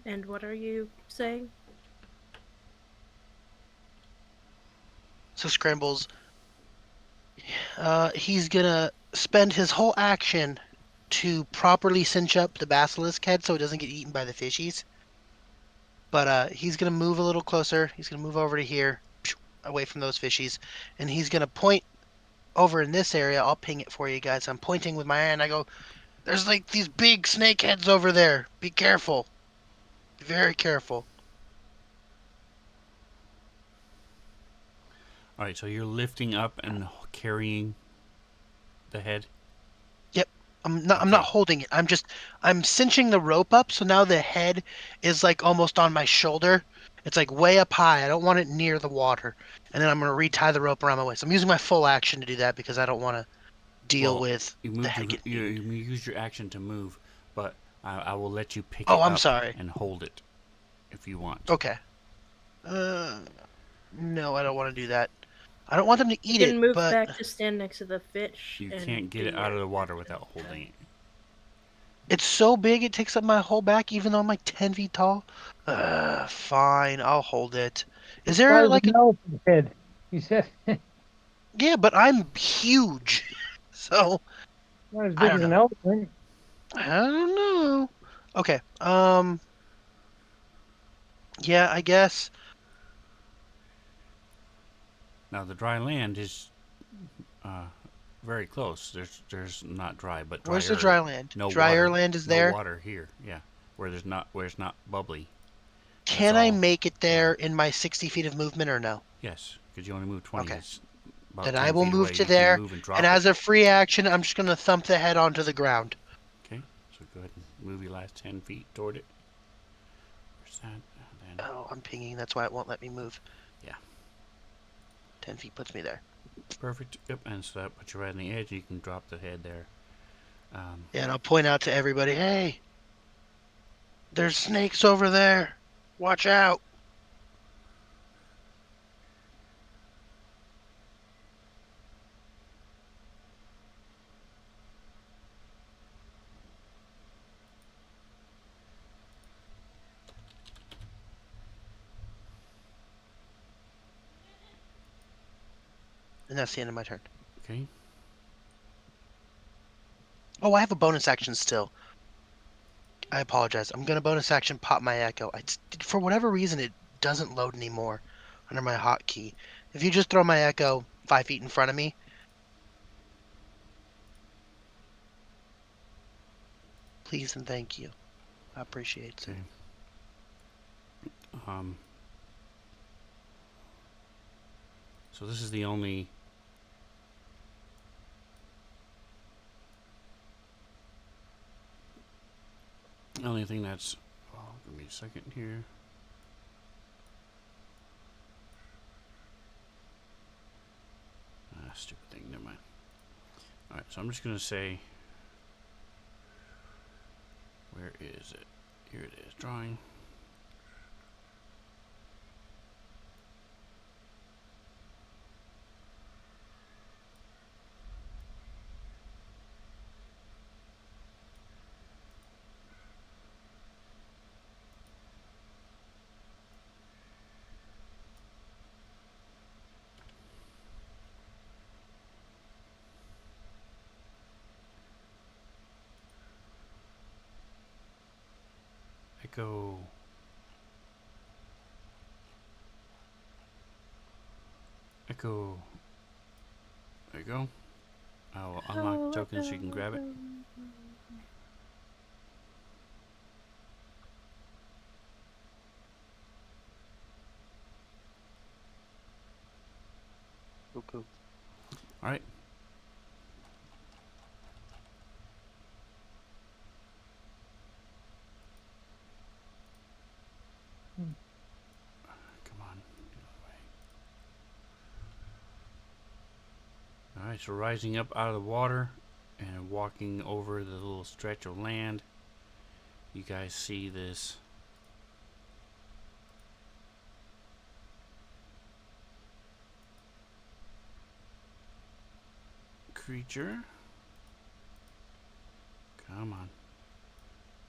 And what are you saying? So Scrambles... he's going to spend his whole action to properly cinch up the basilisk head so it doesn't get eaten by the fishies. But he's going to move a little closer. He's going to move over to here, away from those fishies, and he's going to point over in this area. I'll ping it for you guys. I'm pointing with my hand. I go, there's like these big snake heads over there. Be careful. Be very careful. All right, so you're lifting up and carrying the head. Yep. I'm not Okay. holding it. I'm cinching the rope up so now the head is like almost on my shoulder. It's like way up high. I don't want it near the water. And then I'm going to retie the rope around my waist. I'm using my full action to do that because I don't want to deal Well, with you the moved head getting you eaten. used your action to move, but I will let you pick Oh, it I'm up sorry. and hold it if you want. Okay. No, I don't want to do that. I don't want them to You eat it, can move but back to stand next to the fish. You and can't get do it out of your the water action. without holding it. it's so big it takes up my whole back, even though I'm like 10 feet tall. Fine, I'll hold it. Is there Size of like a... an elephant head. You said Yeah, but I'm huge. So, not as I big don't as an know. elephant. I don't know. Okay, yeah, I guess. Now the dry land is uh, very close. There's not dry, but Where's the drier. dry land? No Drier water. land is No there. water here. Yeah, where it's not bubbly. That's Can I all make it there dry. in my 60 feet of movement or no? Yes, because you only move 20. Okay. It's about Then I 10 will feet move away. to You can there, move and and drop it. as a free action, I'm just going to thump the head onto the ground. Okay, so go ahead and move your last 10 feet toward it. Where's that? Then Oh, I'm pinging. That's why it won't let me move. yeah, 10 feet puts me there. perfect. Yep, and so that puts you right on the edge. You can drop the head there. Yeah, and I'll point out to everybody, hey, there's snakes over there. Watch out. And that's the end of my turn. Okay. Oh, I have a bonus action still. I apologize. I'm gonna bonus action pop my echo. For whatever reason, it doesn't load anymore under my hotkey. If you just throw my echo 5 feet in front of me, please and thank you. I appreciate it. Okay. Um. So this is the only. Only thing that's. Oh, give me a second here. Stupid thing. Never mind. All right. So I'm just gonna say. Where is it? Here it is. Drawing. Echo. Echo. There you go. I will unlock the token so you can grab it. Okay. All right. Come on. All right. So rising up out of the water and walking over the little stretch of land, you guys see this creature. Come on.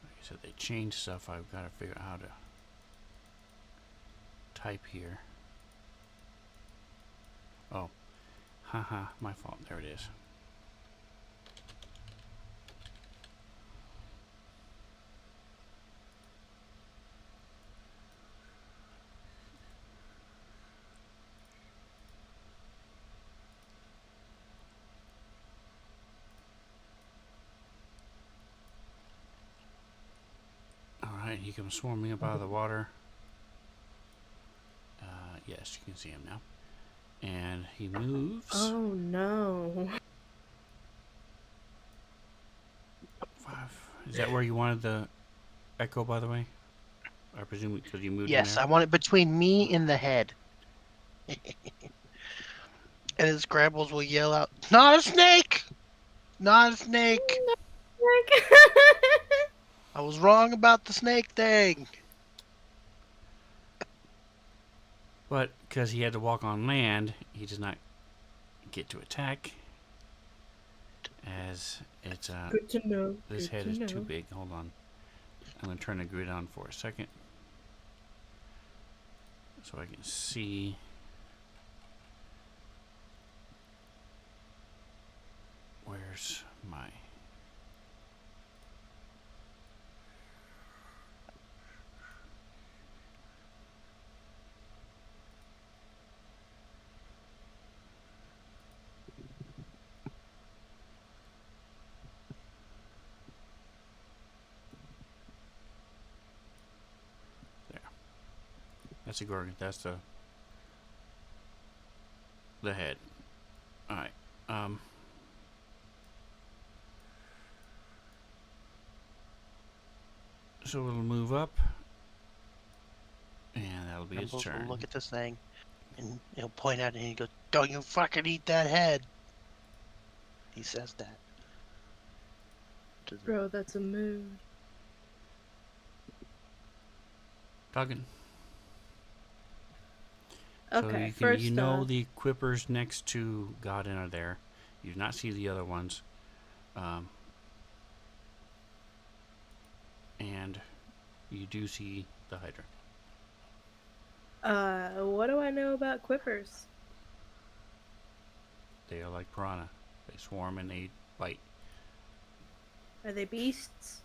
Like I said, they changed stuff. I've got to figure out how to type here. Oh. Haha, my fault. There it is. Alright, he comes swarming up out of the water. Yes, you can see him now. And he moves. Oh no. 5. Is that where you wanted the echo, by the way? I presume because you moved in Yes, there? I want it between me and the head. And his Scrabbles will yell out, "Not a snake! Not a snake! I was wrong about the snake thing!" But because he had to walk on land, he does not get to attack. As it's Good to know. this Good head to is know. too big. Hold on. I'm going to turn the grid on for a second so I can see. Where's my. There. That's a Gorgon. That's the head. Alright. So it'll move up. And that'll be its Scrabbles will turn. look at this thing, and he'll point at it, and he goes, "Don't you fucking eat that head!" He says that. Bro, that's a mood. Talking. Okay, so first you know the equippers next to Godin are there. You do not see the other ones. And you do see the Hydra. what do I know about quippers? They are like piranha. They swarm and they bite. Are they beasts?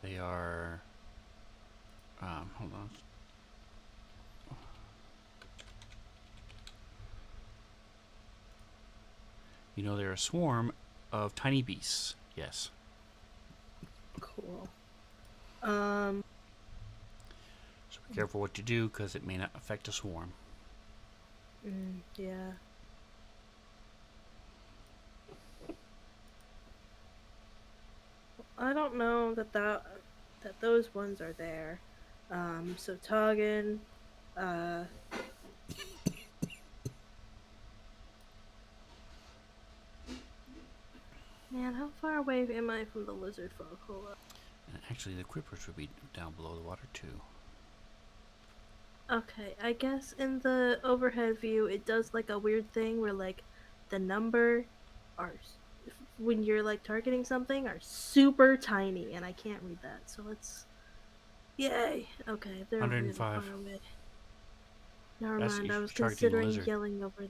They are. Hold on. You know, they're a swarm of tiny beasts. Yes. Cool. So be careful what you do, because it may not affect a swarm. Yeah. I don't know that those ones are there. So Toggin, uh, man, how far away am I from the lizard folk? Hold up. And actually, the quippers would be down below the water too. Okay, I guess in the overhead view, it does like a weird thing where like the number when you're like targeting something are super tiny, and I can't read that. So let's. Yay! Okay, they're really 105. far away. Never That's mind. if I you're was targeting the considering lizard. yelling over.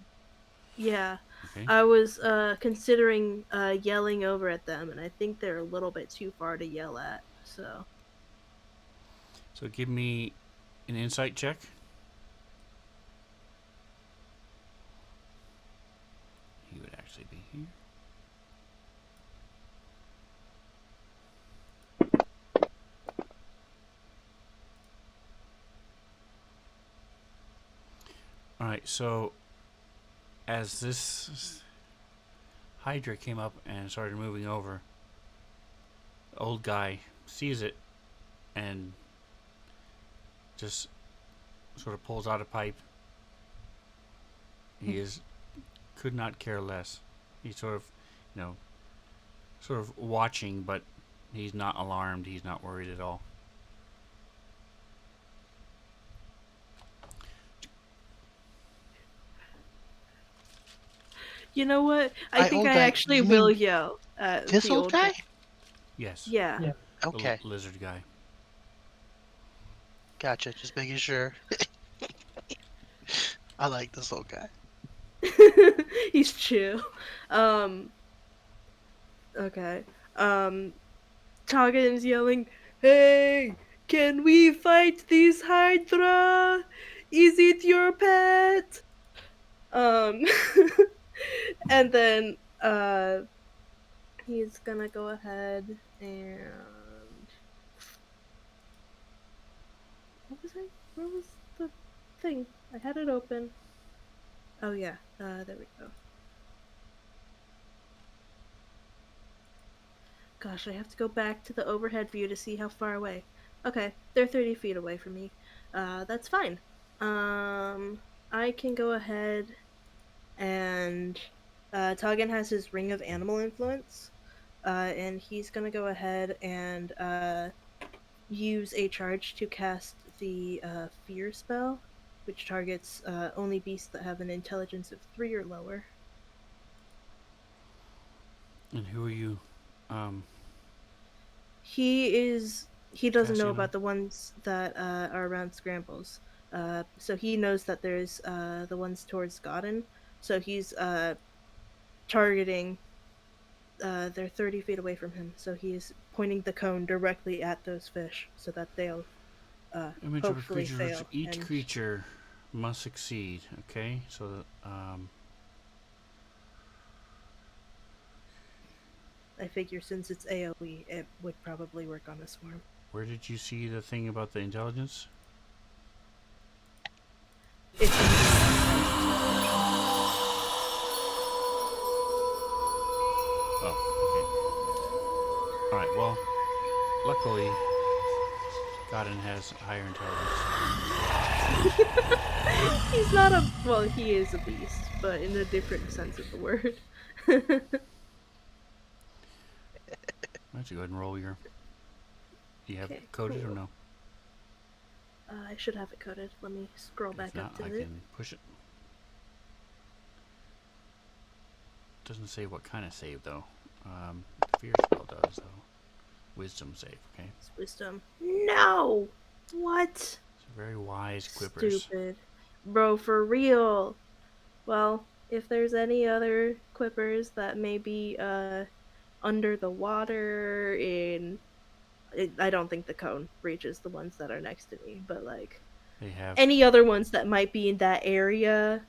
Yeah, Okay. I was considering yelling over at them, and I think they're a little bit too far to yell at. So So give me an insight check. He would actually be here. Alright, so as this Hydra came up and started moving over, the old guy sees it and just sort of pulls out a pipe. He could not care less. He's sort of, sort of watching, but he's not alarmed. He's not worried at all. you know what? I think old I guy, actually you will mean yell at this the old guy? Yes. Yeah. Yeah. The Okay, lizard guy. gotcha. Just making sure. I like this old guy. He's chill. Um. Okay. Toggen's yelling, "Hey, can we fight this Hydra? Is it your pet?" Um, and then he's gonna go ahead and what was I? Where was the thing? I had it open. Oh yeah, there we go. Gosh, I have to go back to the overhead view to see how far away. Okay, they're 30 feet away from me. That's fine. I can go ahead and Toggin has his Ring of Animal Influence, and he's gonna go ahead and use a charge to cast the Fear spell, which targets only beasts that have an intelligence of 3 or lower. And who are you? He doesn't know Casting about on? the ones that are around Scrambles. So he knows that there's the ones towards Godden. So he's targeting. They're 30 feet away from him, so he's pointing the cone directly at those fish so that they'll Image of a hopefully creature. fail. Each And creature must succeed. Okay, so I figure since it's AoE, it would probably work on a swarm. where did you see the thing about the intelligence? It's Oh, okay. All right. Well, luckily, Godin has higher intelligence. he's not a well, he is a beast, but in a different sense of the word. Why don't you go ahead and roll your? Do you have Okay, it coded or cool. no? I should have it coded. Let me scroll If back not, up to I it. can push it. Doesn't say what kind of save though. Fear spell does though. Wisdom save. Okay. It's wisdom. No! What? It's very wise quippers. Stupid. Bro, for real. Well, if there's any other quippers that may be under the water I don't think the cone reaches the ones that are next to me, but like They have any other ones that might be in that area.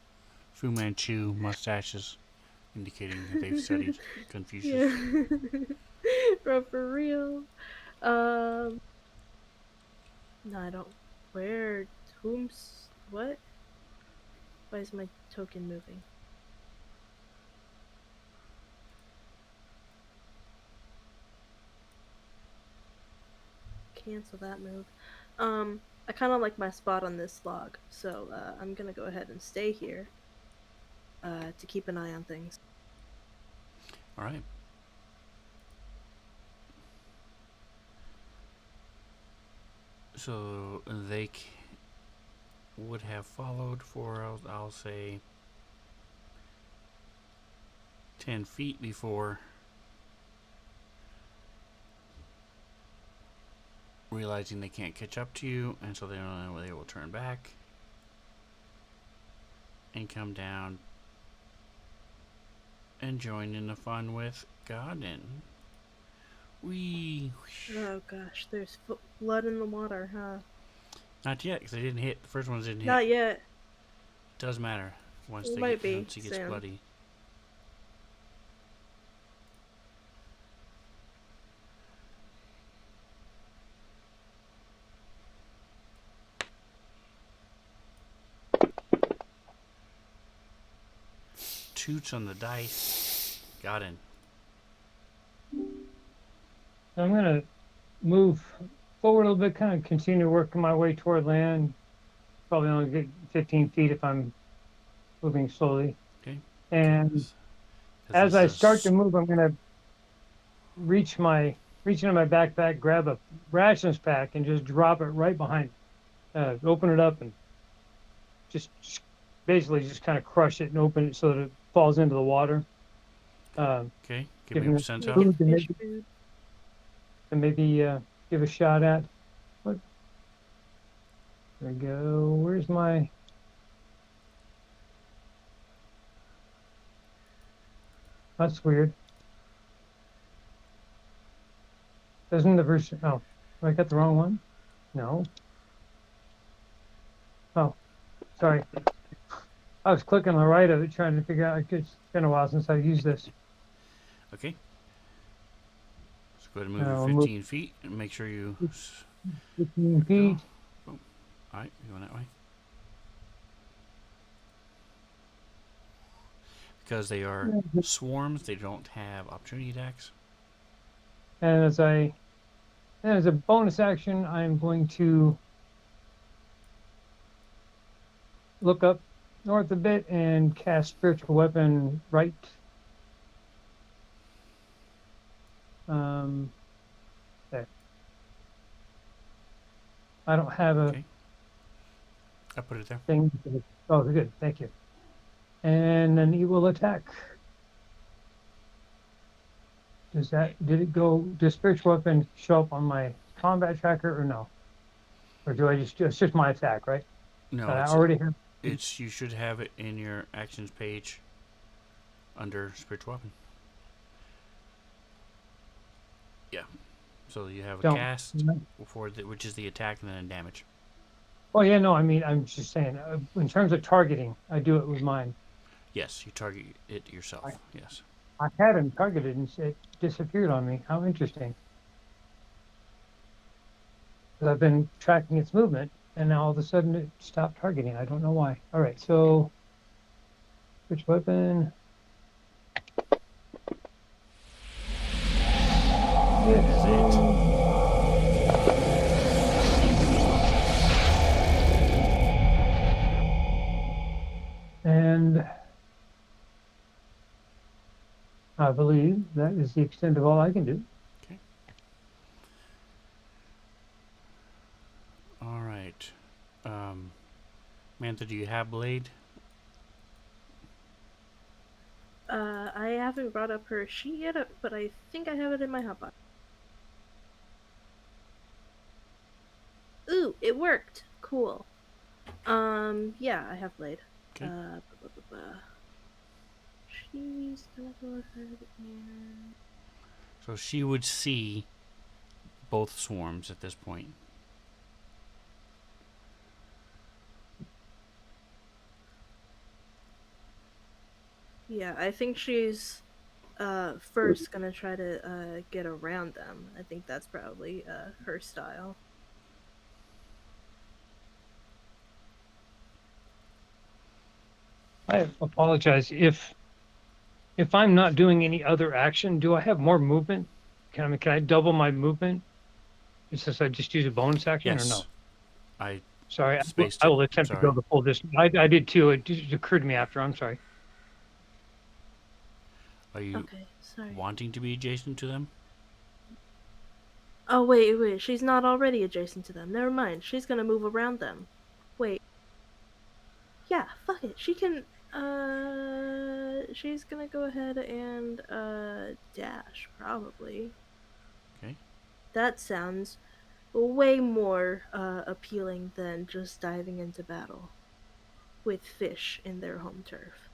Fu Manchu mustaches, indicating that they've studied Confucius. Yeah. Bro, for real. Um no, I don't where whom's what? Why is my token moving? Cancel that move. I kind of like my spot on this log, so I'm gonna go ahead and stay here to keep an eye on things. All right. So they would have followed for, I'll say, 10 feet before realizing they can't catch up to you, and so they will turn back and come down and join in the fun with Godin. Wee. Oh gosh, there's blood in the water, huh? Not yet, because they didn't hit. The first ones didn't hit. Not yet. Does matter once It they might get, be once it gets soon. bloody. Toots on the dice. Godin. I'm gonna move forward a little bit, kind of continue working my way toward land. Probably only get 15 feet if I'm moving slowly. Okay. And Because as this I is start to move, I'm gonna reach into my backpack, grab a rations pack, and just drop it right behind. Open it up and just basically just kind of crush it and open it so that it falls into the water. okay. Give me a Giving it Make percentile. it food to fish food. maybe give a shot at. What? There we go. Where's my? That's weird. Doesn't the version? Oh, I got the wrong one. No. Oh, sorry. I was clicking on the right of it, trying to figure out. It's been a while since I've used this. Okay. So go ahead and move your I'll move 15 feet and make sure you. 15 Go. feet. Boom. All right, you going that way? Because they are swarms, they don't have opportunity attacks. And as a bonus action, I'm going to look up north a bit and cast spiritual weapon right. There. I don't have a Okay. I put it there. thing. Oh, good. Thank you. And an evil attack. Does spiritual weapon show up on my combat tracker or no? Or do I it's just my attack, right? No, That I already have. it's you should have it in your actions page under spiritual weapon. Yeah. So you have a Don't. cast which is the attack and then damage. Oh yeah, no. I mean, I'm just saying. In terms of targeting, I do it with mine. Yes, you target it yourself. I, Yes. I had him targeted and it disappeared on me. How interesting. Because I've been tracking its movement, and now all of a sudden it stopped targeting. I don't know why. All right, so which weapon? That is it. And I believe that is the extent of all I can do. Okay. All right. Mantha, do you have blade? I haven't brought up her sheet yet, but I think I have it in my hotbox. Ooh, it worked. Cool. Yeah, I have blade. Okay. blah, blah, blah. She's gonna go ahead and. So she would see both swarms at this point. Yeah, I think she's first gonna try to get around them. I think that's probably her style. I apologize if I'm not doing any other action. Do I have more movement? Can I double my movement? Since I just use a bonus action or Yes, no? I Sorry, spaced I it. will attempt to Sorry. go the full distance. I did too. It just occurred to me after. I'm sorry. Are you Okay, sorry. wanting to be adjacent to them? Oh wait, she's not already adjacent to them. Never mind. She's gonna move around them. Wait. Yeah, fuck it. She can she's gonna go ahead and dash probably. Okay. That sounds way more appealing than just diving into battle with fish in their home turf.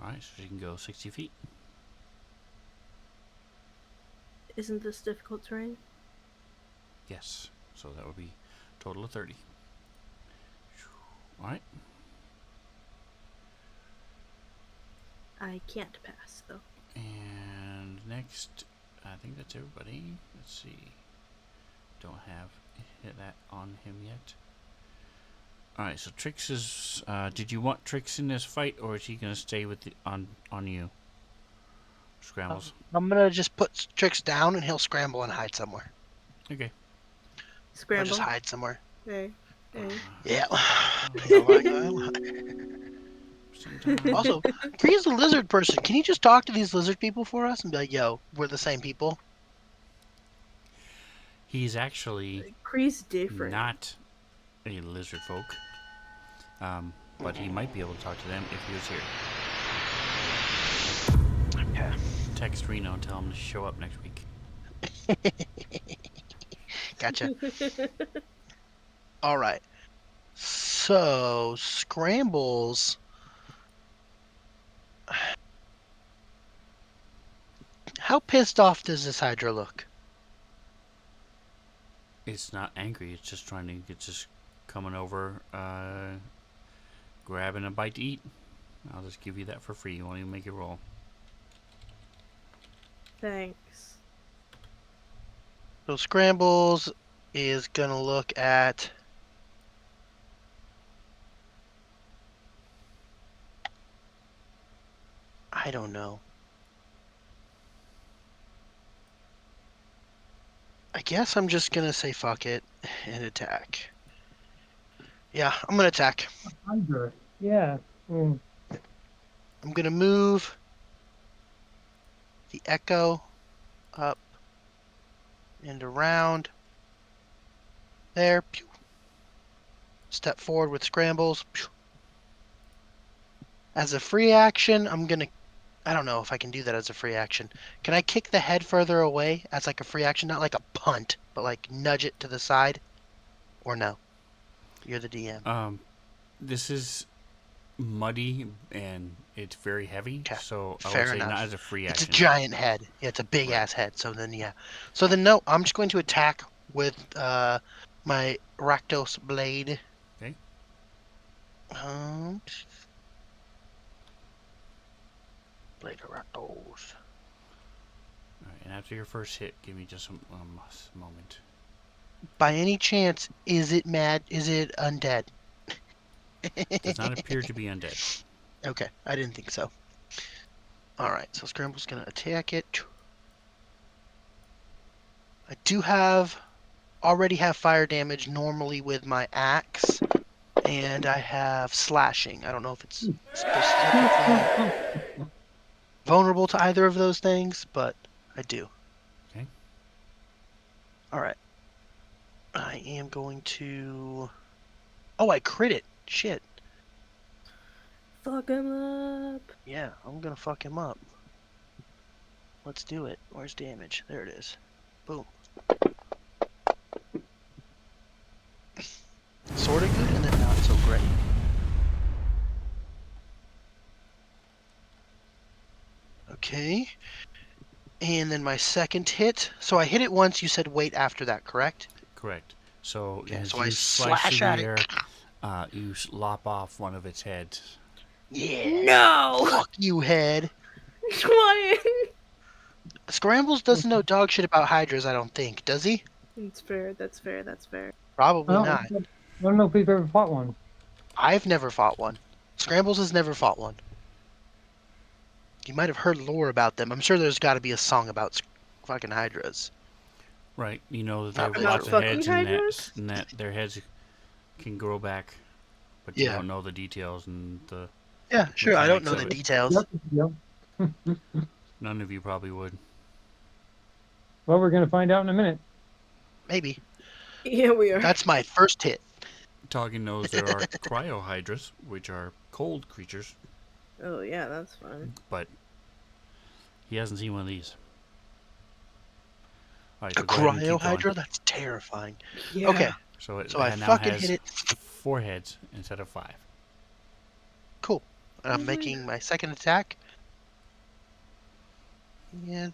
Alright, so she can go 60 feet. Isn't this difficult terrain? Yes. So that would be a total of 30. Alright. I can't pass though. And next, I think that's everybody. Let's see. Don't have hit that on him yet. Alright, so Trix is. Did you want Trix in this fight, or is he going to stay with on you? Scrambles. I'm gonna just put Trix down, and he'll scramble and hide somewhere. Okay. He'll just Scramble. hide somewhere. Hey. Hey. Yeah. Yeah, like also, Kree's a lizard person. Can you just talk to these lizard people for us and be like, "Yo, we're the same people"? He's actually Kree's different. not a lizard folk. But he might be able to talk to them if he was here. Okay. Text Reno and tell him to show up next week. Gotcha. All right. So scrambles. How pissed off does this Hydra look? It's not angry. It's just trying to. It's just coming over, grabbing a bite to eat. I'll just give you that for free. You won't even make it roll. Thanks. So scrambles is gonna look at. I don't know. I guess I'm just gonna say fuck it and attack. Yeah, I'm gonna attack. Hydra. Yeah. Mm. I'm gonna move the echo up and around. There. Pew. Step forward with scrambles. Pew. As a free action, I'm gonna. I don't know if I can do that as a free action. Can I kick the head further away as like a free action? Not like a punt, but like nudge it to the side? Or no? You're the DM. This is muddy and it's very heavy, Okay. so I Fair would say enough. not as a free It's a action. giant head. Yeah, it's a big Right. ass head. So then, yeah. So then, no, I'm just going to attack with my Rakdos blade. Okay. Blade of Rakdos. Alright, and after your first hit, give me just a moment. By any chance, is it mad? Is it undead? Does not appear to be undead. Okay, I didn't think so. Alright, so Scramble's gonna attack it. I do already have fire damage normally with my axe, and I have slashing. I don't know if it's specifically vulnerable to either of those things, but I do. Okay. Alright. I am going to... Oh, I crit it! Shit. Fuck him up. Yeah, I'm gonna fuck him up. Let's do it. Where's damage? There it is. Boom. Okay. And then my second hit. So I hit it once. You said wait after that, correct? Correct. So Okay, as so I you slice through slash the at it. air, you lop off one of its heads. Yeah. No! Fuck you, head. Why? Scrambles doesn't know dog shit about hydras, I don't think. Does he? That's fair. That's fair. That's fair. Probably I not. don't know if we've ever fought one. I've never fought one. Scrambles has never fought one. You might have heard lore about them. I'm sure there's got to be a song about fucking hydras. Right. You know that they Not have really About lots sure of what. fucking heads, and hydras? that their heads can grow back, but you Yeah. don't know the details and the Yeah, sure. I don't mechanics know the of it. details. Yep. None of you probably would. Well, we're gonna find out in a minute. Maybe. Yeah, we are. That's my first hit. Toggin knows there are cryohydras, which are cold creatures, Oh yeah, that's fun. but he hasn't seen one of these. All right, A so go ahead and keep going. cryohydra? That's terrifying. Yeah. Okay, So it so I now fucking hit has it. 4 heads instead of 5. Cool. And I'm Oh my making my second attack. And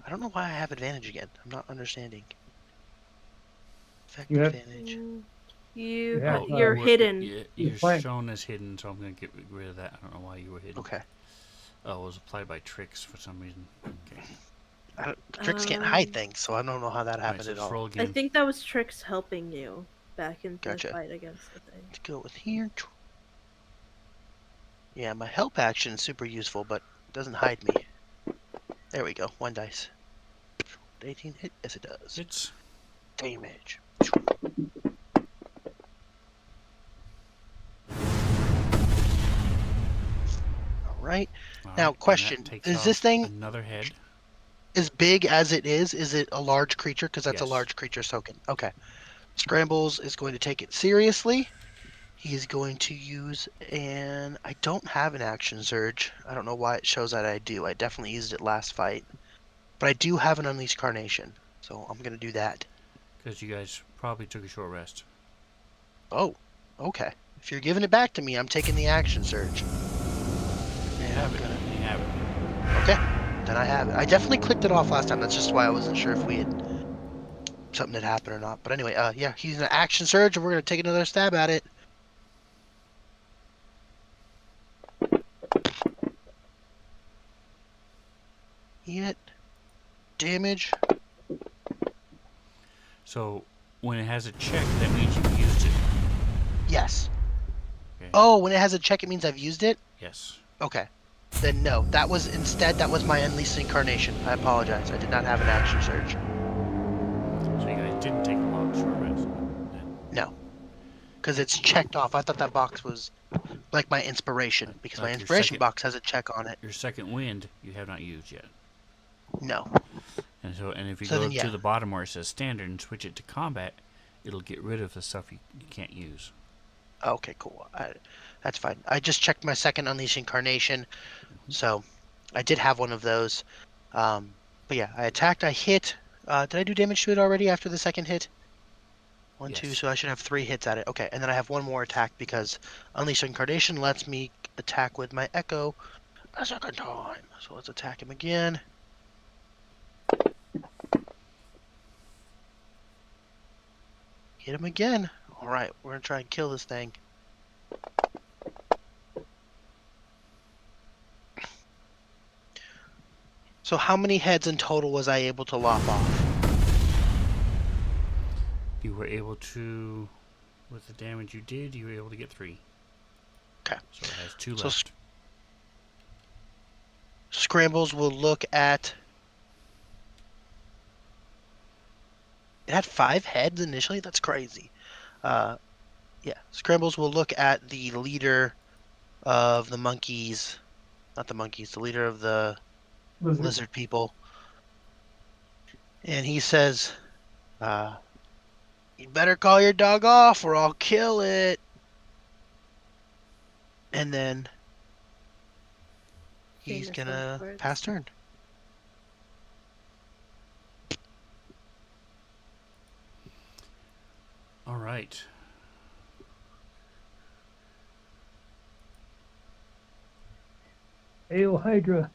I don't know why I have advantage again. I'm not understanding. Effect You have- advantage. Yeah, You're hidden. You're fine. shown as hidden, so I'm going to get rid of that. I don't know why you were hidden. Okay. Oh, it was applied by tricks for some reason. Okay. Tricks can't hide things, so I don't know how that All right, happened so at just all. roll I again. think that was Trix helping you back in the Gotcha. fight against the thing. Let's go with here. Yeah, my help action is super useful, but it doesn't hide me. There we go. 1 dice. 18 hit? Yes, it does. It's Damage. All right. all Now, right, and question: that takes is this off thing another head? as big as it is? Is it a large creature? Because that's a Yes. large creature token. Okay. Scrambles is going to take it seriously. He's going to use an. I don't have an action surge. I don't know why it shows that I do. I definitely used it last fight, but I do have an unleash carnation, so I'm gonna do that. Because you guys probably took a short rest. Oh, okay. If you're giving it back to me, I'm taking the action surge. You And I'm have it. gonna. You have it. Okay, then I have it. I definitely clicked it off last time. That's just why I wasn't sure if we had something had happened or not. But anyway, yeah, he's an action surge, and we're gonna take another stab at it. Hit. Damage. So when it has a check, that means you've used it. Yes. Okay. Oh, when it has a check, it means I've used it? Yes. Okay. Then no. That was my Unleashed Incarnation. I apologize. I did not have an action surge. So you guys didn't take a long short rest. No. Because it's checked off. I thought that box was like my inspiration. Because Like my your inspiration second- box has a check on it. Your second wind, you have not used yet. No. And if you So go then, yeah. to the bottom where it says standard and switch it to combat, it'll get rid of the stuff you can't use. Okay, cool. That's fine. I just checked my second Unleashed Incarnation. So I did have one of those. But yeah, I attacked. I hit. Did I do damage to it already after the second hit? 1, 2, Yes. so I should have 3 hits at it. Okay, and then I have one more attack because Unleashed Incarnation lets me attack with my Echo a second time. So let's attack him again. Hit him again. Alright, we're gonna try and kill this thing. So how many heads in total was I able to lop off? You were able to, with the damage you did, you were able to get 3. Okay. So it has 2 So left. Scrambles will look at... It had 5 heads initially? That's crazy. Yeah, Scrambles will look at the leader of the monkeys. Not the monkeys, the leader of the lizard people. And he says, you better call your dog off or I'll kill it. And then he's Famous gonna last words. pass turn. All right. Hail Hydra.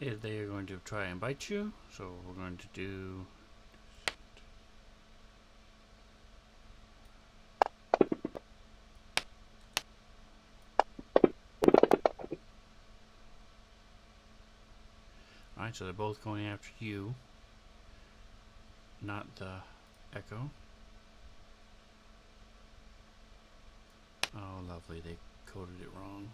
If they are going to try and bite you, so we're going to do. Alright, so they're both going after you, not the echo. Oh, lovely, they coded it wrong.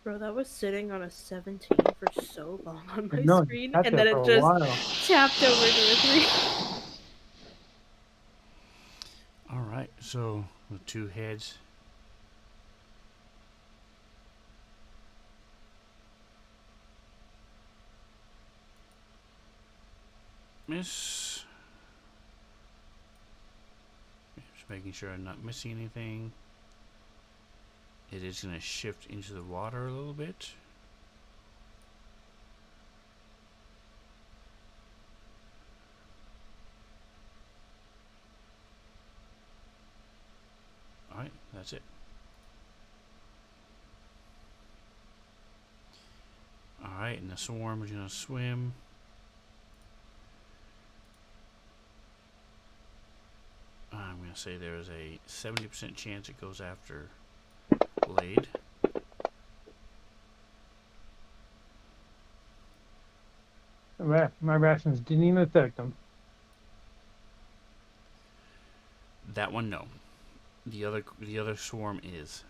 Bro, that was sitting on a 17 for so long on my No, screen, had and that then for it a just while. tapped over to a 3. Alright, so the two heads. Miss. Just making sure I'm not missing anything. It is going to shift into the water a little bit. Alright, that's it. Alright, and the swarm is going to swim. I'm going to say there is a 70% chance it goes after Blade. My rations didn't even affect them. That one, no. The other swarm is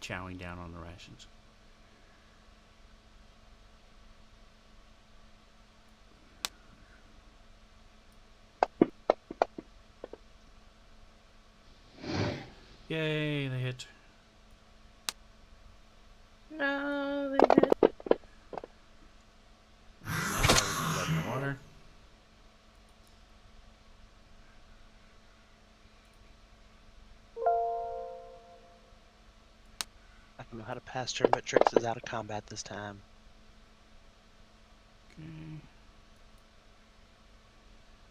chowing down on the rations. Yay, they hit. No, they hit. That's how we blood in the water. I don't know how to pass turn, but Trix is out of combat this time. Okay.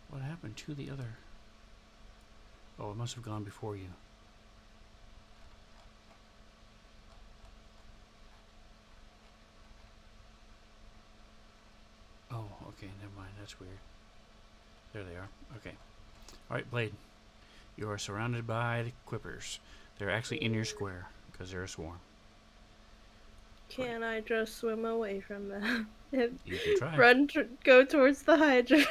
What happened to the other? Oh, it must have gone before you. Oh, okay, never mind. That's weird. There they are. Okay. Alright, Blade. You are surrounded by the Quippers. They're actually in your square because they're a swarm. Can I just swim away from them? And You can try. go towards the Hydra.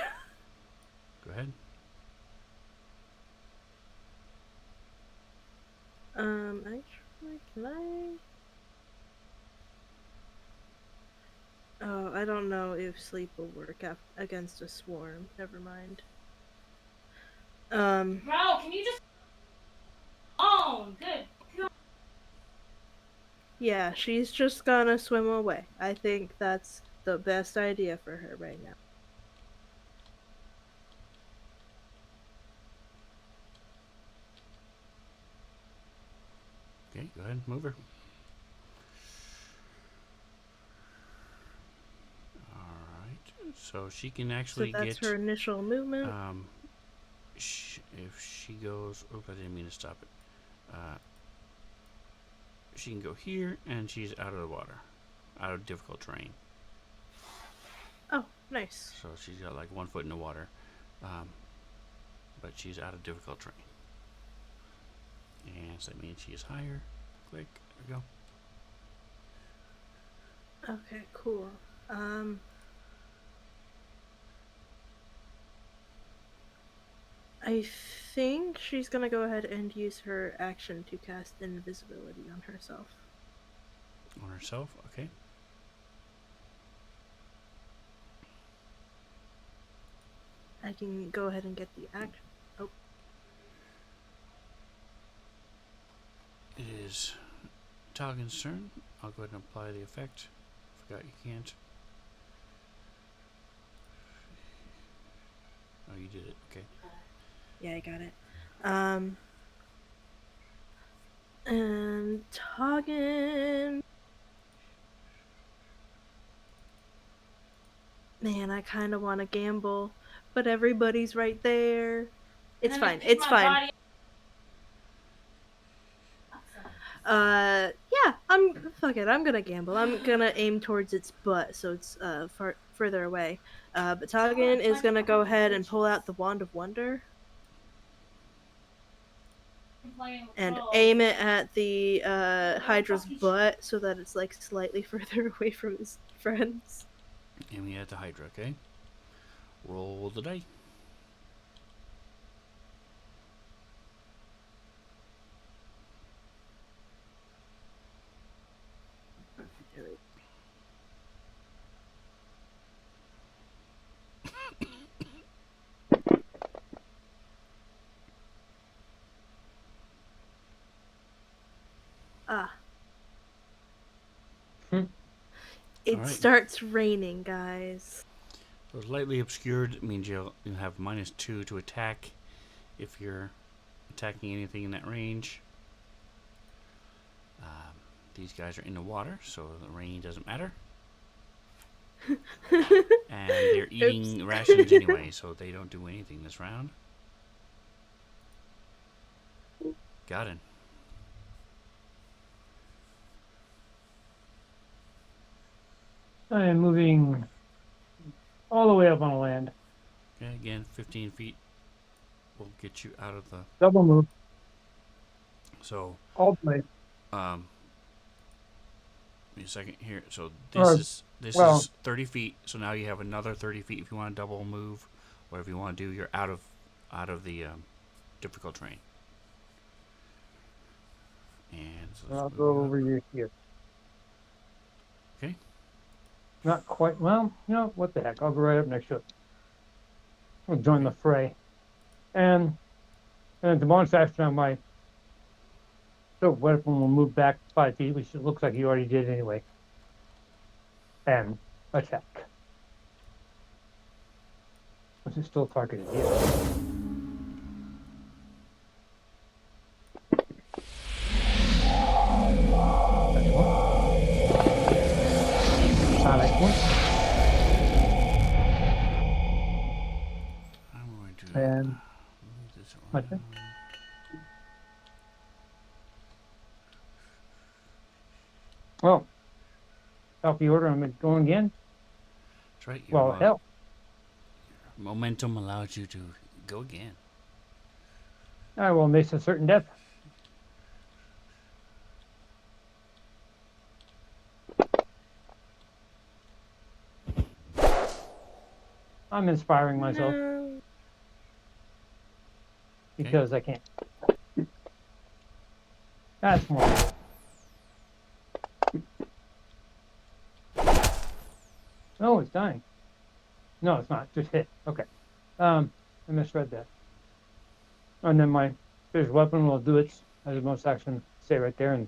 Go ahead. Actually, can I? Oh, I don't know if sleep will work against a swarm. Never mind. Bro, can you just? Oh, good. Yeah, she's just gonna swim away. I think that's the best idea for her right now. Okay, go ahead. Move her. Alright. So she can So actually that's get. her initial movement. If she goes. Oh, I didn't mean to stop it. She can go here, and she's out of the water. Out of difficult terrain. Oh, nice. So she's got like 1 foot in the water. But she's out of difficult terrain. And so that means she is higher. Click. There we go. Okay, cool. I think she's gonna go ahead and use her action to cast invisibility on herself. On herself. Okay. I can go ahead and get the action. Oh, It is Toggen's turn. I'll go ahead and apply the effect. Forgot you can't. Oh, you did it. Okay. yeah, I got it. And Toggin. Man, I kind of want to gamble, but everybody's right there. It's Let me fine. pick It's my fine. body- Yeah, fuck it. I'm gonna gamble. I'm gonna aim towards its butt, so it's further away. But Tagen is gonna go ahead and pull out the Wand of Wonder I'm playing with and clothes. aim it at the Hydra's butt so that it's like slightly further away from his friends. Aiming at the Hydra, okay? Roll the die. Ah. Hmm. It Alright. starts raining, guys. So lightly obscured means you'll have -2 to attack if you're attacking anything in that range. These guys are in the water, so the rain doesn't matter. And they're eating rations anyway, so they don't do anything this round. Got it. I am moving all the way up on the land. Okay, again, 15 feet will get you out of the... Double move. So, All the way. give me a second here. So Or, this well- is 30 feet. So now you have another 30 feet if you want to double move, or if you want to do, you're out of the difficult terrain. And so let's I'll move go up. over here. Okay. Not quite. Well, you know, what the heck? I'll go right up next to it. I'll join the fray. And the bonus action on my weapon will move back 5 feet, which it looks like he already did anyway. And attack. Which is still targeted, yeah. That's one. That's one. I'm going to And move this okay. around. Well, off the order, I'm going again. That's right. Well, hell. Momentum allows you to go again. I will miss a certain death. I'm inspiring myself No. because I can't. That's more. Oh, it's dying. No, it's not. Just hit. Okay. I misread that. And then my fish weapon will do its as a bonus action. Stay right there and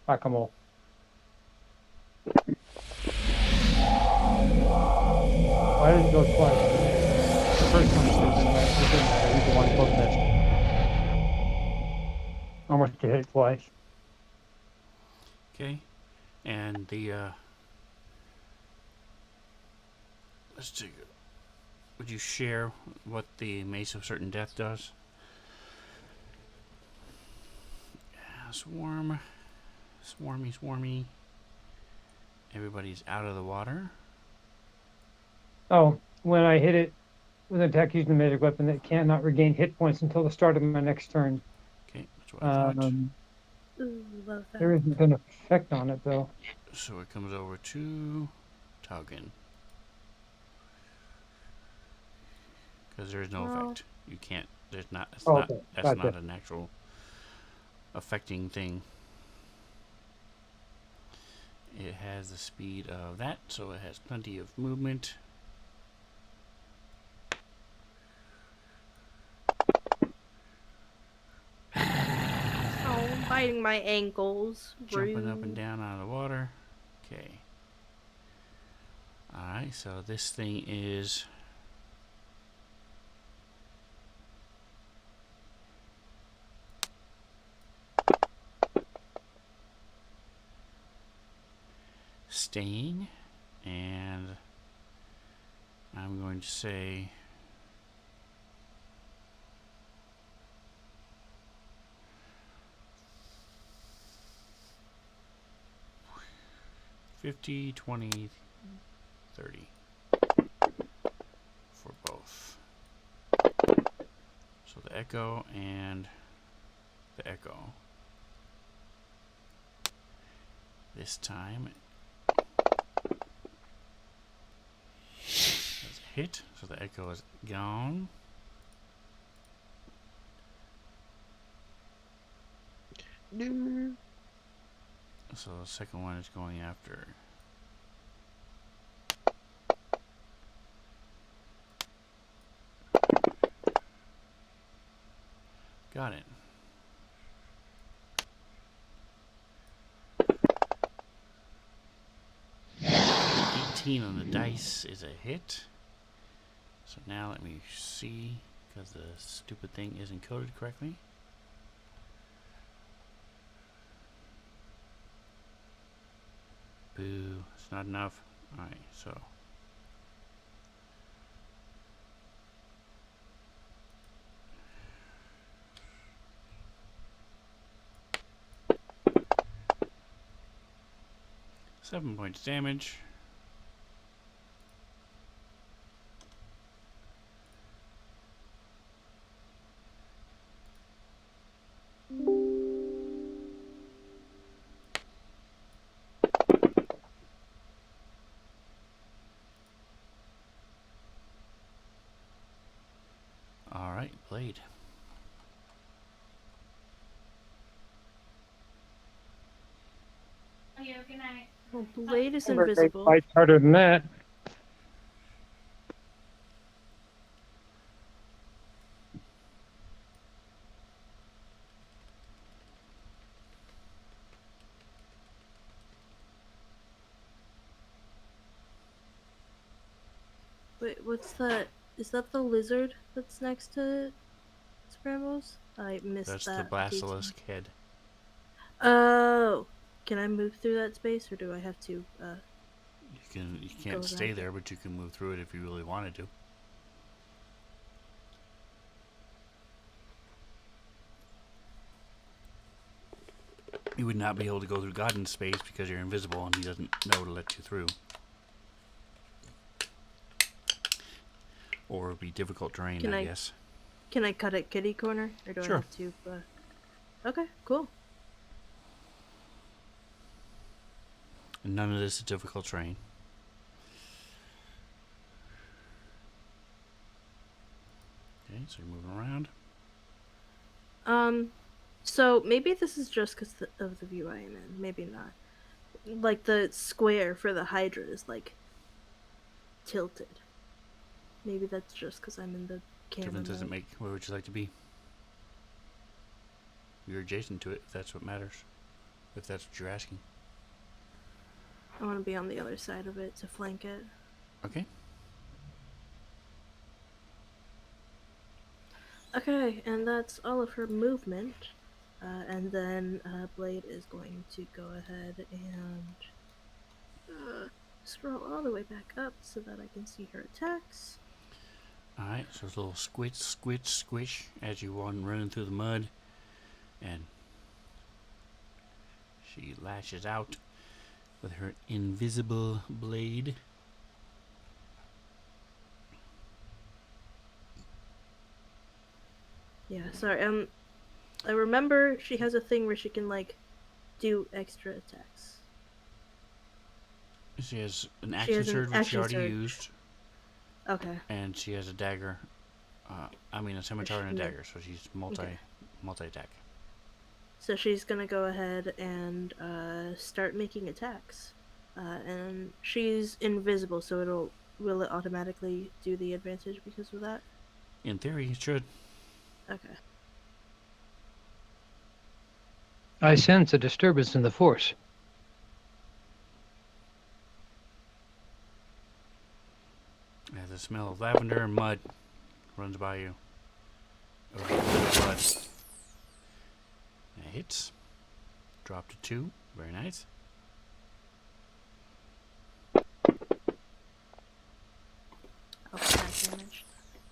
whack-a-mole. Why did it go twice? The first one didn't matter. It didn't matter. I think the one both missed. Almost hit it twice. Okay. And the let's take it. Would you share what the Mace of Certain Death does? Swarmy. Everybody's out of the water. Oh, when I hit it with an attack using a magic weapon, it cannot regain hit points until the start of my next turn. Okay, that's what I thought. Ooh, love that. There isn't an effect on it though. So it comes over to Taugen. Because there's no Well- effect. You can't. There's not. It's Oh, not. okay, That's gotcha. not an actual affecting thing. It has the speed of that, so it has plenty of movement. Oh, I'm biting my ankles. Jumping up and Rude. down out of the water. Okay. Alright, so this thing is staying, and I'm going to say 50, 20, 30 for both. So the echo and the echo. This time that's a hit, so the echo is gone. No. So the second one is going after. Got it. 18 on the dice is a hit. So now let me see, because the stupid thing isn't coded correctly. Boo, it's not enough. Alright, so. Seven points damage. Alright, Blade. Okay, good night. Well, Blade is Remember, they invisible. fight harder than that. Wait, what's that? Is that the lizard that's next to Scrambles? I missed That's that the detail. basilisk head. Oh, can I move through that space, or do I have to? You can't Go stay around there, it. but you can move through it if you really wanted to. You would not be able to go through Godden's space because you're invisible and he doesn't know to let you through. Or it would be difficult terrain, Can I I- guess. Can I cut at kitty corner, or do Sure. I have to? Okay, cool. And none of this is difficult terrain. Okay, so you're moving around. So maybe this is just because of the view I am in. Maybe not. Like the square for the Hydra is like tilted. Maybe that's just because I'm in the camera Difference doesn't mode. make. Where would you like to be? You're adjacent to it, if that's what matters. If that's what you're asking. I want to be on the other side of it to flank it. Okay. Okay, and that's all of her movement. And then Blade is going to go ahead and scroll all the way back up so that I can see her attacks. Alright, so it's a little squish, squish, squish as you run running through the mud. And she lashes out with her invisible blade. Yeah, sorry. I remember she has a thing where she can like do extra attacks. She has an She action has an surge, which she action already surge. used. Okay. And she has a dagger. A scimitar and a She- dagger, so she's Okay. multi-attack. So she's gonna go ahead and start making attacks. And she's invisible, so will it automatically do the advantage because of that? In theory, it should. Okay. I sense a disturbance in the force. As the smell of lavender and mud runs by you. Of blood. That hits. Drop to 2. Very nice.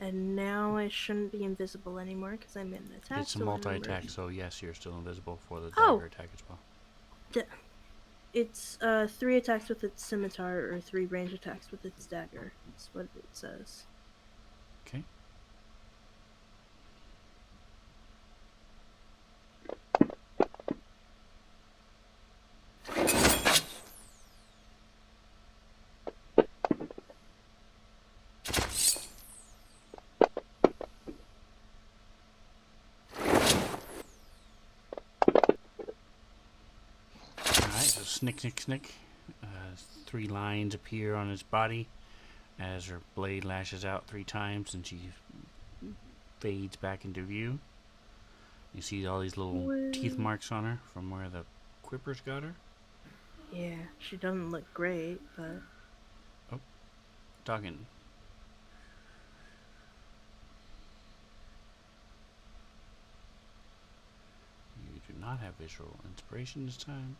And now I shouldn't be invisible anymore because I'm in an attack. It's a so I'm multi-attack, ready. so yes, you're still invisible for the Oh! dagger attack as well. It's 3 attacks with its scimitar or 3 range attacks with its dagger. That's what it says. Okay. Alright, so snick, snick, snick. 3 lines appear on his body as her blade lashes out 3 times and she fades back into view. You see all these little teeth marks on her from where the quippers got her. Yeah, she doesn't look great, but... Doggin. You do not have visual inspiration this time.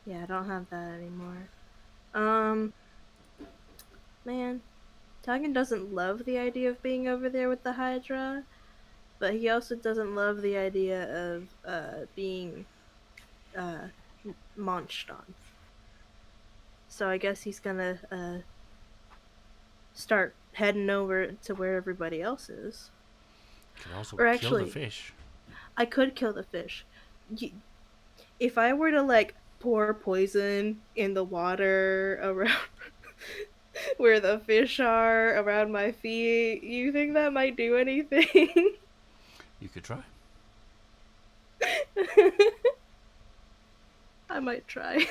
Yeah, I don't have that anymore. Man, Tagan doesn't love the idea of being over there with the Hydra, but he also doesn't love the idea of being munched on. So I guess he's gonna start heading over to where everybody else is. You could also Or kill actually, the fish. I could kill the fish. If I were to like pour poison in the water around where the fish are around my feet, you think that might do anything? You could try. I might try.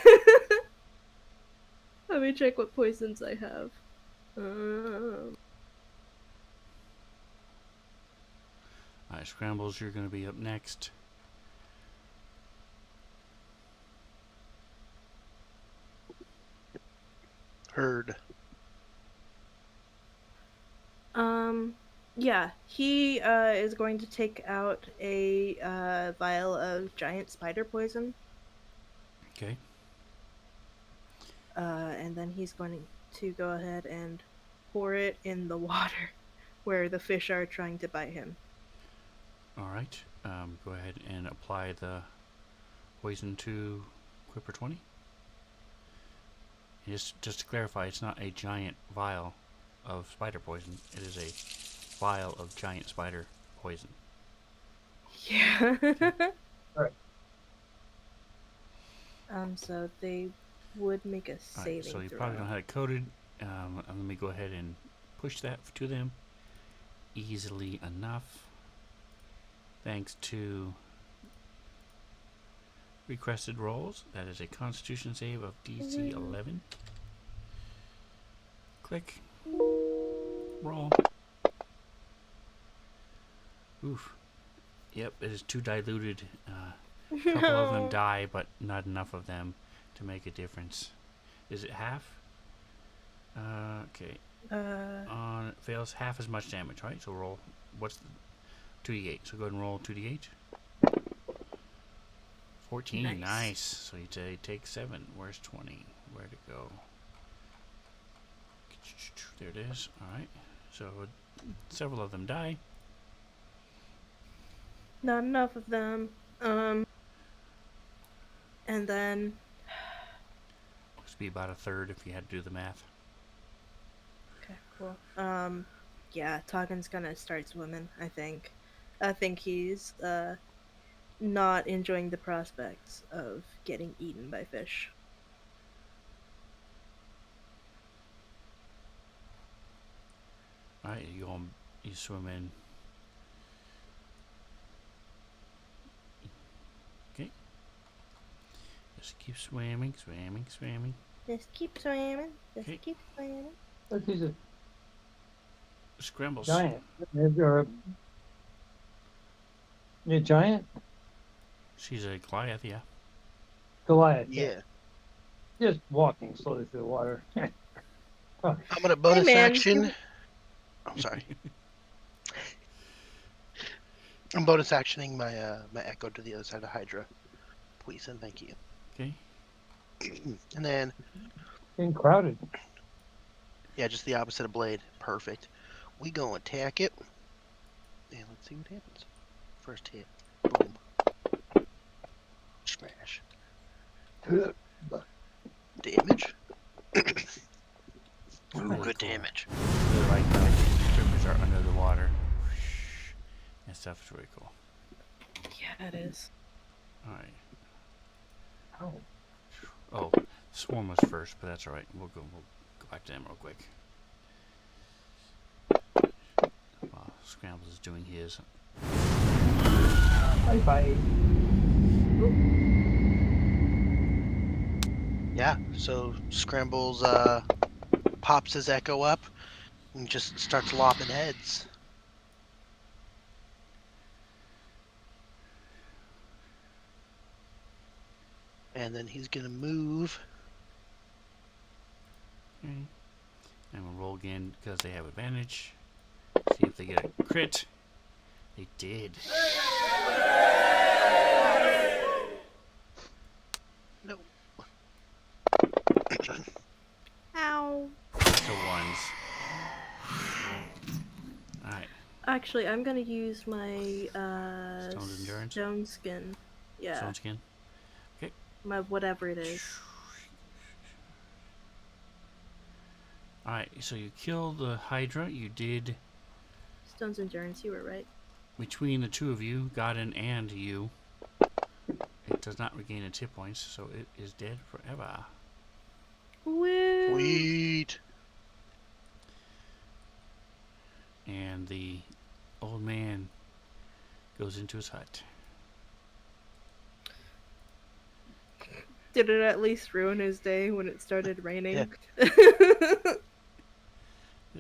Let me check what poisons I have. Alright, Scrambles, you're going to be up next. Heard. Yeah, he is going to take out a vial of giant spider poison. Okay. And then he's going to go ahead and pour it in the water where the fish are trying to bite him. Alright. Go ahead and apply the poison to Quipper 20. And just to clarify, it's not a giant vial of spider poison. It is a vial of giant spider poison. Yeah. Right. So they would make a Alright, saving so you throw. probably don't have it coded. And let me go ahead and push that to them easily enough. Thanks to requested rolls. That is a Constitution save of DC 11. Click. Roll. Oof. Yep, it is too diluted. A couple of them die, but not enough of them to make a difference. Is it half? Okay. Fails half as much damage, right? So roll. What's the 2d8? So go ahead and roll 2d8. 14. Nice. So you take 7. Where's 20? Where'd it go? There it is. Alright. So several of them die. Not enough of them. And then Must be about a third if you had to do the math. okay, cool. Yeah, Togen's gonna start swimming, I think. I think he's not enjoying the prospects of getting eaten by fish. Alright, you swim in. Okay. Just keep swimming, swimming, swimming. Just keep swimming. Just Okay. keep swimming. But he's a Scrambles. giant. Or a giant? She's a Goliath, yeah. Goliath. Yeah. Just walking slowly through the water. I'm gonna bonus man, action. I'm sorry. I'm bonus actioning my my echo to the other side of Hydra. Please and thank you. Okay. And then Getting crowded. yeah, just the opposite of Blade. Perfect. We gonna attack it. And let's see what happens. First hit. Boom. Smash. Damage. Ooh, Really good cool. damage. Really like how the strippers are under the water. And stuff is really cool. Yeah, it is. Alright. Oh. Oh, Swarm was first, but that's alright. We'll go back to them real quick. While Scrambles is doing his. Bye-bye. Yeah, so Scrambles pops his echo up and just starts lopping heads. And then he's gonna move. Okay. And we'll roll again because they have advantage. See if they get a crit. They did. No. Ow. So ones. Alright. Actually, I'm gonna use my Stone's Endurance? stone skin. Yeah, Stone skin. my whatever it is. Alright, so you killed the Hydra. You did, Stone's endurance. You were right. between the two of you, Godin and you, it does not regain its hit points, so it is dead forever. Woo! Sweet. And the old man goes into his hut. Did it at least ruin his day when it started raining? He's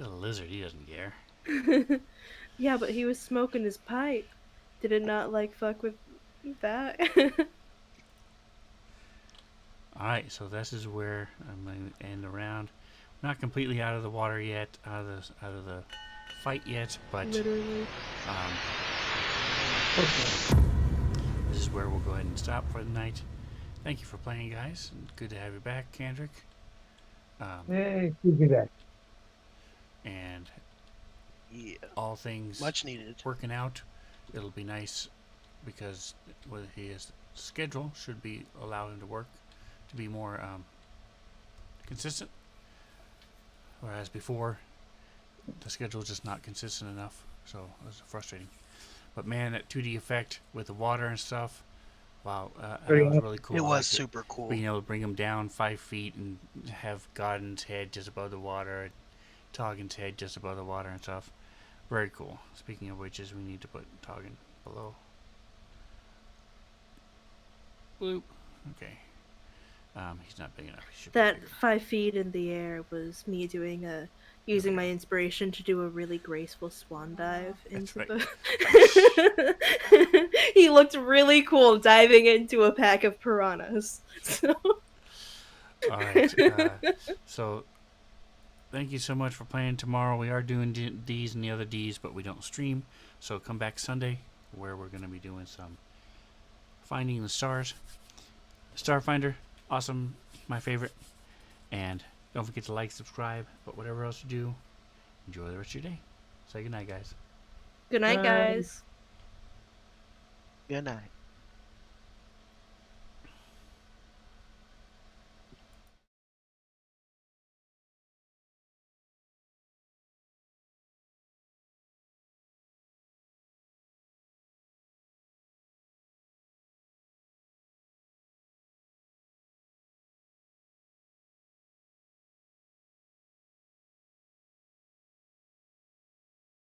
a lizard, he doesn't care. Yeah, but he was smoking his pipe. Did it not like fuck with that? Alright, so this is where I'm going to end the round. We're not completely out of the water yet, out of the fight yet, but Literally. this is where we'll go ahead and stop for the night. Thank you for playing, guys. Good to have you back, Kendrick. Yay, good be back. And Yeah. all things Much needed. working out, it'll be nice because with his schedule should be allow him to work to be more consistent. Whereas before, the schedule was just not consistent enough, so it was frustrating. But man, that 2D effect with the water and stuff, wow, that was really cool. It I was liked super cool. Being able to bring him down 5 feet and have Godin's head just above the water, Toggen's head just above the water and stuff. Very cool. Speaking of which, we need to put Toggen below. Bloop. Okay. He's not big enough. He should be That bigger. 5 feet in the air was me doing using my inspiration to do a really graceful swan dive That's into right. the. He looked really cool diving into a pack of piranhas. So. All right. So, thank you so much for playing. Tomorrow we are doing D's and the other D's, but we don't stream. So come back Sunday, where we're going to be doing some finding the stars. Starfinder, awesome, my favorite. And don't forget to like, subscribe, but whatever else you do, enjoy the rest of your day. Say goodnight, guys. Good night, Bye. guys. Good night.